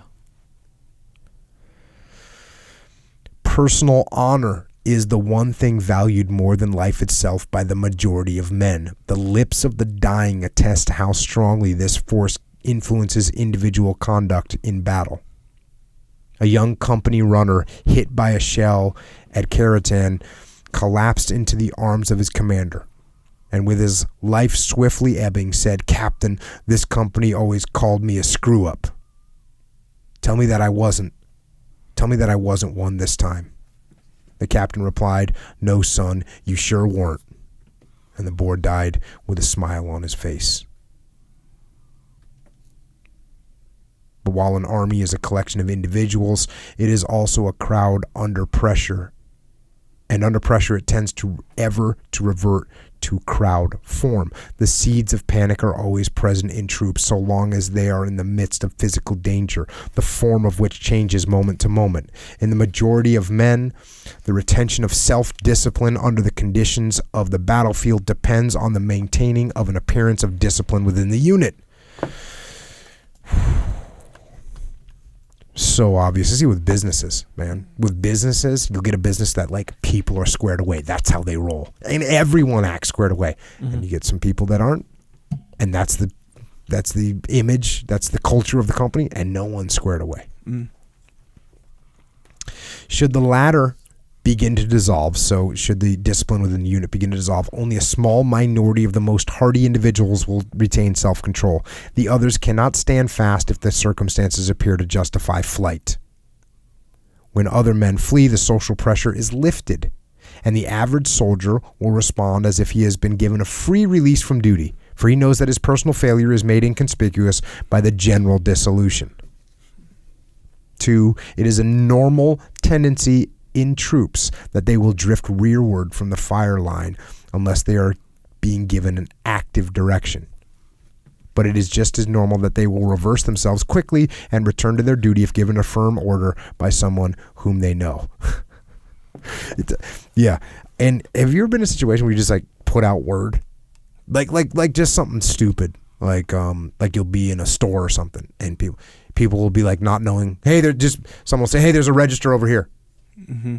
Personal honor is the one thing valued more than life itself by the majority of men. The lips of the dying attest how strongly this force influences individual conduct in battle. A young company runner hit by a shell at Keratin collapsed into the arms of his commander, and with his life swiftly ebbing said, "Captain, this company always called me a screw-up. Tell me that I wasn't one this time." The captain replied, "No, son, you sure weren't." And the boy died with a smile on his face. But while an army is a collection of individuals, it is also a crowd under pressure. And under pressure, it tends to revert to crowd form. The seeds of panic are always present in troops so long as they are in the midst of physical danger, the form of which changes moment to moment. In the majority of men, the retention of self-discipline under the conditions of the battlefield depends on the maintaining of an appearance of discipline within the unit. So obvious. I see with businesses, man. With businesses, you'll get a business that like people are squared away. That's how they roll. And everyone acts squared away. Mm-hmm. And you get some people that aren't. And that's the image, that's the culture of the company, and no one's squared away. Mm. Should the latter begin to dissolve, so should the discipline within the unit begin to dissolve, only a small minority of the most hardy individuals will retain self-control. The others cannot stand fast if the circumstances appear to justify flight. When other men flee, the social pressure is lifted, and the average soldier will respond as if he has been given a free release from duty, for he knows that his personal failure is made inconspicuous by the general dissolution. 2, it is a normal tendency in troops that they will drift rearward from the fire line unless they are being given an active direction. But it is just as normal that they will reverse themselves quickly and return to their duty if given a firm order by someone whom they know. Yeah. And have you ever been in a situation where you just like put out word? Like just something stupid. Like you'll be in a store or something and people will be like not knowing, hey, someone will say, hey, there's a register over here. Mm-hmm.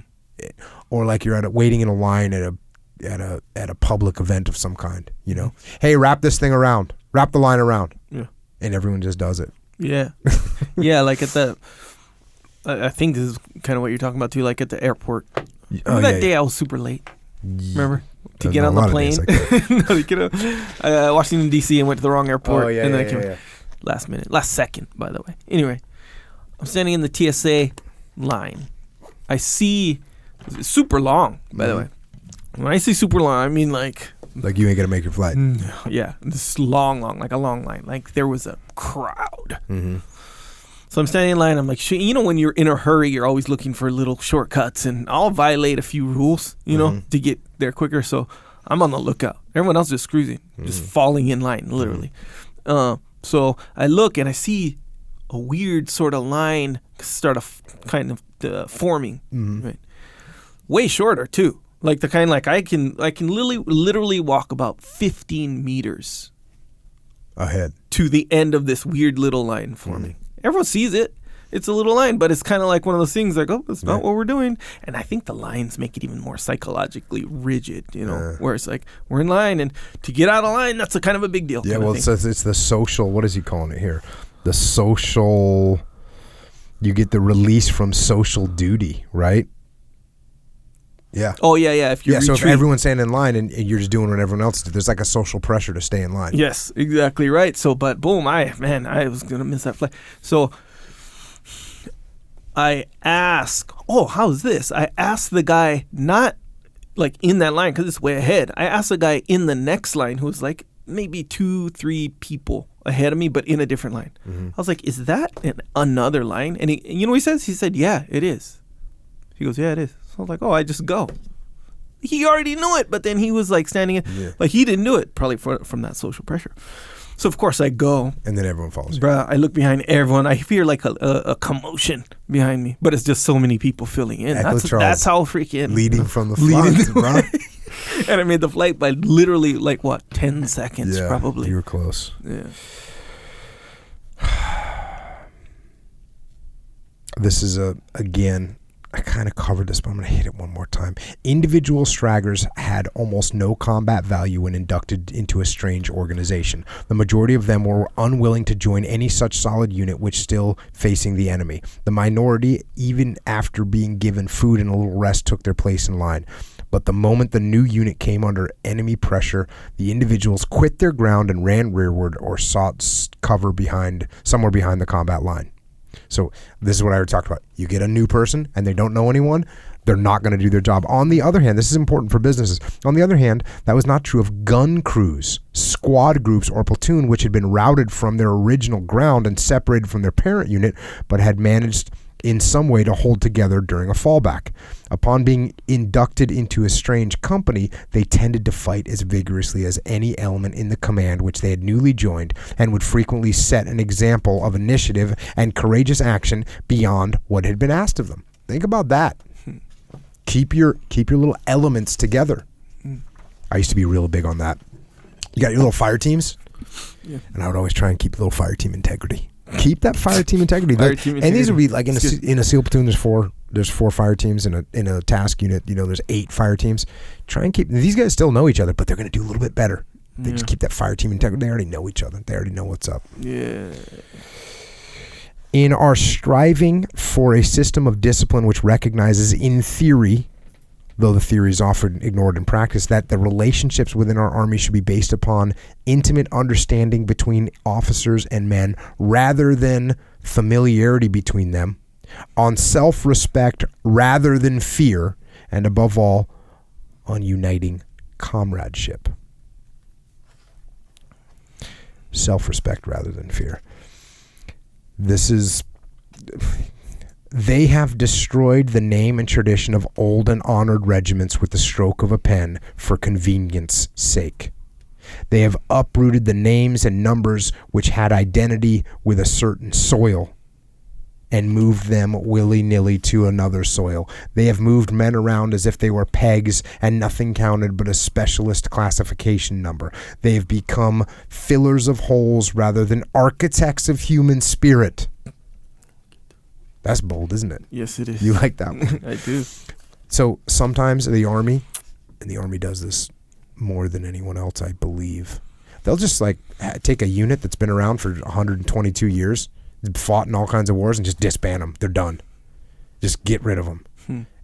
Or like you're waiting in a line at a public event of some kind, you know. Hey, wrap this thing around. Wrap the line around. Yeah. And everyone just does it. Yeah. Yeah, like I think this is kind of what you're talking about too, like at the airport. Remember that day I was super late? Remember? to get on the plane. No, to get Washington, D.C. and went to the wrong airport. And then I came last second, by the way. Anyway, I'm standing in the TSA line. I see, super long, by the way. When I say super long, I mean like you ain't going to make your flight. Yeah, this long, like a long line. Like there was a crowd. Mm-hmm. So I'm standing in line. I'm like, you know, when you're in a hurry, you're always looking for little shortcuts, and I'll violate a few rules, you know, to get there quicker. So I'm on the lookout. Everyone else is cruising, just falling in line, literally. So I look and I see a weird sort of line start kind of forming, right? Way shorter too, like the kind like I can literally walk about 15 meters ahead to the end of this weird little line forming. Everyone sees it. It's a little line, but it's kind of like one of those things like, oh, that's not what we're doing. And I think the lines make it even more psychologically rigid, you know, where it's like, we're in line, and to get out of line, that's a kind of a big deal. Yeah, well, it's the social, what is he calling it here? The social, you get the release from social duty, right? Yeah. Oh, yeah. If you so if everyone's standing in line and you're just doing what everyone else does, there's like a social pressure to stay in line. Yes, exactly right. So, but boom, I was going to miss that flight. So I ask, how's this? I asked the guy, not like in that line because it's way ahead. I asked the guy in the next line who was like maybe 2-3 people ahead of me, but in a different line. I was like, is that another line? And you know what he says? He said, yeah, it is. He goes, yeah, it is. So I was like, I just go. He already knew it, but then he was like standing like he didn't do it, probably from that social pressure. So of course I go. And then everyone follows you. Bruh, I look behind everyone. I hear like a commotion behind me, but it's just so many people filling in. That's how freaking leading from the front, bro. And I made the flight by literally 10 seconds probably. You were close. Yeah. This is again, I kind of covered this, but I'm going to hit it one more time. Individual stragglers had almost no combat value when inducted into a strange organization. The majority of them were unwilling to join any such solid unit which still facing the enemy. The minority, even after being given food and a little rest, took their place in line. But the moment the new unit came under enemy pressure, the individuals quit their ground and ran rearward or sought cover somewhere behind the combat line. So this is what I already talked about. You get a new person and they don't know anyone, they're not going to do their job. On the other hand, this is important for businesses. On the other hand, that was not true of gun crews, squad groups, or platoon which had been routed from their original ground and separated from their parent unit, but had managed in some way to hold together during a fallback. Upon being inducted into a strange company, they tended to fight as vigorously as any element in the command which they had newly joined, and would frequently set an example of initiative and courageous action beyond what had been asked of them. Think about that. Keep your little elements together. I used to be real big on that. You got your little fire teams? Yeah. And I would always try and keep little fire team integrity. Keep that fire team integrity. And these would be like in a SEAL platoon. There's four fire teams in a task unit. You know, there's 8 fire teams. Try and keep these guys still know each other, but they're going to do a little bit better. They just keep that fire team integrity. They already know each other. They already know what's up. Yeah. In our striving for a system of discipline which recognizes, in theory, though the theory is often ignored in practice, that the relationships within our army should be based upon intimate understanding between officers and men rather than familiarity between them, on self-respect rather than fear, and above all, on uniting comradeship. Self-respect rather than fear. They have destroyed the name and tradition of old and honored regiments with the stroke of a pen for convenience sake. They have uprooted the names and numbers which had identity with a certain soil and moved them willy-nilly to another soil. They have moved men around as if they were pegs and nothing counted but a specialist classification number. They have become fillers of holes rather than architects of human spirit. That's bold, isn't it? Yes, it is. You like that one? I do. So sometimes the Army does this more than anyone else, I believe. They'll just like take a unit that's been around for 122 years, fought in all kinds of wars, and just disband them. They're done. Just get rid of them.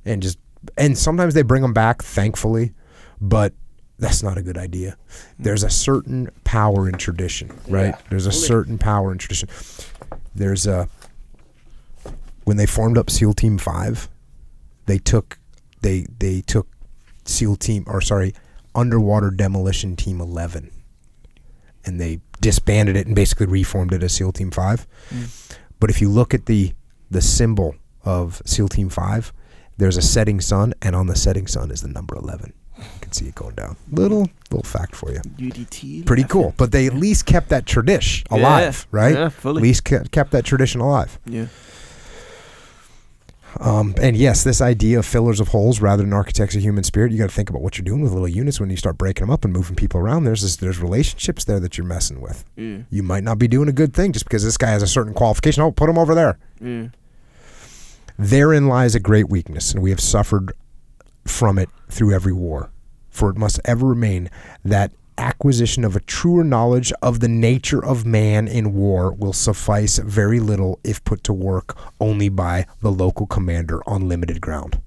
And sometimes they bring them back, thankfully, but That's not a good idea. There's a certain power in tradition, right? Yeah. There's a certain power in tradition. When they formed up SEAL Team 5, they took Underwater Demolition Team 11, and they disbanded it and basically reformed it as SEAL Team 5. But if you look at the symbol of SEAL Team 5, there's a setting sun, and on the setting sun is the number 11. You can see it going down. Little fact for you. UDT. Pretty cool. But they at least kept that tradition alive, right? Yeah, fully. At least kept that tradition alive. Yeah. And yes, this idea of fillers of holes rather than architects of human spirit, you got to think about what you're doing with little units when you start breaking them up and moving people around. There's relationships there that you're messing with. Yeah. You might not be doing a good thing just because this guy has a certain qualification. Oh, put him over there. Yeah. Therein lies a great weakness, and we have suffered from it through every war. For it must ever remain that acquisition of a truer knowledge of the nature of man in war will suffice very little if put to work only by the local commander on limited ground.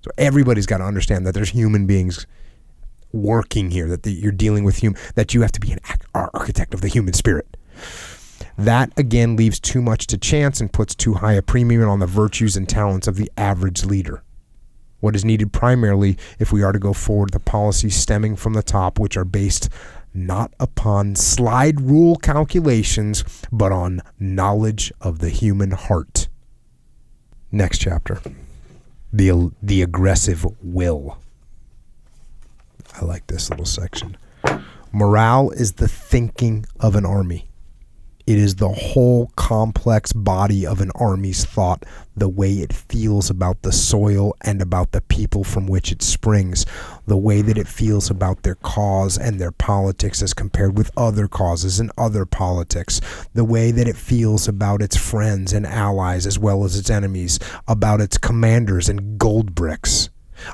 So everybody's got to understand that there's human beings working here, that you're dealing with that you have to be an architect of the human spirit. That, again, leaves too much to chance and puts too high a premium on the virtues and talents of the average leader. What is needed primarily, if we are to go forward, the policies stemming from the top, which are based not upon slide rule calculations, but on knowledge of the human heart. Next chapter. The aggressive will. I like this little section. Morale is the thinking of an army. It is the whole complex body of an army's thought, the way it feels about the soil and about the people from which it springs, the way that it feels about their cause and their politics as compared with other causes and other politics, the way that it feels about its friends and allies as well as its enemies, about its commanders and gold bricks,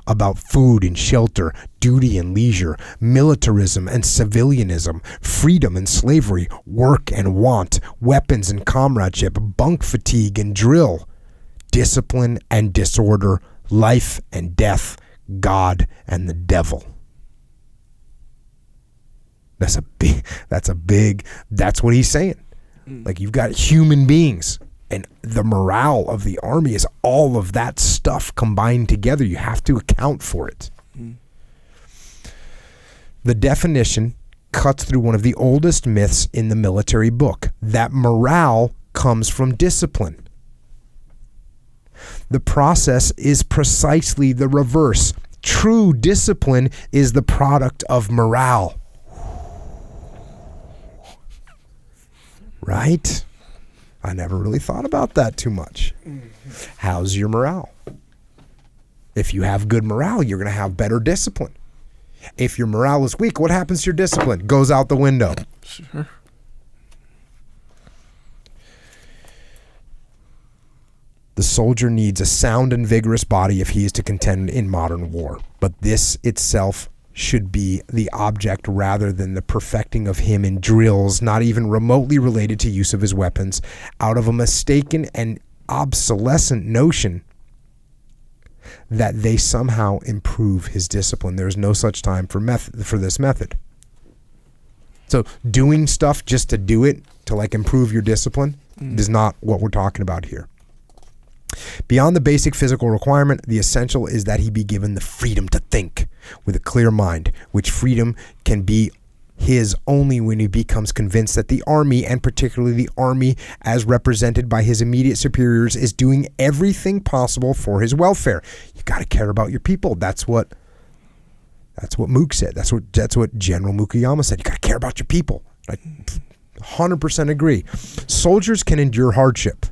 about food and shelter, duty and leisure, militarism and civilianism, freedom and slavery, work and want, weapons and comradeship, bunk fatigue and drill, discipline and disorder, life and death, God and the devil. That's what he's saying. Like, you've got human beings. And the morale of the army is all of that stuff combined together. You have to account for it. The definition cuts through one of the oldest myths in the military book, that morale comes from discipline. The process is precisely the reverse. True discipline is the product of morale. Right? I never really thought about that too much. How's your morale? If you have good morale, you're going to have better discipline. If your morale is weak, what happens to your discipline? Goes out the window. Sure. The soldier needs a sound and vigorous body if he is to contend in modern war. But this itself should be the object rather than the perfecting of him in drills not even remotely related to use of his weapons, out of a mistaken and obsolescent notion that they somehow improve his discipline. There is no such time for this method. So doing stuff just to do it, to like improve your discipline, is not what we're talking about here. Beyond the basic physical requirement, the essential is that he be given the freedom to think with a clear mind, which freedom can be his only when he becomes convinced that the army, and particularly the army as represented by his immediate superiors, is doing everything possible for his welfare. You got to care about your people. That's what Mook said. That's what General Mukayama said. You got to care about your people. I 100% agree. Soldiers can endure hardship.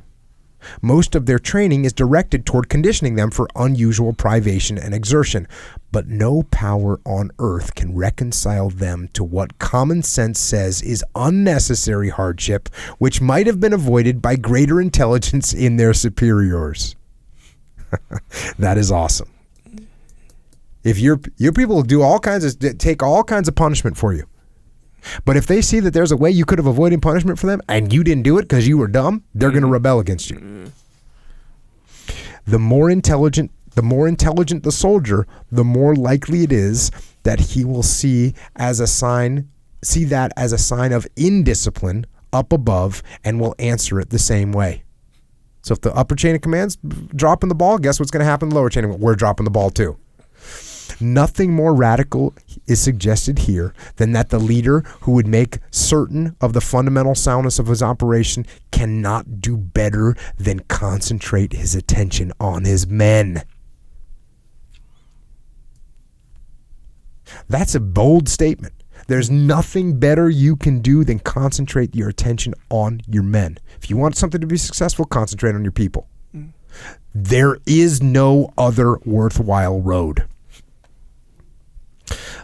Most of their training is directed toward conditioning them for unusual privation and exertion, but no power on earth can reconcile them to what common sense says is unnecessary hardship, which might have been avoided by greater intelligence in their superiors. That is awesome. If your people will take all kinds of punishment for you, but if they see that there's a way you could have avoided punishment for them and you didn't do it because you were dumb, they're going to rebel against you. The more intelligent The more intelligent the soldier, the more likely it is that he will see that as a sign of indiscipline up above and will answer it the same way. So if the upper chain of command's dropping the ball, guess what's going to happen in the lower chain of command? We're dropping the ball too. Nothing more radical is suggested here than that the leader who would make certain of the fundamental soundness of his operation cannot do better than concentrate his attention on his men. That's a bold statement. There's nothing better you can do than concentrate your attention on your men. If you want something to be successful, concentrate on your people. There is no other worthwhile road.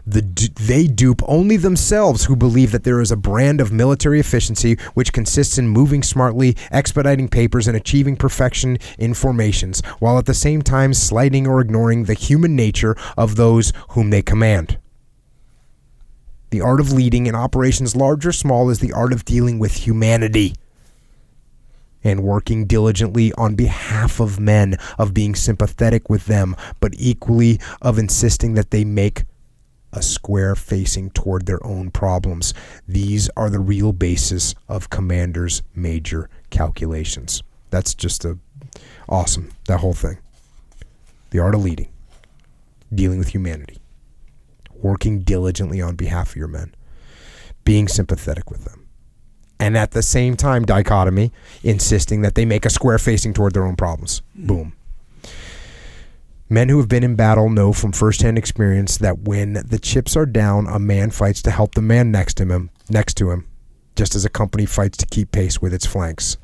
They dupe only themselves who believe that there is a brand of military efficiency which consists in moving smartly, expediting papers, and achieving perfection in formations, while at the same time slighting or ignoring the human nature of those whom they command. The art of leading in operations large or small is the art of dealing with humanity and working diligently on behalf of men, of being sympathetic with them, but equally of insisting that they make a square facing toward their own problems. These are the real basis of commanders' major calculations. That's just awesome, that whole thing. The art of leading, dealing with humanity, working diligently on behalf of your men, being sympathetic with them, and at the same time, dichotomy, insisting that they make a square facing toward their own problems. Boom. Men who have been in battle know from firsthand experience that when the chips are down, a man fights to help the man next to him, just as a company fights to keep pace with its flanks.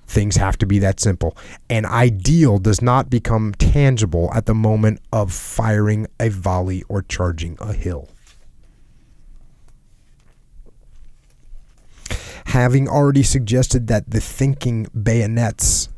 Things have to be that simple. An ideal does not become tangible at the moment of firing a volley or charging a hill. Having already suggested that the thinking bayonets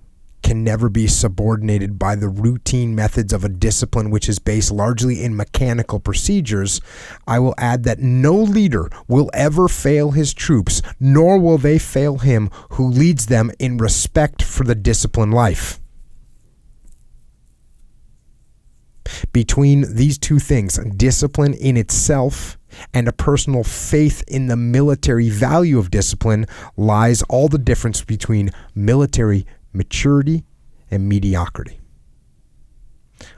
can never be subordinated by the routine methods of a discipline which is based largely in mechanical procedures, I will add that no leader will ever fail his troops, nor will they fail him who leads them in respect for the disciplined life. Between these two things, discipline in itself and a personal faith in the military value of discipline, lies all the difference between military maturity and mediocrity.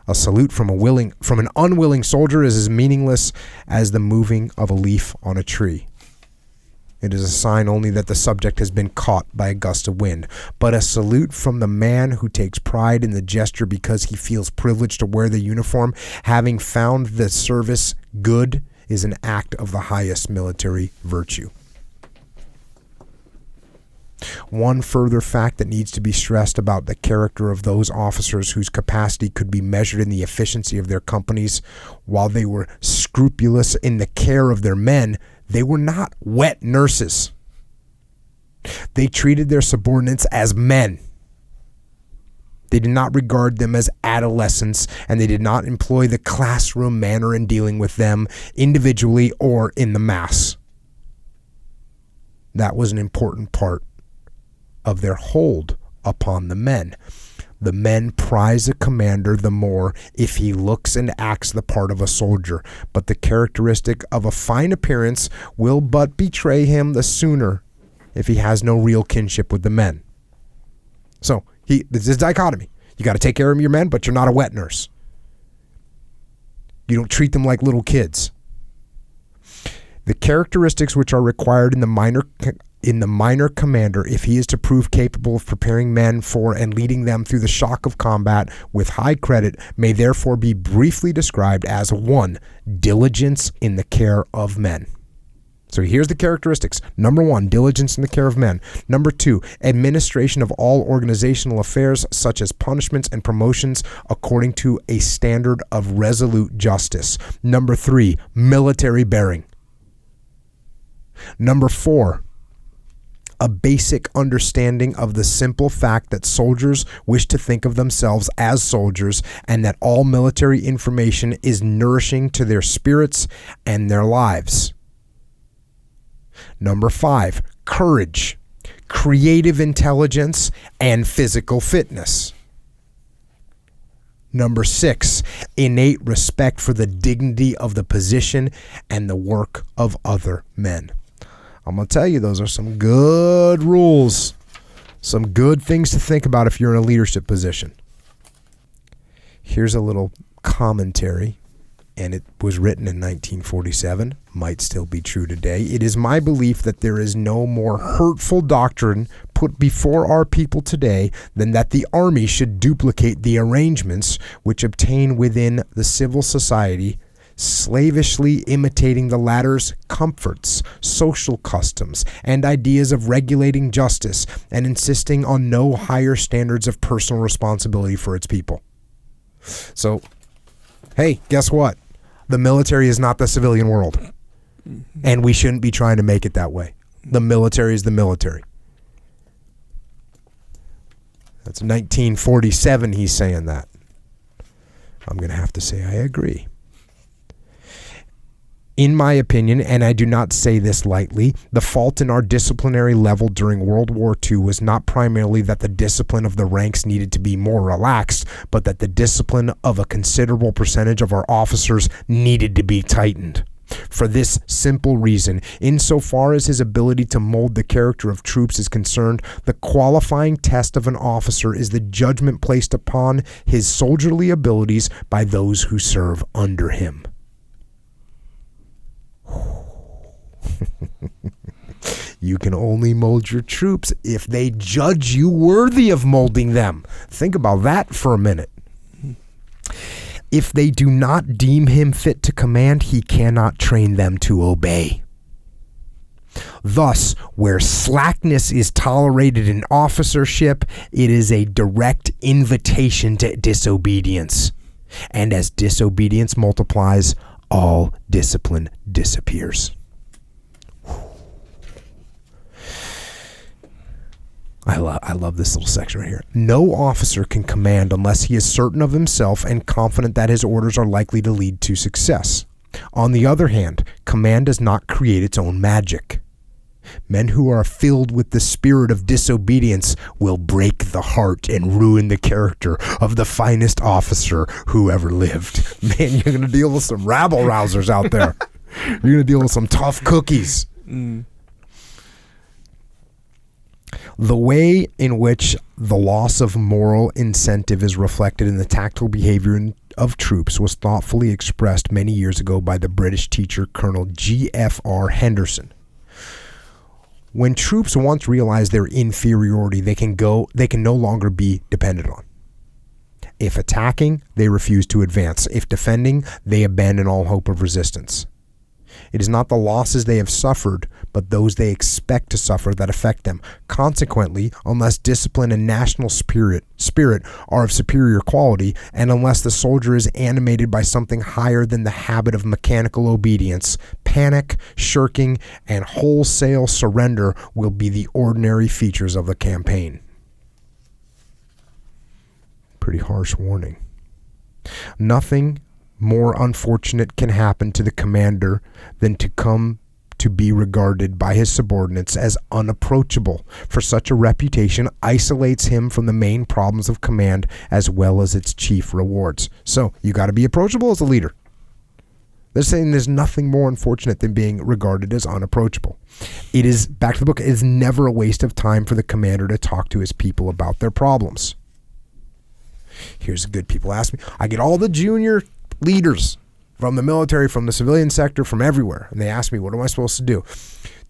A salute from an unwilling soldier is as meaningless as the moving of a leaf on a tree. It is a sign only that the subject has been caught by a gust of wind. But a salute from the man who takes pride in the gesture because he feels privileged to wear the uniform, having found the service good, is an act of the highest military virtue. One further fact that needs to be stressed about the character of those officers whose capacity could be measured in the efficiency of their companies, while they were scrupulous in the care of their men, they were not wet nurses. They treated their subordinates as men. They did not regard them as adolescents, and they did not employ the classroom manner in dealing with them individually or in the mass. That was an important part of their hold upon the men. The men prize a commander the more if he looks and acts the part of a soldier, but the characteristic of a fine appearance will but betray him the sooner if he has no real kinship with the men. So this is a dichotomy. You got to take care of your men, but you're not a wet nurse. You don't treat them like little kids. The characteristics which are required in the minor commander, if he is to prove capable of preparing men for and leading them through the shock of combat with high credit, may therefore be briefly described as 1. Diligence in the care of men. So here's the characteristics. Number 1, diligence in the care of men. Number 2, administration of all organizational affairs such as punishments and promotions according to a standard of resolute justice. Number 3, military bearing. Number 4, a basic understanding of the simple fact that soldiers wish to think of themselves as soldiers and that all military information is nourishing to their spirits and their lives. Number 5, courage, creative intelligence, and physical fitness. Number 6, innate respect for the dignity of the position and the work of other men. I'm going to tell you, those are some good rules. Some good things to think about if you're in a leadership position. Here's a little commentary, and it was written in 1947, might still be true today. It is my belief that there is no more hurtful doctrine put before our people today than that the army should duplicate the arrangements which obtain within the civil society, slavishly imitating the latter's comforts, social customs, and ideas of regulating justice, and insisting on no higher standards of personal responsibility for its people. So, hey, guess what? The military is not the civilian world. And we shouldn't be trying to make it that way. The military is the military. That's 1947 he's saying that. I'm going to have to say I agree. In my opinion, and I do not say this lightly, the fault in our disciplinary level during World War II was not primarily that the discipline of the ranks needed to be more relaxed, but that the discipline of a considerable percentage of our officers needed to be tightened. For this simple reason, insofar as his ability to mold the character of troops is concerned, the qualifying test of an officer is the judgment placed upon his soldierly abilities by those who serve under him. You can only mold your troops if they judge you worthy of molding them. Think about that for a minute. If they do not deem him fit to command, he cannot train them to obey. Thus, where slackness is tolerated in officership, it is a direct invitation to disobedience. And as disobedience multiplies, all discipline disappears. I love this little section right here. No officer can command unless he is certain of himself and confident that his orders are likely to lead to success. On the other hand, command does not create its own magic. Men who are filled with the spirit of disobedience will break the heart and ruin the character of the finest officer who ever lived. Man, you're going to deal with some rabble-rousers out there. You're going to deal with some tough cookies. The way in which the loss of moral incentive is reflected in the tactical behavior of troops was thoughtfully expressed many years ago by the British teacher Colonel G.F.R. Henderson. When troops once realize their inferiority, they can no longer be depended on. If attacking, they refuse to advance. If defending, they abandon all hope of resistance. It is not the losses they have suffered, but those they expect to suffer that affect them. Consequently, unless discipline and national spirit are of superior quality, and unless the soldier is animated by something higher than the habit of mechanical obedience, panic, shirking, and wholesale surrender will be the ordinary features of the campaign. Pretty harsh warning. Nothing more unfortunate can happen to the commander than to come to be regarded by his subordinates as unapproachable, for such a reputation isolates him from the main problems of command as well as its chief rewards. So you got to be approachable as a leader. They're saying there's nothing more unfortunate than being regarded as unapproachable. It is, back to the book, it is never a waste of time for the commander to talk to his people about their problems. Here's good people ask me. I get all the junior leaders from the military, from the civilian sector, from everywhere, and they ask me, what am I supposed to do?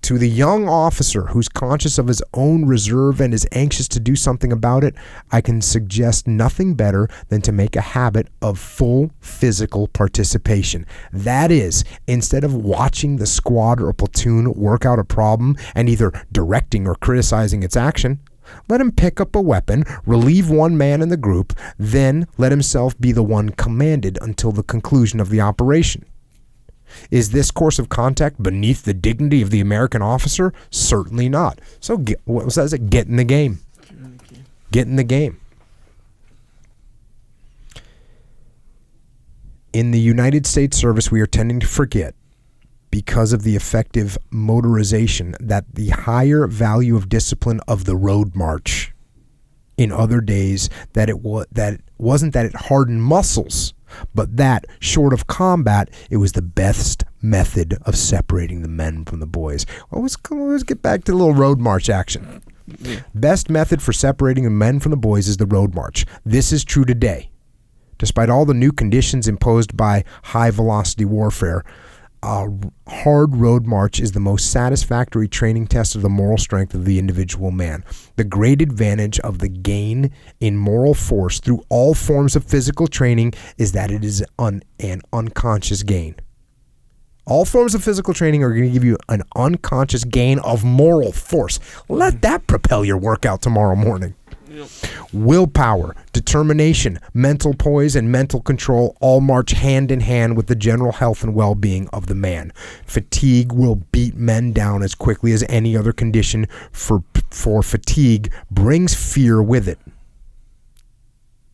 To the young officer who's conscious of his own reserve and is anxious to do something about it, I can suggest nothing better than to make a habit of full physical participation. That is, instead of watching the squad or platoon work out a problem and either directing or criticizing its action, let him pick up a weapon, relieve one man in the group, then let himself be the one commanded until the conclusion of the operation. Is this course of conduct beneath the dignity of the American officer? Certainly not. So what says it? Get in the game. Get in the game. In the United States service, we are tending to forget, because of the effective motorization, that the higher value of discipline of the road march in other days that it wasn't that it hardened muscles, but that, short of combat, it was the best method of separating the men from the boys. Well, let's get back to the little road march action. Yeah. Best method for separating the men from the boys is the road march. This is true today. Despite all the new conditions imposed by high-velocity warfare, a hard road march is the most satisfactory training test of the moral strength of the individual man. The great advantage of the gain in moral force through all forms of physical training is that it is an unconscious gain. All forms of physical training are going to give you an unconscious gain of moral force. Let that propel your workout tomorrow morning. Yep. Willpower, determination, mental poise, and mental control all march hand in hand with the general health and well-being of the man. Fatigue will beat men down as quickly as any other condition, for fatigue brings fear with it.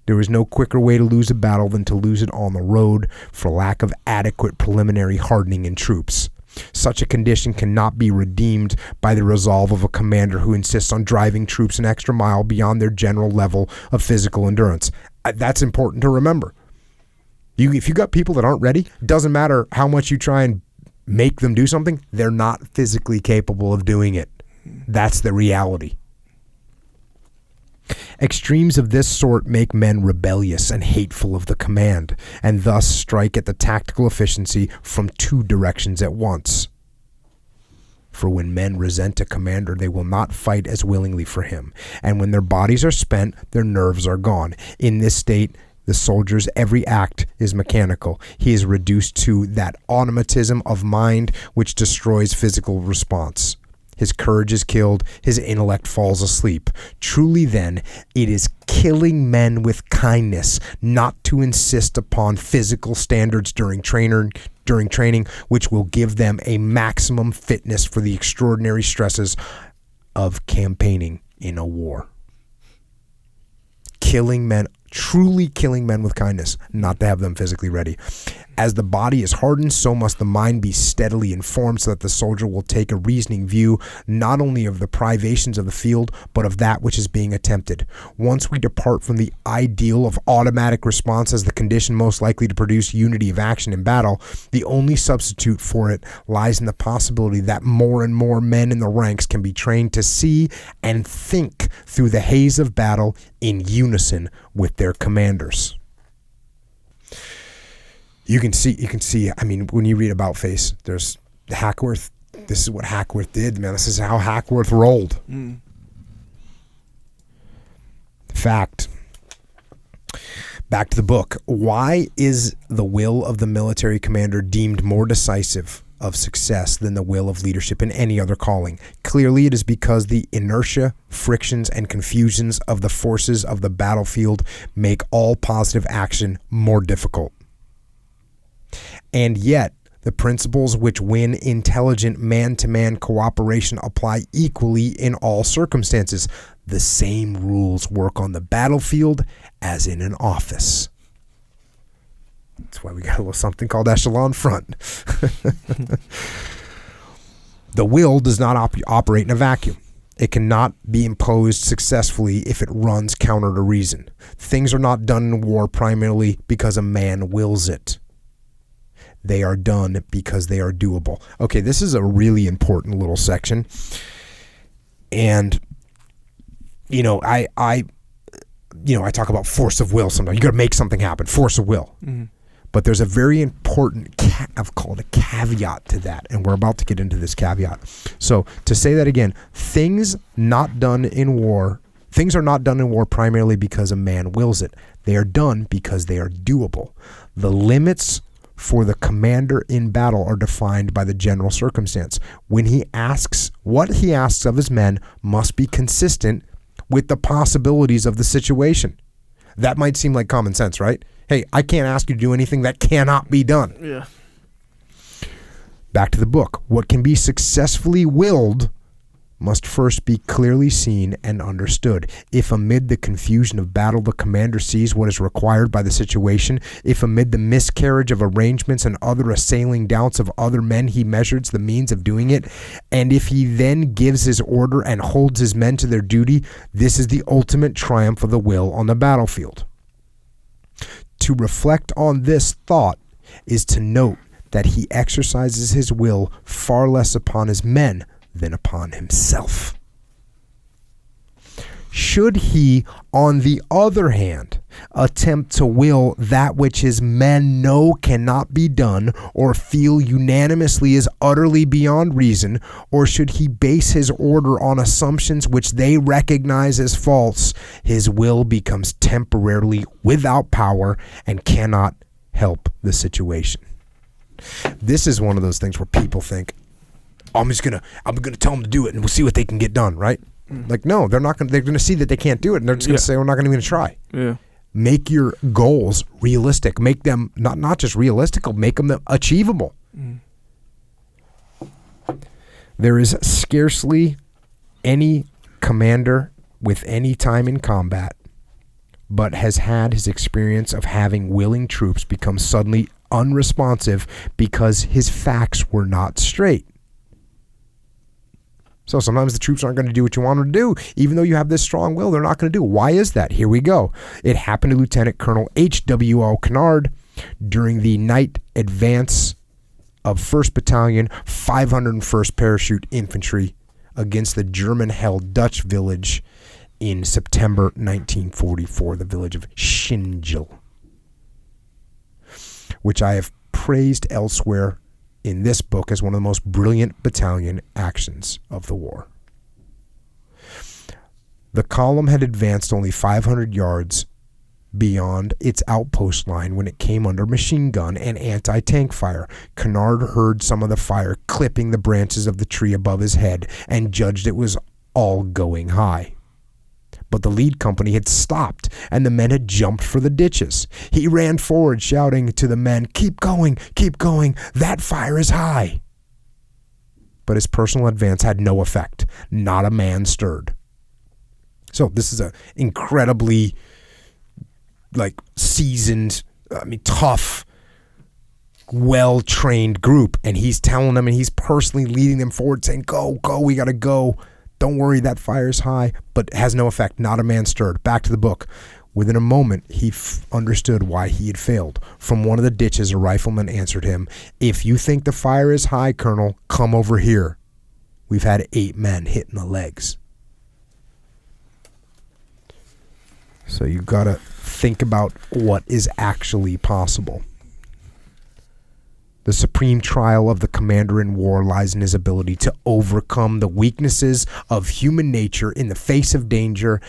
There is no quicker way to lose a battle than to lose it on the road for lack of adequate preliminary hardening in troops. Such a condition cannot be redeemed by the resolve of a commander who insists on driving troops an extra mile beyond their general level of physical endurance. That's important to remember. If you got people that aren't ready, it doesn't matter how much you try and make them do something, they're not physically capable of doing it. That's the reality. Extremes of this sort make men rebellious and hateful of the command, and thus strike at the tactical efficiency from two directions at once. For when men resent a commander, they will not fight as willingly for him, and when their bodies are spent, their nerves are gone. In this state, the soldier's every act is mechanical. He is reduced to that automatism of mind which destroys physical response. His courage is killed, his intellect falls asleep. Truly then, it is killing men with kindness not to insist upon physical standards during training, which will give them a maximum fitness for the extraordinary stresses of campaigning in a war. Truly killing men with kindness, not to have them physically ready. As the body is hardened, so must the mind be steadily informed, so that the soldier will take a reasoning view not only of the privations of the field, but of that which is being attempted. Once we depart from the ideal of automatic response as the condition most likely to produce unity of action in battle, the only substitute for it lies in the possibility that more and more men in the ranks can be trained to see and think through the haze of battle in unison with their commanders. You can see, I mean, when you read About Face, there's Hackworth. This is what Hackworth did, man. This is how Hackworth rolled. Fact. Back to the book. Why is the will of the military commander deemed more decisive of success than the will of leadership in any other calling? Clearly, it is because the inertia, frictions, and confusions of the forces of the battlefield make all positive action more difficult. And yet, the principles which win intelligent man-to-man cooperation apply equally in all circumstances. The same rules work on the battlefield as in an office. That's why we got a little something called echelon front. The will does not operate in a vacuum. It cannot be imposed successfully if it runs counter to reason. Things are not done in war primarily because a man wills it. They are done because they are doable. Okay, this is a really important little section. And, I talk about force of will sometimes. You got to make something happen, force of will. Mm-hmm. But there's a very important, I've called a caveat to that, and we're about to get into this caveat. So to say that again, things are not done in war primarily because a man wills it. They are done because they are doable. The limits for the commander in battle are defined by the general circumstance. What he asks of his men must be consistent with the possibilities of the situation. That might seem like common sense, right? Hey, I can't ask you to do anything that cannot be done. Yeah. Back to the book. What can be successfully willed must first be clearly seen and understood. If amid the confusion of battle the commander sees what is required by the situation, if amid the miscarriage of arrangements and other assailing doubts of other men he measures the means of doing it, and if he then gives his order and holds his men to their duty, this is the ultimate triumph of the will on the battlefield. To reflect on this thought is to note that he exercises his will far less upon his men than upon himself. Should he, on the other hand, attempt to will that which his men know cannot be done, or feel unanimously is utterly beyond reason, or should he base his order on assumptions which they recognize as false, his will becomes temporarily without power and cannot help the situation. This is one of those things where people think, I'm gonna tell them to do it and we'll see what they can get done, right? Like, no, they're gonna see that they can't do it, and they're just gonna say, we're not gonna even try. Yeah. Make your goals realistic. Make them not just realistic, make them achievable. There is scarcely any commander with any time in combat but has had his experience of having willing troops become suddenly unresponsive because his facts were not straight. So sometimes the troops aren't going to do what you want them to do. Even though you have this strong will, they're not going to do. Why is that? Here we go. It happened to Lieutenant Colonel H.W.O. Kennard during the night advance of 1st Battalion, 501st Parachute Infantry against the German-held Dutch village in September 1944, the village of Schingel, which I have praised elsewhere in this book as one of the most brilliant battalion actions of the war. The column had advanced only 500 yards beyond its outpost line when it came under machine gun and anti-tank fire. Kennard heard some of the fire clipping the branches of the tree above his head and judged it was all going high. But the lead company had stopped, and the men had jumped for the ditches. He ran forward, shouting to the men, keep going, that fire is high." But his personal advance had no effect. Not a man stirred. So this is an incredibly, seasoned, tough, well-trained group, and he's telling them, and he's personally leading them forward, saying, go, we gotta go. Don't worry, that fire's high, but has no effect. Not a man stirred. Back to the book. Within a moment, he understood why he had failed. From one of the ditches, a rifleman answered him, "If you think the fire is high, Colonel, come over here. We've had 8 men hit in the legs." So you've got to think about what is actually possible. The supreme trial of the commander in war lies in his ability to overcome the weaknesses of human nature in the face of danger,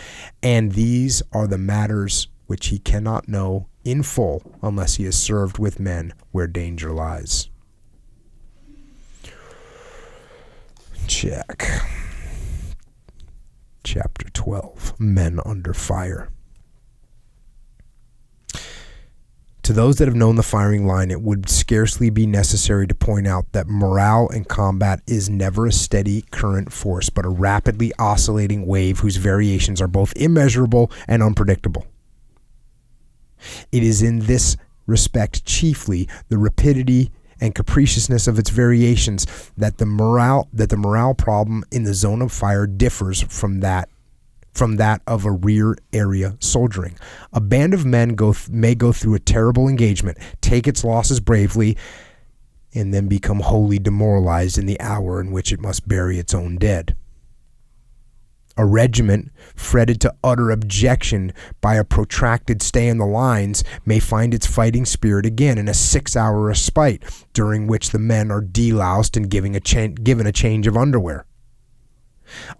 and these are the matters which he cannot know in full unless he has served with men where danger lies. Check. Chapter 12, Men Under Fire. To those that have known the firing line, it would scarcely be necessary to point out that morale in combat is never a steady current force, but a rapidly oscillating wave whose variations are both immeasurable and unpredictable. It is in this respect chiefly the rapidity and capriciousness of its variations that the morale problem in the zone of fire differs from that of a rear area soldiering. A band of men may go through a terrible engagement, take its losses bravely, and then become wholly demoralized in the hour in which it must bury its own dead. A regiment, fretted to utter abjection by a protracted stay in the lines, may find its fighting spirit again in a 6-hour respite, during which the men are deloused and given a change of underwear.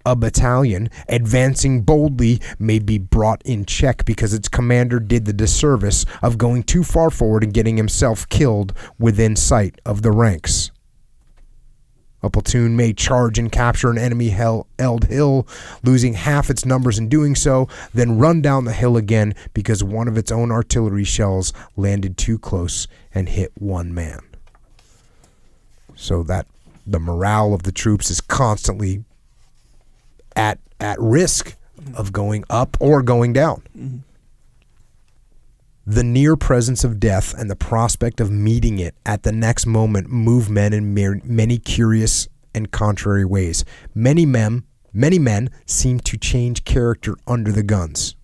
A battalion, advancing boldly, may be brought in check because its commander did the disservice of going too far forward and getting himself killed within sight of the ranks. A platoon may charge and capture an enemy-held hill, losing half its numbers in doing so, then run down the hill again because one of its own artillery shells landed too close and hit one man. So that the morale of the troops is constantly at risk of going up or going down. Mm-hmm. The near presence of death and the prospect of meeting it at the next moment move men in many curious and contrary ways. Many men seem to change character under the guns.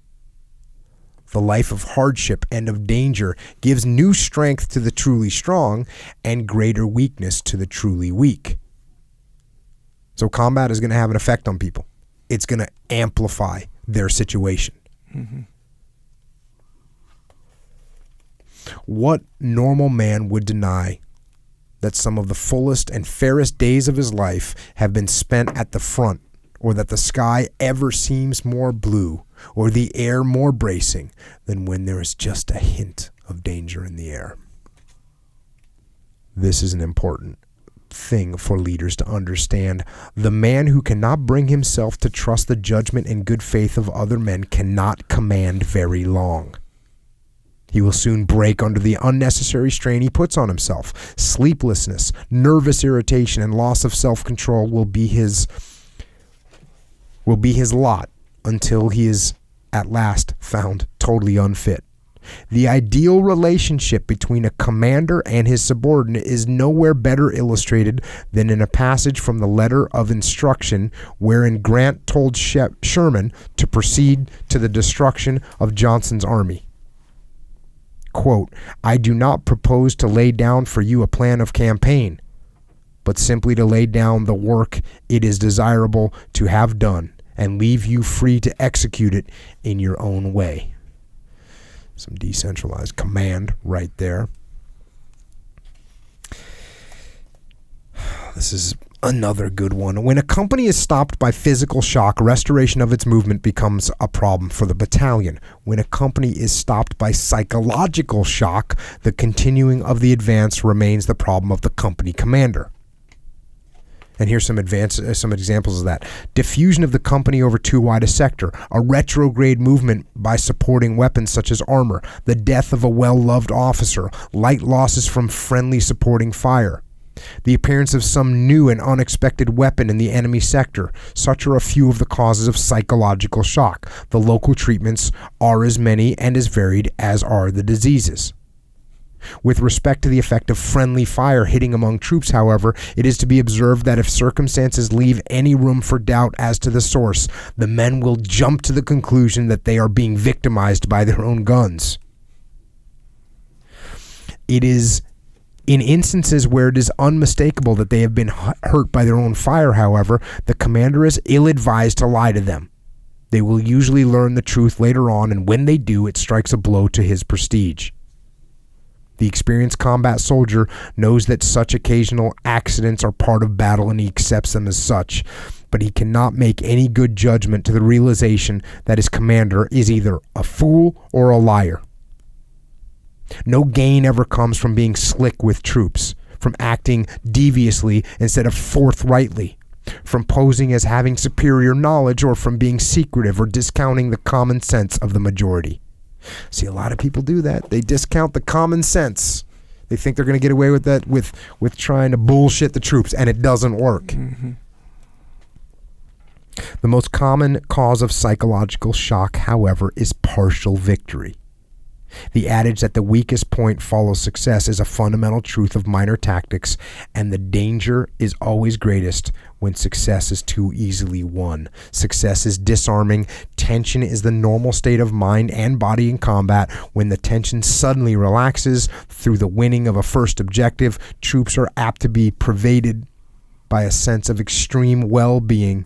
The life of hardship and of danger gives new strength to the truly strong and greater weakness to the truly weak. So combat is going to have an effect on people. It's going to amplify their situation. Mm-hmm. What normal man would deny that some of the fullest and fairest days of his life have been spent at the front, or that the sky ever seems more blue, or the air more bracing than when there is just a hint of danger in the air? This is an important thing for leaders to understand. The man who cannot bring himself to trust the judgment and good faith of other men cannot command very long. He will soon break under the unnecessary strain he puts on himself. Sleeplessness, nervous irritation, and loss of self-control will be his lot until he is at last found totally unfit. The ideal relationship between a commander and his subordinate is nowhere better illustrated than in a passage from the letter of instruction wherein Grant told Sherman to proceed to the destruction of Johnson's army. Quote, "I do not propose to lay down for you a plan of campaign, but simply to lay down the work it is desirable to have done and leave you free to execute it in your own way." Some decentralized command right there. This is another good one. When a company is stopped by physical shock, restoration of its movement becomes a problem for the battalion. When a company is stopped by psychological shock, the continuing of the advance remains the problem of the company commander. And here's some examples of that. Diffusion of the company over too wide a sector, a retrograde movement by supporting weapons such as armor, the death of a well-loved officer, light losses from friendly supporting fire, the appearance of some new and unexpected weapon in the enemy sector. Such are a few of the causes of psychological shock. The local treatments are as many and as varied as are the diseases. With respect to the effect of friendly fire hitting among troops, however, it is to be observed that if circumstances leave any room for doubt as to the source, the men will jump to the conclusion that they are being victimized by their own guns. It is in instances where it is unmistakable that they have been hurt by their own fire, however, the commander is ill-advised to lie to them. They will usually learn the truth later on, and when they do, it strikes a blow to his prestige. The experienced combat soldier knows that such occasional accidents are part of battle and he accepts them as such, but he cannot make any good judgment to the realization that his commander is either a fool or a liar. No gain ever comes from being slick with troops, from acting deviously instead of forthrightly, from posing as having superior knowledge, or from being secretive or discounting the common sense of the majority. See, a lot of people do that. They discount the common sense. They think they're going to get away with that with trying to bullshit the troops, and it doesn't work. Mm-hmm. The most common cause of psychological shock, however, is partial victory. The adage that the weakest point follows success is a fundamental truth of minor tactics, and the danger is always greatest when success is too easily won. Success is disarming. Tension is the normal state of mind and body in combat. When the tension suddenly relaxes through the winning of a first objective, troops are apt to be pervaded by a sense of extreme well-being,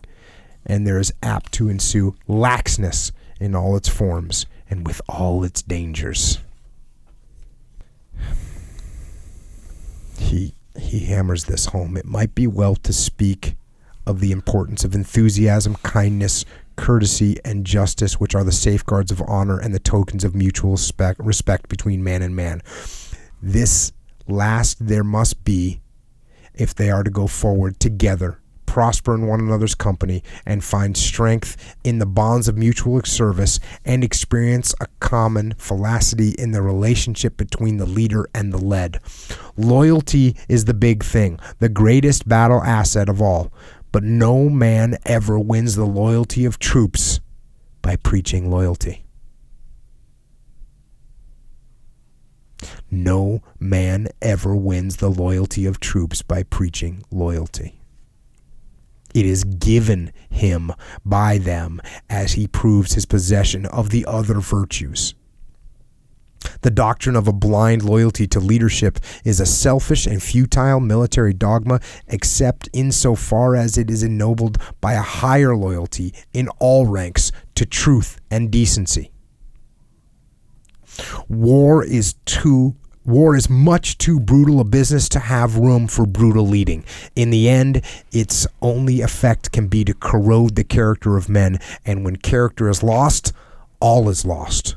and there is apt to ensue laxness in all its forms and with all its dangers. He hammers this home. It might be well to speak of the importance of enthusiasm, kindness, courtesy, and justice, which are the safeguards of honor and the tokens of mutual respect between man and man. This last there must be if they are to go forward together, prosper in one another's company, and find strength in the bonds of mutual service, and experience a common felicity in the relationship between the leader and the led. Loyalty is the big thing, the greatest battle asset of all. But no man ever wins the loyalty of troops by preaching loyalty. No man ever wins the loyalty of troops by preaching loyalty. It is given him by them as he proves his possession of the other virtues. The doctrine of a blind loyalty to leadership is a selfish and futile military dogma, except insofar as it is ennobled by a higher loyalty in all ranks to truth and decency. War is much too brutal a business to have room for brutal leading. In the end, its only effect can be to corrode the character of men, and when character is lost, all is lost.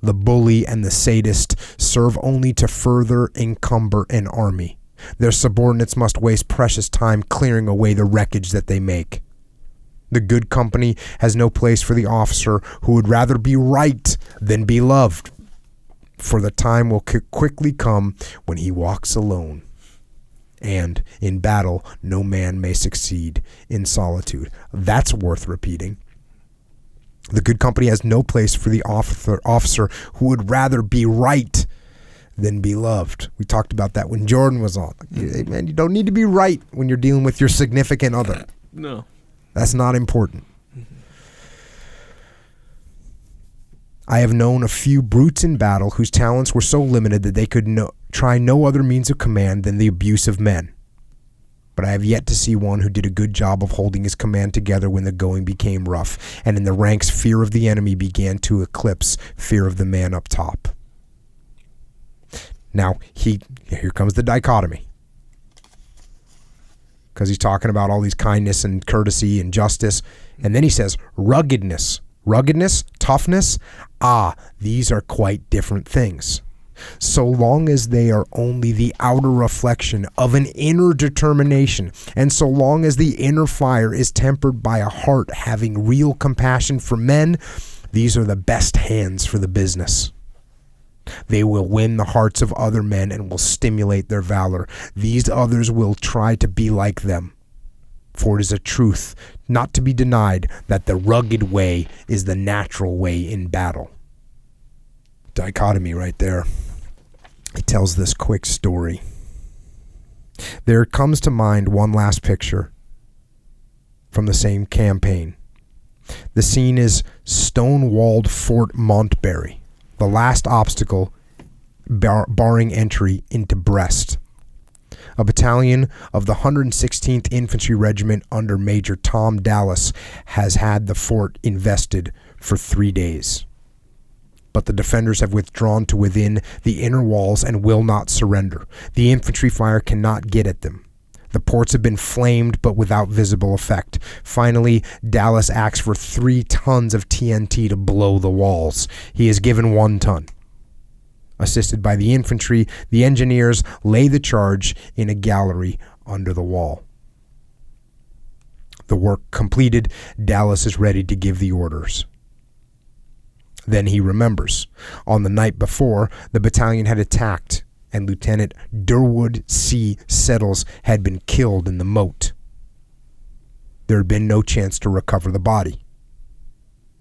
The bully and the sadist serve only to further encumber an army. Their subordinates must waste precious time clearing away the wreckage that they make. The good company has no place for the officer who would rather be right than be loved, for the time will quickly come when he walks alone. And in battle, no man may succeed in solitude. That's worth repeating. The good company has no place for the officer who would rather be right than be loved. We talked about that when Jordan was on. Hey, man, you don't need to be right when you're dealing with your significant other. No. That's not important. I have known a few brutes in battle whose talents were so limited that they could try no other means of command than the abuse of men. But I have yet to see one who did a good job of holding his command together when the going became rough, and in the ranks fear of the enemy began to eclipse fear of the man up top. Now, here comes the dichotomy. Because he's talking about all these kindness and courtesy and justice, and then he says ruggedness. Ruggedness, toughness, these are quite different things. So long as they are only the outer reflection of an inner determination, and so long as the inner fire is tempered by a heart having real compassion for men, these are the best hands for the business. They will win the hearts of other men and will stimulate their valor. These others will try to be like them. For it is a truth not to be denied that the rugged way is the natural way in battle. Dichotomy right there. He tells this quick story. There comes to mind one last picture from the same campaign. The scene is stone-walled Fort Montgomery, the last obstacle barring entry into Brest. A battalion of the 116th Infantry Regiment under Major Tom Dallas has had the fort invested for 3 days. But the defenders have withdrawn to within the inner walls and will not surrender. The infantry fire cannot get at them. The ports have been flamed, but without visible effect. Finally, Dallas asks for 3 tons of TNT to blow the walls. He is given 1 ton. Assisted by the infantry, the engineers lay the charge in a gallery under the wall. The work completed, Dallas is ready to give the orders. Then he remembers. On the night before, the battalion had attacked, and Lieutenant Durwood C. Settles had been killed in the moat. There had been no chance to recover the body.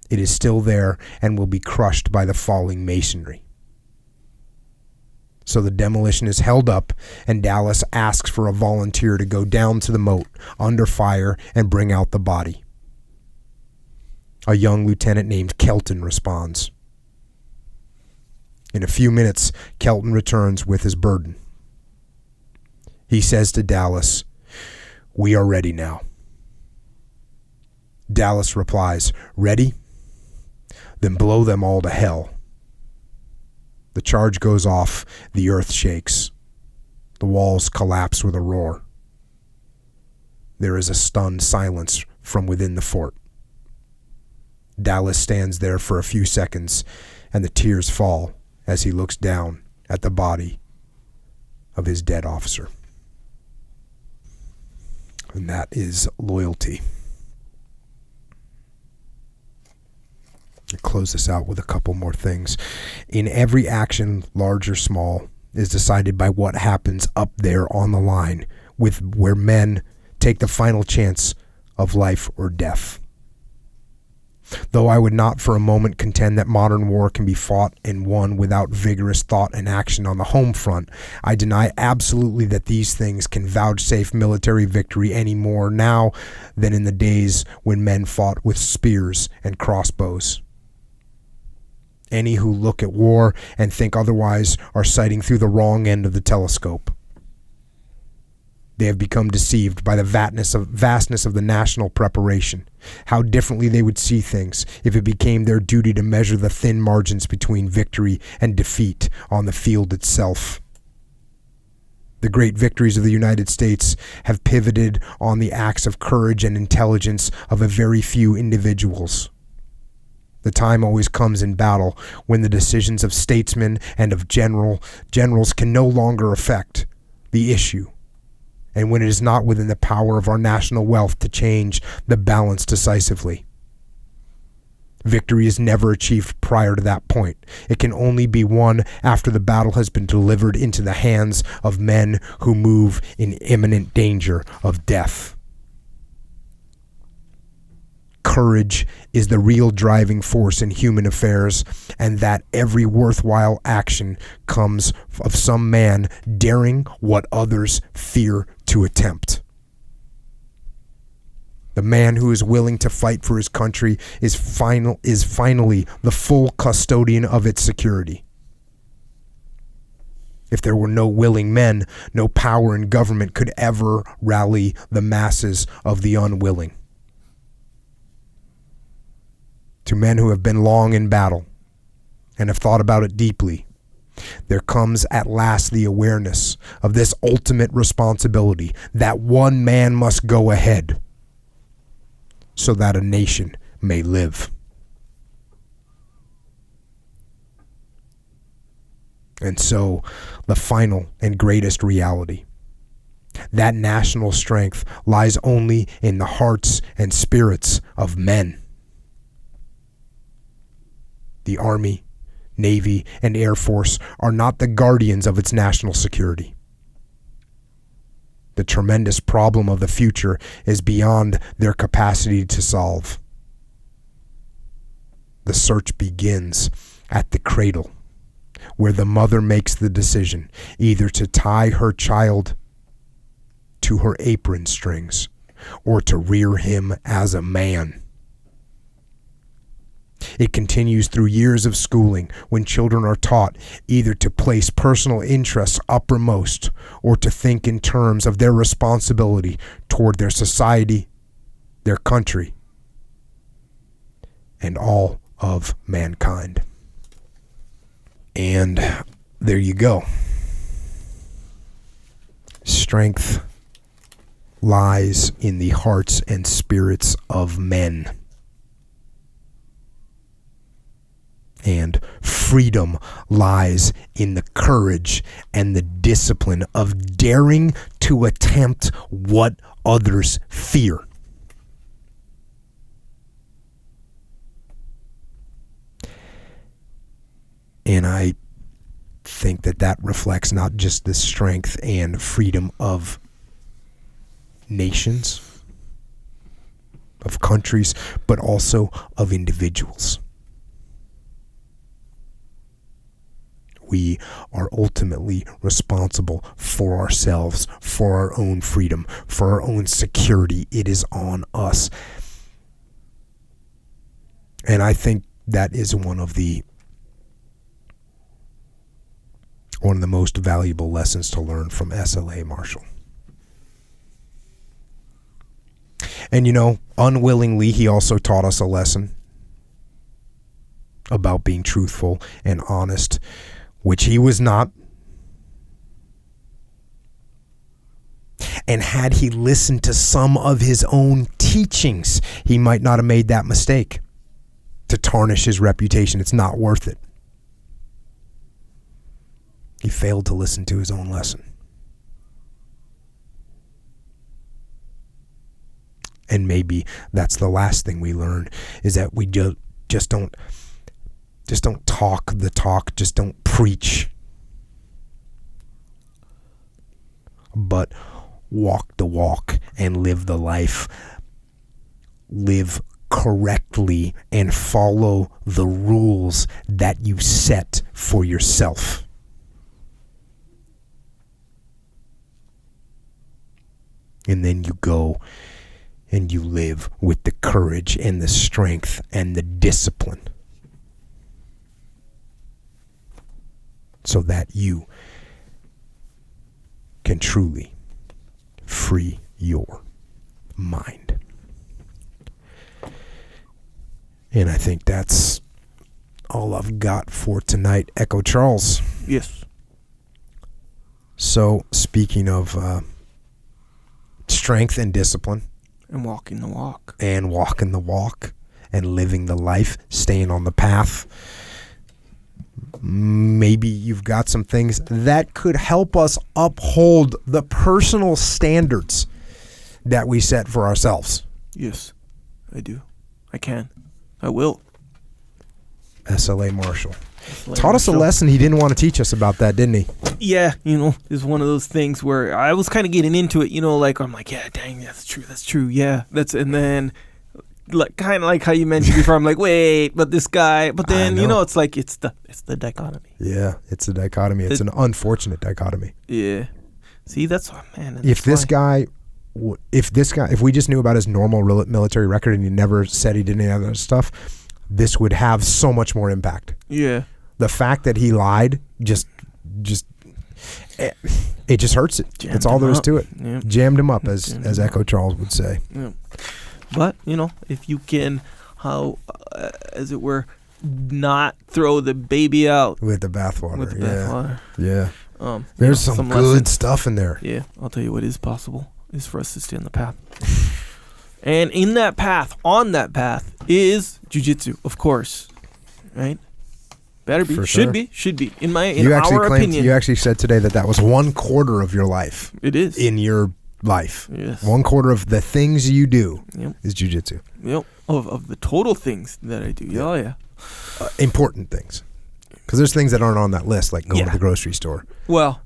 It is still there and will be crushed by the falling masonry. So the demolition is held up, and Dallas asks for a volunteer to go down to the moat under fire and bring out the body. A young lieutenant named Kelton responds. In a few minutes, Kelton returns with his burden. He says to Dallas, "We are ready now." Dallas replies, "Ready? Then blow them all to hell." The charge goes off, the earth shakes. The walls collapse with a roar. There is a stunned silence from within the fort. Dallas stands there for a few seconds, and the tears fall as he looks down at the body of his dead officer. And that is loyalty. I'll close this out with a couple more things. In every action, large or small, is decided by what happens up there on the line, with where men take the final chance of life or death. Though I would not for a moment contend that modern war can be fought and won without vigorous thought and action on the home front, I deny absolutely that these things can vouchsafe military victory any more now than in the days when men fought with spears and crossbows. Any who look at war and think otherwise are sighting through the wrong end of the telescope. They have become deceived by the vastness of the national preparation, how differently they would see things if it became their duty to measure the thin margins between victory and defeat on the field itself. The great victories of the United States have pivoted on the acts of courage and intelligence of a very few individuals. The time always comes in battle when the decisions of statesmen and of generals can no longer affect the issue, and when it is not within the power of our national wealth to change the balance decisively. Victory is never achieved prior to that point. It can only be won after the battle has been delivered into the hands of men who move in imminent danger of death. Courage is the real driving force in human affairs, and that every worthwhile action comes of some man daring what others fear to attempt. The man who is willing to fight for his country is finally the full custodian of its security. If there were no willing men, no power in government could ever rally the masses of the unwilling. To men who have been long in battle and have thought about it deeply, there comes at last the awareness of this ultimate responsibility that one man must go ahead so that a nation may live. And so, the final and greatest reality, that national strength lies only in the hearts and spirits of men. The Army, Navy, and Air Force are not the guardians of its national security. The tremendous problem of the future is beyond their capacity to solve. The search begins at the cradle, where the mother makes the decision either to tie her child to her apron strings or to rear him as a man. It continues through years of schooling when children are taught either to place personal interests uppermost or to think in terms of their responsibility toward their society, their country, and all of mankind. And there you go. Strength lies in the hearts and spirits of men. And freedom lies in the courage and the discipline of daring to attempt what others fear. And I think that reflects not just the strength and freedom of nations, of countries, but also of individuals. We are ultimately responsible for ourselves, for our own freedom, for our own security. It is on us. And I think that is one of the most valuable lessons to learn from S.L.A. Marshall. And unwillingly, he also taught us a lesson about being truthful and honest, which he was not. And had he listened to some of his own teachings, he might not have made that mistake to tarnish his reputation. It's not worth it. He failed to listen to his own lesson. And maybe that's the last thing we learn, is that we just don't talk the talk, just don't preach, but walk the walk and live the life. Live correctly and follow the rules that you set for yourself. And then you go and you live with the courage and the strength and the discipline so that you can truly free your mind. And I think that's all I've got for tonight, Echo Charles. Yes. So, speaking of strength and discipline, and walking the walk, and walking the walk, and living the life, staying on the path, maybe you've got some things that could help us uphold the personal standards that we set for ourselves. Yes, I do. I can. I will. S.L.A. Marshall. Taught us a lesson he didn't want to teach us about that, didn't he? Yeah, it's one of those things where I was kind of getting into it, like I'm like, yeah, dang, that's true, yeah, and then like kind of like how you mentioned before, I'm like, wait, but this guy, but then it's like it's the dichotomy. Yeah, it's a dichotomy. It's an unfortunate dichotomy. Yeah. See, that's what, man. If we just knew about his normal military record and he never said he did any other stuff, this would have so much more impact. Yeah. The fact that he lied just it just hurts it. Jammed That's all there is to it. Yeah. Jammed him up, as Echo Charles would say. Yeah. But if you can, as it were, not throw the baby out with the bathwater. With the bathwater. Yeah. There's some good lessons. stuff in there. Yeah, I'll tell you what is possible is for us to stay on the path. And in that path, on that path, is jiu-jitsu, of course. Right? Better be. For Should sure. be. In our opinion. You actually said today that was 1/4 of your life. It is. In your life. Yes. 1/4 of the things you do is jiu-jitsu. Yep. Of the total things that I do. Oh, yeah. Important things. Because there's things that aren't on that list, like going to the grocery store. Well,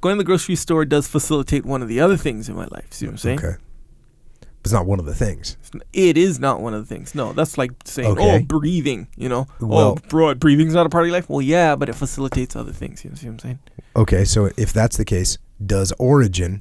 going to the grocery store does facilitate one of the other things in my life. See what I'm saying? Okay. It's not one of the things. It is not one of the things. No, that's like saying, breathing, Well, breathing's not a part of your life. Well, yeah, but it facilitates other things. You see what I'm saying? Okay, so if that's the case, does origin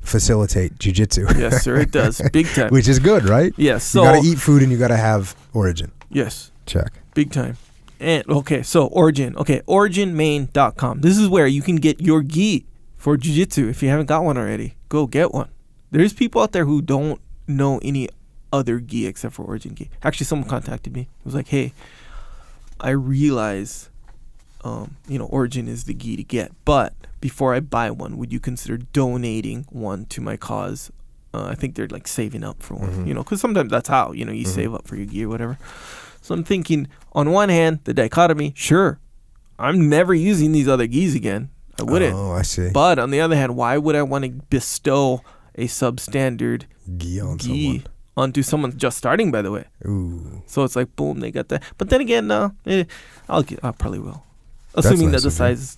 facilitate jiu-jitsu? Yes, sir, it does. Big time. Which is good, right? Yes. So, you got to eat food and you got to have origin. Yes. Check. Big time. And so origin. Okay, originmain.com. This is where you can get your gi for jiu-jitsu. If you haven't got one already, go get one. There's people out there who don't know any other gi except for origin gi. Actually, someone contacted me. It was like, hey, I realize, origin is the gi to get. But before I buy one, would you consider donating one to my cause? I think they're like saving up for one, because sometimes that's how, you save up for your gi or whatever. So I'm thinking, on one hand, the dichotomy, sure, I'm never using these other gis again. I wouldn't. Oh, I see. But on the other hand, why would I want to bestow a substandard gi onto someone just starting, by the way? Ooh. So it's like, boom, they got that. But then again, I probably will. Assuming that the size,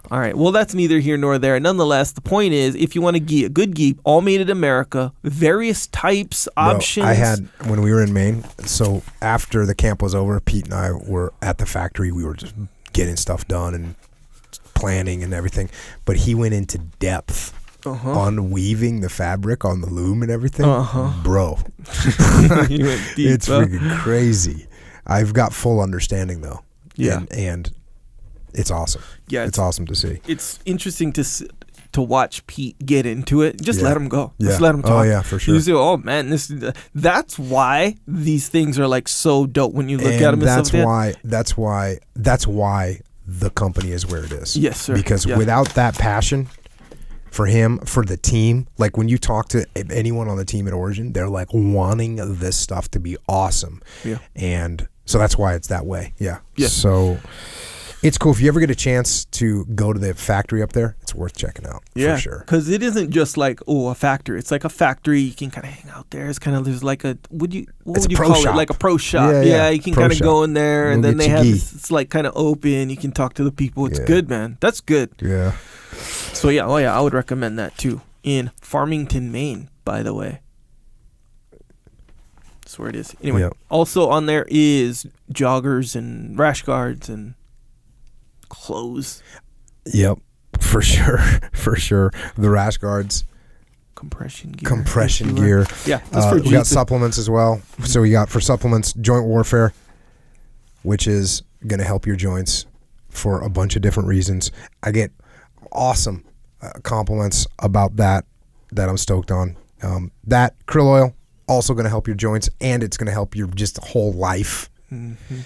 All right. Well, that's neither here nor there. Nonetheless, the point is, if you want a gi, a good gi, all made in America, various types, options. I had, when we were in Maine, so after the camp was over, Pete and I were at the factory. We were just getting stuff done and planning and everything. But he went into depth on weaving the fabric on the loom and everything. Bro. You went deep, it's freaking crazy. I've got full understanding, though. Yeah. And it's awesome. Yeah, it's awesome to see. It's interesting to watch Pete get into it. Just let him go. Yeah. Just let him talk. Oh yeah, for sure. You say, oh man, that's why these things are like so dope when you look at them. That's why the company is where it is. Yes, sir. Because without that passion for him, for the team, like when you talk to anyone on the team at Origin, they're like wanting this stuff to be awesome. Yeah. And so that's why it's that way. Yeah. Yes. So it's cool. If you ever get a chance to go to the factory up there, it's worth checking out. Yeah, for sure. Because it isn't just like, a factory. It's like a factory. You can kind of hang out there. It's kind of, there's like what would you call it? Like a pro shop. Yeah, you can kind of go in there, and then they have this, it's like kind of open. You can talk to the people. It's good, man. That's good. Yeah. So yeah, I would recommend that too. In Farmington, Maine, by the way. That's where it is. Anyway, Yep. Also on there is joggers and rash guards and clothes. Yep, for sure, for sure. The rash guards, Compression gear. Yeah, that's for we got supplements as well. So we got for supplements, Joint Warfare, which is going to help your joints for a bunch of different reasons. I get awesome compliments about that I'm stoked on. That krill oil, also going to help your joints, and it's going to help your just whole life. Mm-hmm.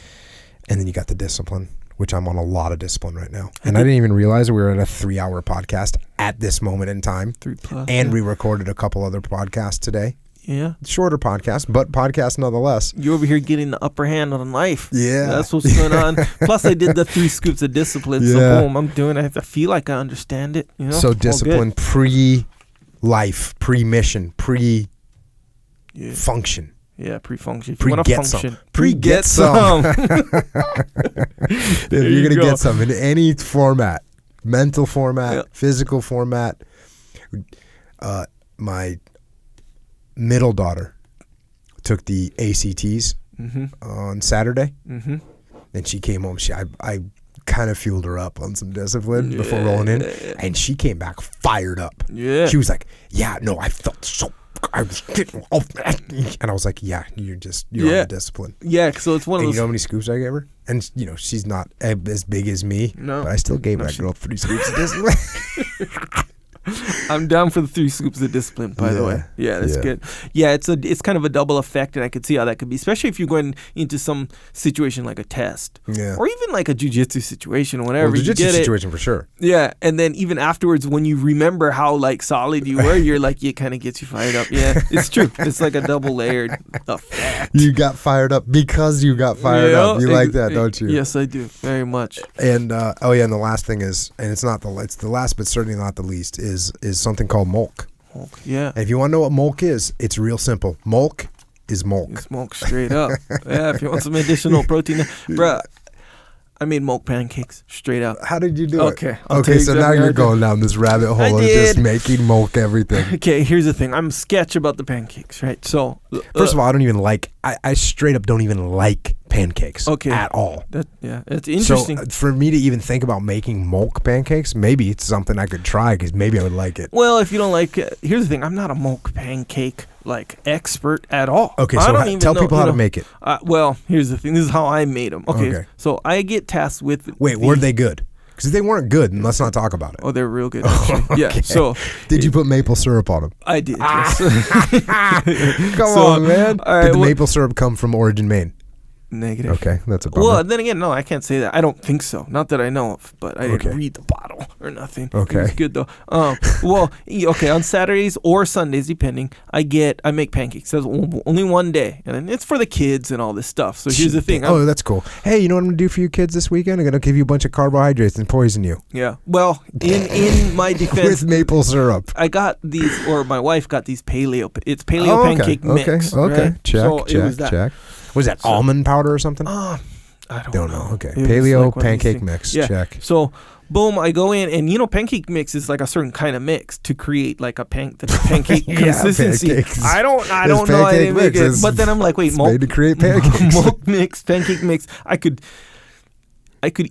And then you got the discipline, which I'm on a lot of discipline right now. And I didn't even realize we were at a 3-hour podcast at this moment in time. 3+. And we recorded a couple other podcasts today. Yeah. Shorter podcast, but podcast nonetheless. You're over here getting the upper hand on life. Yeah. That's what's going on. Plus, I did the 3 scoops of discipline. Yeah. So, boom, I'm doing it. I feel like I understand it. You know? So discipline pre-life, pre-mission, pre-function. Yeah, pre-function. If you want to function, Pre-get some. If you're going to get some in any format, mental format, physical format. My middle daughter took the ACTs on Saturday, and she came home. I kind of fueled her up on some discipline before rolling in, and she came back fired up. Yeah. She was like, "Yeah, no, I felt so. I was getting off," and I was like, "Yeah, you're on the discipline." Yeah, so it's one of those. You know how many scoops I gave her? And she's not as big as me, but I still gave that girl 3 scoops of discipline. I'm down for the 3 scoops of discipline, by the way. Yeah, that's good. Yeah, it's kind of a double effect, and I could see how that could be, especially if you're going into some situation like a test, or even like a jiu-jitsu situation or whatever. Jiu-jitsu situation for sure. Yeah, and then even afterwards, when you remember how like solid you were, you're like, it kind of gets you fired up. Yeah, it's true. It's like a double layered effect. You got fired up because you got fired up. You like that, don't you? Yes, I do very much. And and the last thing is, and it's the last, but certainly not the least, is something called mulk. Mulk, yeah. And if you want to know what mulk is, it's real simple. Mulk is mulk. It's mulk straight up. Yeah, if you want some additional protein. Bruh, I made mulk pancakes straight up. How did you do it? Okay, so now you're going down this rabbit hole of just making mulk everything. Okay, here's the thing. I'm sketch about the pancakes, right? So, first of all, I don't even like, I straight up don't even like pancakes at all. That's interesting. So for me to even think about making mulk pancakes, maybe it's something I could try because maybe I would like it. Well, if you don't like it, here's the thing. I'm not a mulk pancake expert at all. Okay, so tell people how to make it. Well, here's the thing. This is how I made them. Okay. So I get tasked with. Wait, were they good? Because if they weren't good, then let's not talk about it. Oh, they're real good. Actually. Yeah. So did you put maple syrup on them? I did. Yes. Come on, man. All right, did the maple syrup come from Origin, Maine? Negative. Okay, that's a bummer. Well, then again, no, I can't say that. I don't think so. Not that I know of, but I didn't read the bottle or nothing. Okay. It was good though. On Saturdays or Sundays, depending, I make pancakes. That's only one day, and it's for the kids and all this stuff. So here's the thing. That's cool. Hey, you know what I'm gonna do for you kids this weekend? I'm gonna give you a bunch of carbohydrates and poison you. Yeah. Well, in my defense, with maple syrup, I got these, or my wife got these paleo. It's paleo pancake mix. Okay. Right? Check. Was that almond powder or something? I don't know. Okay. Paleo pancake mix. Yeah. Check. So, boom, I go in, and pancake mix is like a certain kind of mix to create like the pancake consistency. Pancakes. I don't know how to make it. But then I'm like, wait, made to create pancakes. Mulk mix, pancake mix. I could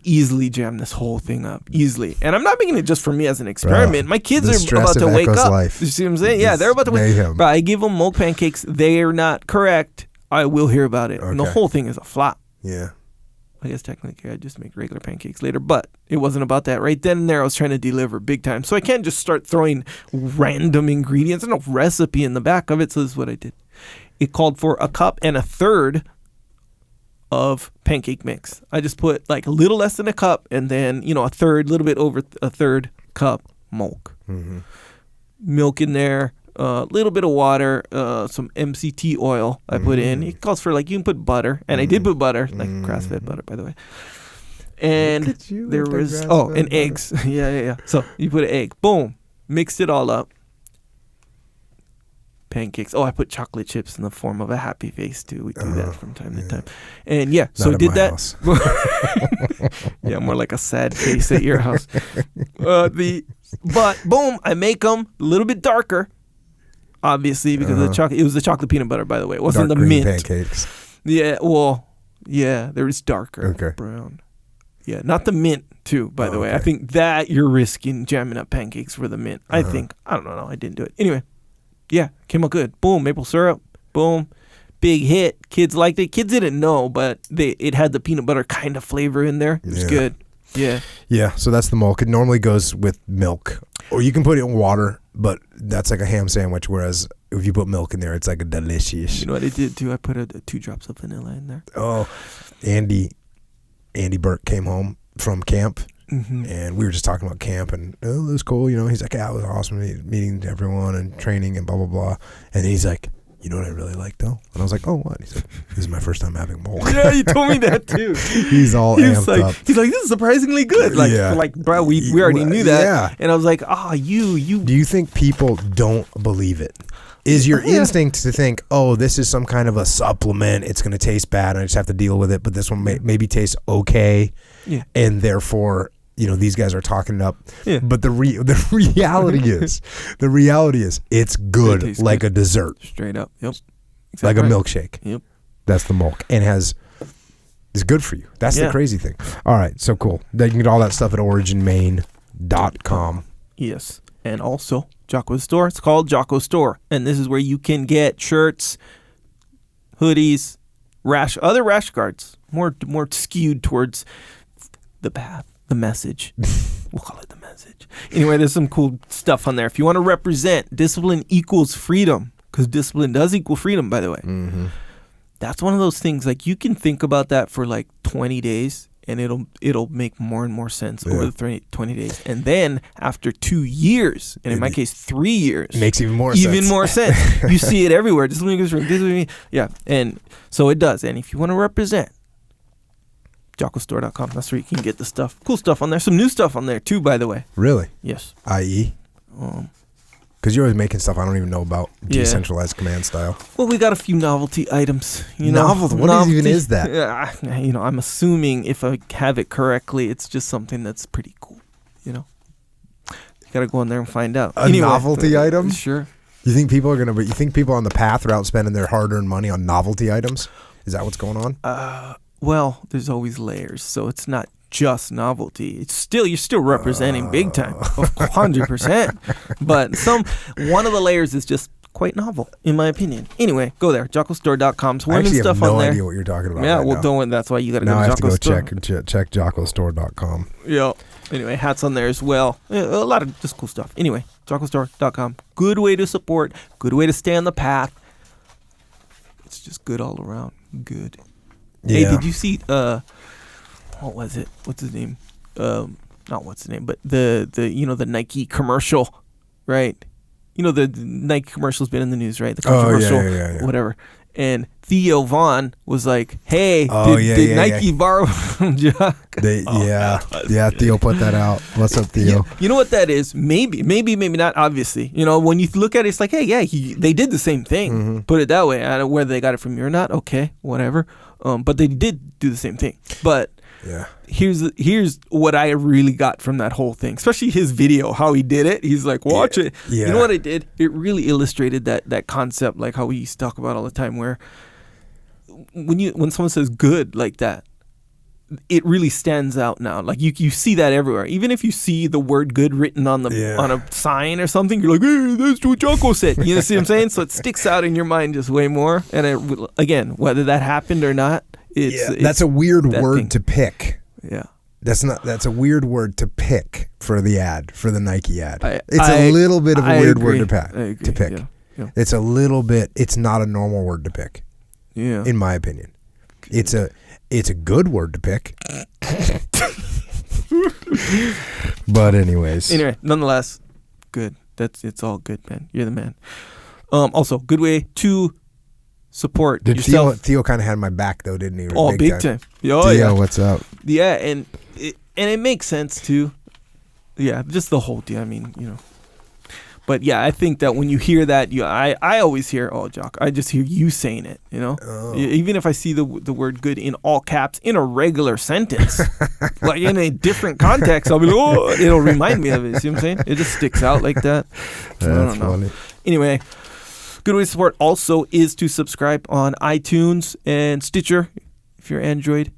easily jam this whole thing up easily, and I'm not making it just for me as an experiment. My kids are about to wake up. Life. You see what I'm saying? Yeah, they're about to wake up. But I give them mulk pancakes. They're not correct. I will hear about it. Okay. And the whole thing is a flop. Yeah. I guess technically I just make regular pancakes later, but it wasn't about that. Right then and there, I was trying to deliver big time. So I can't just start throwing random ingredients. There's no recipe in the back of it, so this is what I did. It called for 1 1/3 cup of pancake mix. I just put like a little less than a cup, and then, a little bit over 1/3 cup milk. Mm-hmm. Milk in there. A little bit of water, some MCT oil I put in. It calls for you can put butter, and I did put butter, like grass-fed butter, by the way. And there was and eggs. Yeah. So you put an egg, boom, mixed it all up. Pancakes. I put chocolate chips in the form of a happy face too. We do that from time to time. And so did that. Yeah, more like a sad face at your house. But boom, I make them a little bit darker, obviously because of the chocolate. It was the chocolate peanut butter, by the way. It wasn't Dark the green mint. pancakes. Yeah, well, yeah, there is darker Okay. brown. Yeah, not the mint too, by the way. I think that you're risking jamming up pancakes for the mint. I think. I don't know. I didn't do it. Anyway, yeah, came out good. Boom, maple syrup. Boom. Big hit. Kids liked it. Kids didn't know, but it had the peanut butter kind of flavor in there. It was good. Yeah. Yeah, so that's the mulk. It normally goes with milk. Or you can put it in water, but that's like a ham sandwich, whereas if you put milk in there, it's like a delicious. You know what I did too? I put 2 drops of vanilla in there. Oh, Andy Burke came home from camp, and we were just talking about camp, and it was cool, you know. He's like, yeah, it was awesome meeting everyone and training and blah, blah, blah. And he's like, you know what I really like, though? And I was like, oh, what? He's like, this is my first time having mulk. Yeah, you told me that, too. He's all amped up. He's like, this is surprisingly good. Like, bro, we already knew that. Yeah. And I was like, you. Do you think people don't believe it? Is your instinct to think, oh, this is some kind of a supplement, it's going to taste bad, and I just have to deal with it, but this one maybe tastes okay, and therefore, you know, these guys are talking it up. Yeah. But the reality is, it's good, it like good. A dessert. Straight up. Yep. Exactly like a milkshake. Yep. That's the mulk. And it's good for you. That's the crazy thing. All right, so cool. They can get all that stuff at originmaine.com. Yes. And also, Jocko's store. It's called Jocko Store. And this is where you can get shirts, hoodies, other rash guards, more skewed towards the path, the message. We'll call it the message. Anyway, there's some cool stuff on there. If you want to represent, discipline equals freedom, because discipline does equal freedom, by the way. Mm-hmm. That's one of those things, like, you can think about that for like 20 days, and it'll make more and more sense over the 20 days. And then after 2 years, and in my case 3 years, it makes even more sense. You see it everywhere. Yeah, and so it does. And if you want to represent, JockoStore.com. That's where you can get the stuff. Cool stuff on there. Some new stuff on there too, by the way. Really? Yes. I.e.? Because you're always making stuff I don't even know about. Decentralized command style. Well, we got a few novelty items. What even is that? You know, I'm assuming if I have it correctly, it's just something that's pretty cool. You know, you got to go in there and find out. A novelty item? Sure. You think people are you think people on the path are out spending their hard-earned money on novelty items? Is that what's going on? Well, there's always layers, so it's not just novelty. You're still representing big time, 100%. But one of the layers is just quite novel, in my opinion. Anyway, go there, JockoStore.com. So women's stuff on there. I have no idea what you're talking about. Yeah, don't. That's why you got to go to Jocko Store. Now I have to go check JockoStore.com. Yeah. Anyway, hats on there as well. A lot of just cool stuff. Anyway, JockoStore.com. Good way to support. Good way to stay on the path. It's just good all around. Good. Yeah. Hey, did you see what was it? What's his name? Not what's his name, but the Nike commercial, right? You know, the Nike commercial's been in the news, right? The commercial, yeah. whatever. And Theo Vaughn was like, "Hey, did Nike borrow from Jocko?" Theo put that out. What's up, Theo? Yeah. You know what that is? Maybe not. Obviously, you know, when you look at it, it's like, hey, they did the same thing. Mm-hmm. Put it that way. I don't know whether they got it from you or not. Okay, whatever. But they did do the same thing. But here's what I really got from that whole thing, especially his video, how he did it. He's like, watch it. Yeah. You know what I did? It really illustrated that concept, like how we used to talk about all the time, where when someone says good like that, it really stands out now. Like you see that everywhere. Even if you see the word good written on a sign or something, you're like, hey, that's what Jocko said. You know, see what I'm saying? So it sticks out in your mind just way more. And again, whether that happened or not, that's a weird word to pick. Yeah. That's a weird word to pick for the ad, for the Nike ad. It's a little bit of a weird word to pick. Yeah. It's a little bit, it's not a normal word to pick. Yeah. In my opinion. It's a good word to pick. But anyways. Anyway, nonetheless, good. It's all good, man. You're the man. Also, good way to support yourself. Theo kind of had my back though, didn't he? Oh, big time. Oh, Theo, what's up? Yeah, and it makes sense too. Yeah, just the whole deal. I mean, you know. But yeah, I think that when you hear that, I always hear, oh, Jocko, I just hear you saying it, you know? Oh. Even if I see the word good in all caps in a regular sentence, like in a different context, I'll be like, oh, it'll remind me of it. See what I'm saying? It just sticks out like that. That's funny. Anyway, good way to support also is to subscribe on iTunes and Stitcher if you're Android,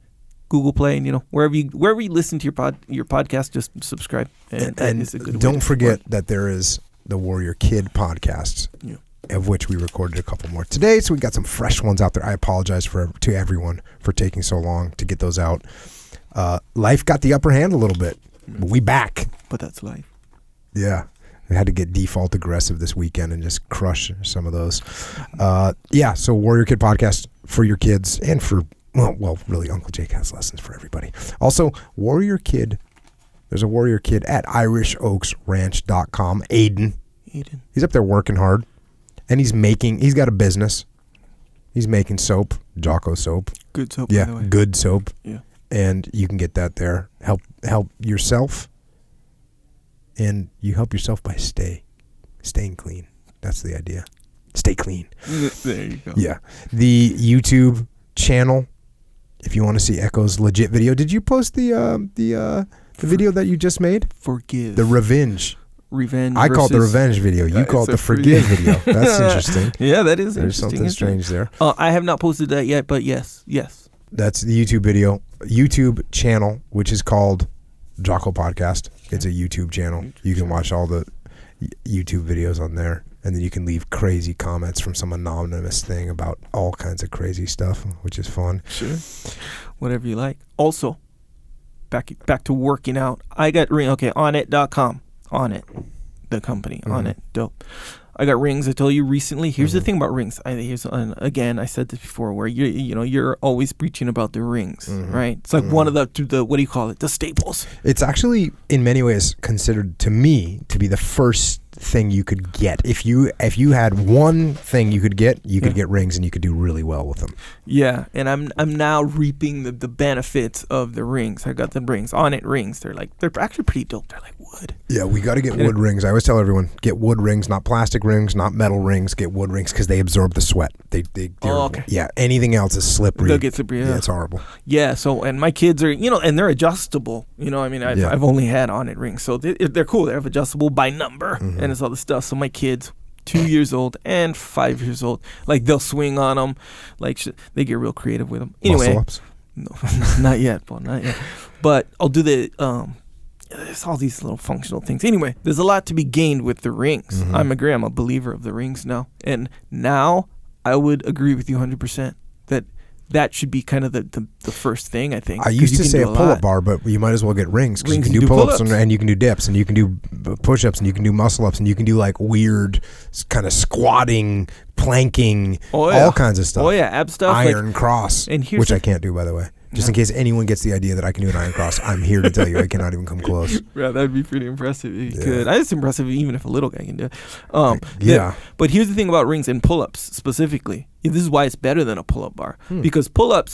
Google Play, and, you know, wherever you listen to your podcast, just subscribe. And that is a good way don't forget that there is the Warrior Kid podcast, of which we recorded a couple more today, so we got some fresh ones out there. I apologize to everyone for taking so long to get those out. Life got the upper hand a little bit. We back. But that's life. Yeah. I had to get default aggressive this weekend and just crush some of those. So Warrior Kid podcast for your kids and for, well, really Uncle Jake has lessons for everybody. Also, Warrior Kid, there's a Warrior Kid at IrishOaksRanch.com. Aiden. He's up there working hard, and he's got a business. He's making soap, Jocko soap. Good soap, by the way. Good soap. Yeah. And you can get that there. Help yourself, and you help yourself by staying clean. That's the idea. Stay clean. There you go. Yeah. The YouTube channel, if you want to see Echo's legit video. Did you post the video that you just made? Forgive. The revenge. I call it the revenge video. You call it the forgive video. That's interesting. Yeah, that is There's interesting. something strange there. I have not posted that yet, but yes. That's the YouTube video. YouTube channel, which is called Jocko Podcast. It's a YouTube channel. You can watch all the YouTube videos on there, and then you can leave crazy comments from some anonymous thing about all kinds of crazy stuff, which is fun. Sure. Whatever you like. Also, back to working out. I got onit.com. On it, the company. On it, dope. I got rings. I told you recently. Here's the thing about rings. Again, I said this before, where you're always preaching about the rings, right? It's like one of the what do you call it? The staples. It's actually in many ways considered to me to be the first thing you could get. If you had one thing you could get rings, and you could do really well with them. Yeah, and I'm now reaping the benefits of the rings. I got the rings. On it rings. They're actually pretty dope. They're like wood. Yeah, we got to get wood rings. I always tell everyone, get wood rings, not plastic rings, not metal rings. Get wood rings because they absorb the sweat. Okay. Yeah, anything else is slippery. They'll get slippery. Yeah, it's horrible. Yeah. So, and my kids are, and they're adjustable. I mean, I've only had on it rings, so they're cool. They're adjustable by number, and it's all the stuff. So my kids, 2 years old and 5 years old, like they'll swing on them, like they get real creative with them. Anyway, muscle-ups? No, not yet, Paul, not yet. But I'll do there's all these little functional things. Anyway, there's a lot to be gained with the rings. I'm a believer of the rings now. And now I would agree with you 100% that should be kind of the first thing, I think. I used to say a pull-up bar, but you might as well get rings because you can do pull-ups and you can do dips and you can do push-ups and you can do muscle-ups and you can do like weird kind of squatting, planking, all kinds of stuff. Oh, yeah, ab stuff. Iron cross, which I can't do, by the way. Just in case anyone gets the idea that I can do an iron cross, I'm here to tell you I cannot even come close. Yeah, that'd be pretty impressive if you could. It's impressive even if a little guy can do it. But here's the thing about rings and pull-ups specifically. This is why it's better than a pull-up bar. Because pull-up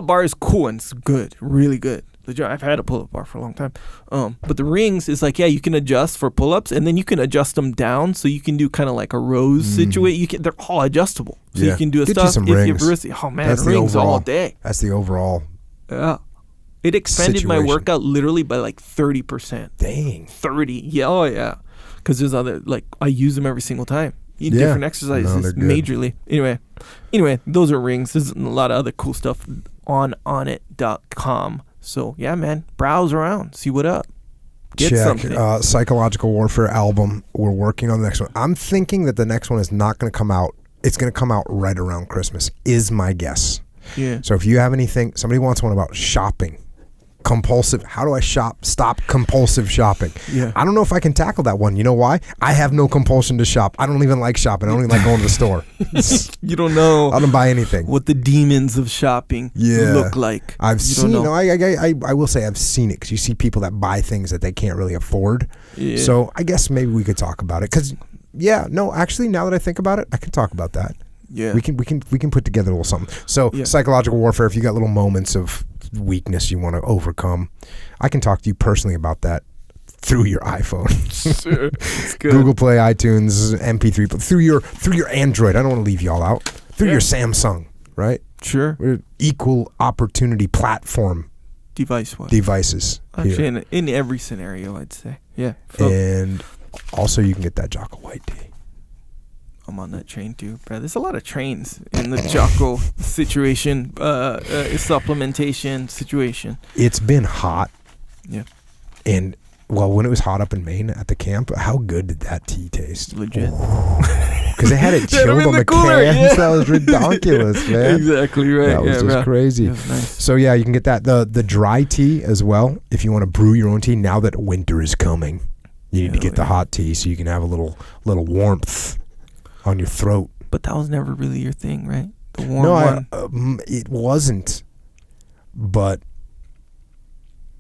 bar is cool and it's good, really good. I've had a pull-up bar for a long time. But the rings is like, you can adjust for pull-ups and then you can adjust them down so you can do kind of like a rose situation. They're all adjustable. So you can do stuff if rings. Oh man, that's rings all day. That's the overall. Yeah. It expanded my workout literally by like 30%. Dang. 30. Yeah. Oh yeah. Because there's other, like, I use them every single time. Different exercises majorly. Anyway, those are rings. There's a lot of other cool stuff on onit.com. So, yeah, man, browse around, see what up. Get something. Psychological Warfare album. We're working on the next one. I'm thinking that the next one is not going to come out. It's going to come out right around Christmas, is my guess. Yeah. So if you have anything, somebody wants one about shopping. Compulsive. How do I stop compulsive shopping? Yeah. I don't know if I can tackle that one. You know why? I have no compulsion to shop. I don't even like shopping. I don't even like going to the store. You don't know. I don't buy anything. What the demons of shopping look like. I've seen. I will say I've seen it because you see people that buy things that they can't really afford. Yeah. So I guess maybe we could talk about it because actually now that I think about it, I can talk about that. Yeah. We can put together a little something. So Psychological Warfare. If you got little moments of weakness you want to overcome, I can talk to you personally about that through your iPhone. Sure. It's good. Google Play, iTunes, MP3, but through your Android. I don't want to leave y'all out. Through your Samsung, right? Sure. We're equal opportunity platform devices. Actually, in every scenario, I'd say. Yeah. And also, you can get that Jocko white tea. I'm on that train too, bro. There's a lot of trains in the Jocko situation, supplementation situation. It's been hot. Yeah. And, well, when it was hot up in Maine at the camp, how good did that tea taste? Legit. Because they had it chilled on the cooler, cans. yeah. That was ridiculous, man. Exactly right. That was just crazy. It was nice. So, yeah, you can get that. The dry tea as well. If you want to brew your own tea, now that winter is coming, you need to get the hot tea so you can have a little warmth on your throat. But that was never really your thing, right? The warm one. It wasn't. But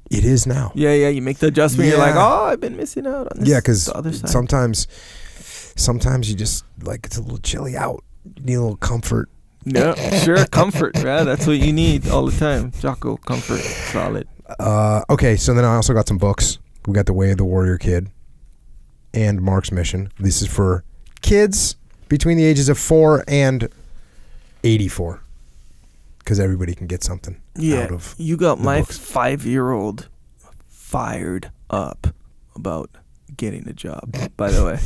it is now. Yeah. You make the adjustment. Yeah. You're like, oh, I've been missing out on this. Yeah, because the other side. sometimes you just, like, it's a little chilly out. You need a little comfort. Yeah, sure. Comfort, man. That's what you need all the time. Jocko, comfort. Solid. Okay, so then I also got some books. We got The Way of the Warrior Kid and Mark's Mission. This is for kids between the ages of 4 and 84. Because everybody can get something out of you got my books. 5-year-old fired up about getting a job, by the way.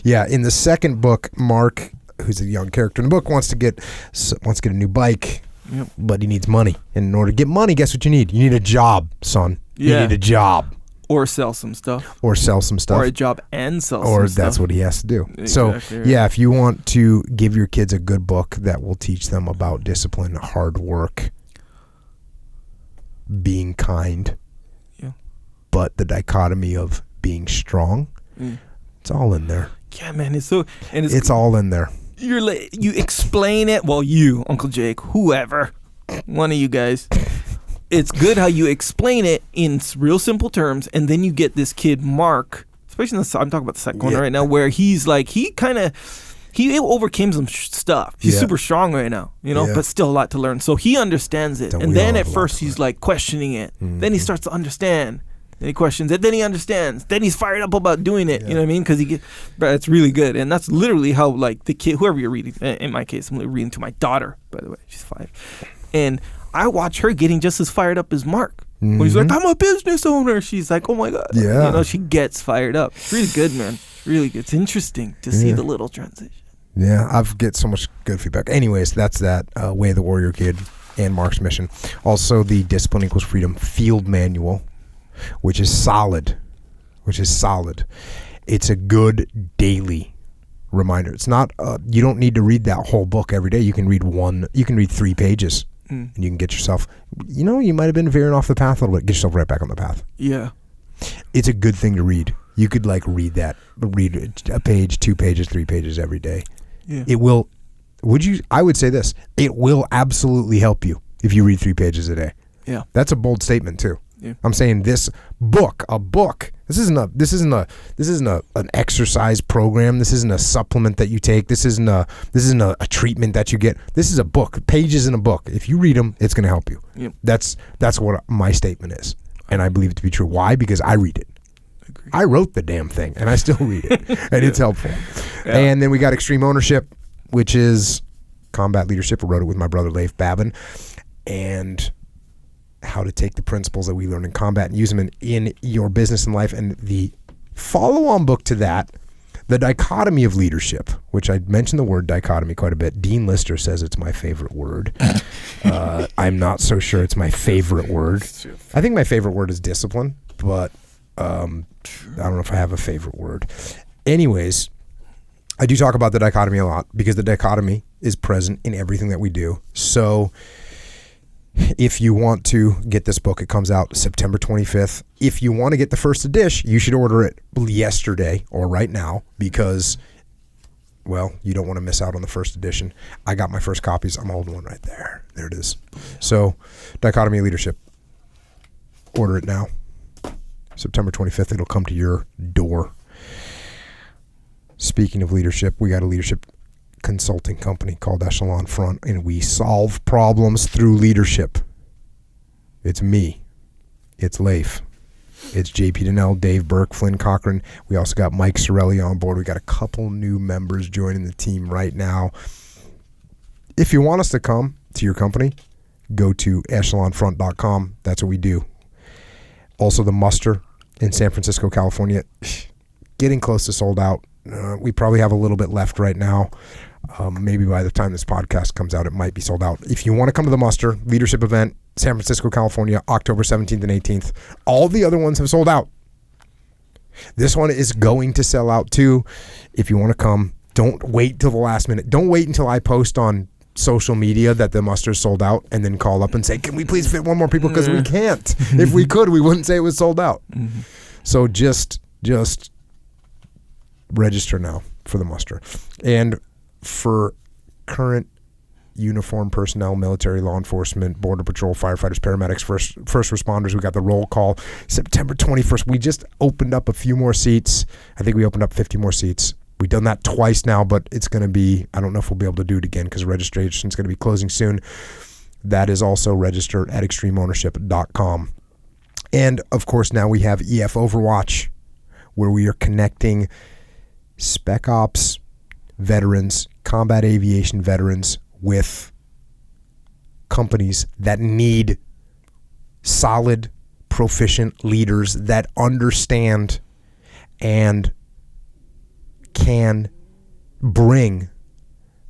Yeah, in the second book, Mark, who's a young character in the book, wants to get a new bike, but he needs money. And in order to get money, guess what you need? You need a job, son. You need a job. Or sell some stuff. Or sell some stuff. Or a job and sell some or stuff. that's what he has to do. Exactly so, right. yeah, if you want to give your kids a good book that will teach them about discipline, hard work, being kind, but the dichotomy of being strong, it's all in there. Yeah, man, it's all in there. You explain it. Well, you, Uncle Jake, whoever, one of you guys. It's good how you explain it in real simple terms, and then you get this kid Mark, especially I'm talking about the second one right now, where he's like he overcame some stuff. He's super strong right now, but still a lot to learn. So he understands it, and then at first he's like questioning it. Mm-hmm. Then he starts to understand. Then he questions it. Then he understands. Then he's fired up about doing it. You know what I mean? Because it's really good, and that's literally how like the kid, whoever you're reading. In my case, I'm reading to my daughter. By the way, she's 5, and I watch her getting just as fired up as Mark. When he's like, I'm a business owner. She's like, oh my God. Yeah. She gets fired up. It's really good, man. Really good. It's interesting to see the little transition. Yeah, I've get so much good feedback. Anyways, that's that Way of the Warrior Kid and Mark's Mission. Also, the Discipline Equals Freedom Field Manual, which is solid. It's a good daily reminder. It's not, you don't need to read that whole book every day. You can read 3 pages. And you can get yourself, you might have been veering off the path a little bit. Get yourself right back on the path. Yeah. It's a good thing to read. You could read a page, 2 pages, 3 pages every day. Yeah. It will, I would say this, it will absolutely help you if you read 3 pages a day. Yeah. That's a bold statement too. Yeah. I'm saying this book, This isn't an exercise program. This isn't a supplement that you take. This isn't a treatment that you get. This is a book, pages in a book. If you read them, it's going to help you. Yep. That's what my statement is, and I believe it to be true. Why? Because I read it. Agreed. I wrote the damn thing, and I still read it, and it's helpful. Yeah. And then we got Extreme Ownership, which is combat leadership. I wrote it with my brother Leif Babin, and how to take the principles that we learn in combat and use them in your business and life. And the follow-on book to that, The Dichotomy of Leadership, which I mentioned the word dichotomy quite a bit. Dean Lister says it's my favorite word. I'm not so sure it's my favorite word. I think my favorite word is discipline, but I don't know if I have a favorite word. Anyways, I do talk about the dichotomy a lot because the dichotomy is present in everything that we do. So if you want to get this book, it comes out September 25th. If you want to get the first edition, you should order it yesterday or right now because, well, you don't want to miss out on the first edition. I got my first copies. I'm holding one right there. There it is. So, Dichotomy of Leadership. Order it now. September 25th, it'll come to your door. Speaking of leadership, we got a leadership consulting company called S.L.A Front, and we solve problems through leadership. It's me. It's Leif. It's JP Donnell, Dave Burke, Flynn Cochran. We also got Mike Sorelli on board. We got a couple new members joining the team right now. If you want us to come to your company, go to echelonfront.com. That's what we do. Also, the muster in San Francisco, California, getting close to sold out. We probably have a little bit left right now. Maybe by the time this podcast comes out, it might be sold out. If you want to come to the muster leadership event, San Francisco, California, October 17th and 18th, all the other ones have sold out. This one is going to sell out too. If you want to come, don't wait till the last minute. Don't wait until I post on social media that the muster's sold out and then call up and say, can we please fit one more people? Because we can't. If we could, we wouldn't say it was sold out. Mm-hmm. So just register now for the muster. And for current uniformed personnel, military, law enforcement, border patrol, firefighters, paramedics, first responders, we got the roll call September 21st. We just opened up a few more seats. I think we opened up 50 more seats. We've done that twice now, but it's going to be, I don't know if we'll be able to do it again because registration is going to be closing soon. That is also registered at extremeownership.com. And of course, now we have EF Overwatch, where we are connecting Spec Ops veterans, combat aviation veterans with companies that need solid, proficient leaders that understand and can bring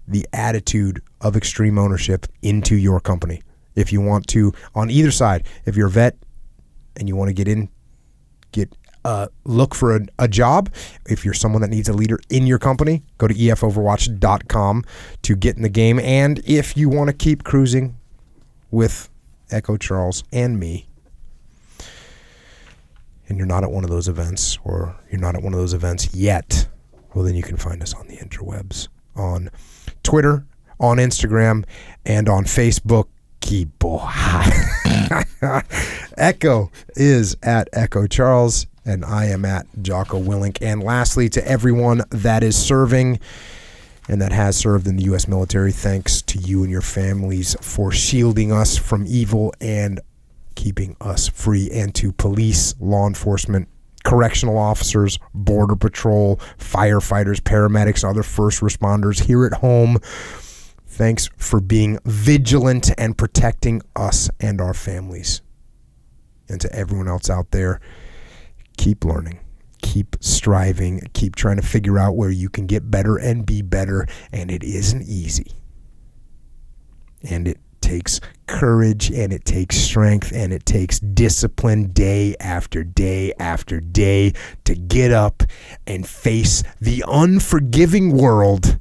the attitude of extreme ownership into your company. If you want to, on either side, if you're a vet and you want to look for a job, if you're someone that needs a leader in your company, go to efoverwatch.com to get in the game. And if you want to keep cruising with Echo Charles and me, and you're not at one of those events, or you're not at one of those events yet, well, then you can find us on the interwebs, on Twitter, on Instagram, and on Facebook. Echo is at Echo Charles, and I am at Jocko Willink. And lastly, to everyone that is serving and that has served in the U.S. military, thanks to you and your families for shielding us from evil and keeping us free. And to police, law enforcement, correctional officers, border patrol, firefighters, paramedics, other first responders here at home, thanks for being vigilant and protecting us and our families. And to everyone else out there, keep learning, keep striving, keep trying to figure out where you can get better and be better. And it isn't easy. And it takes courage, and it takes strength, and it takes discipline day after day after day to get up and face the unforgiving world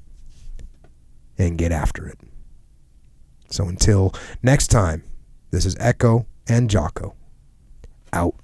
and get after it. So until next time, this is Echo and Jocko out.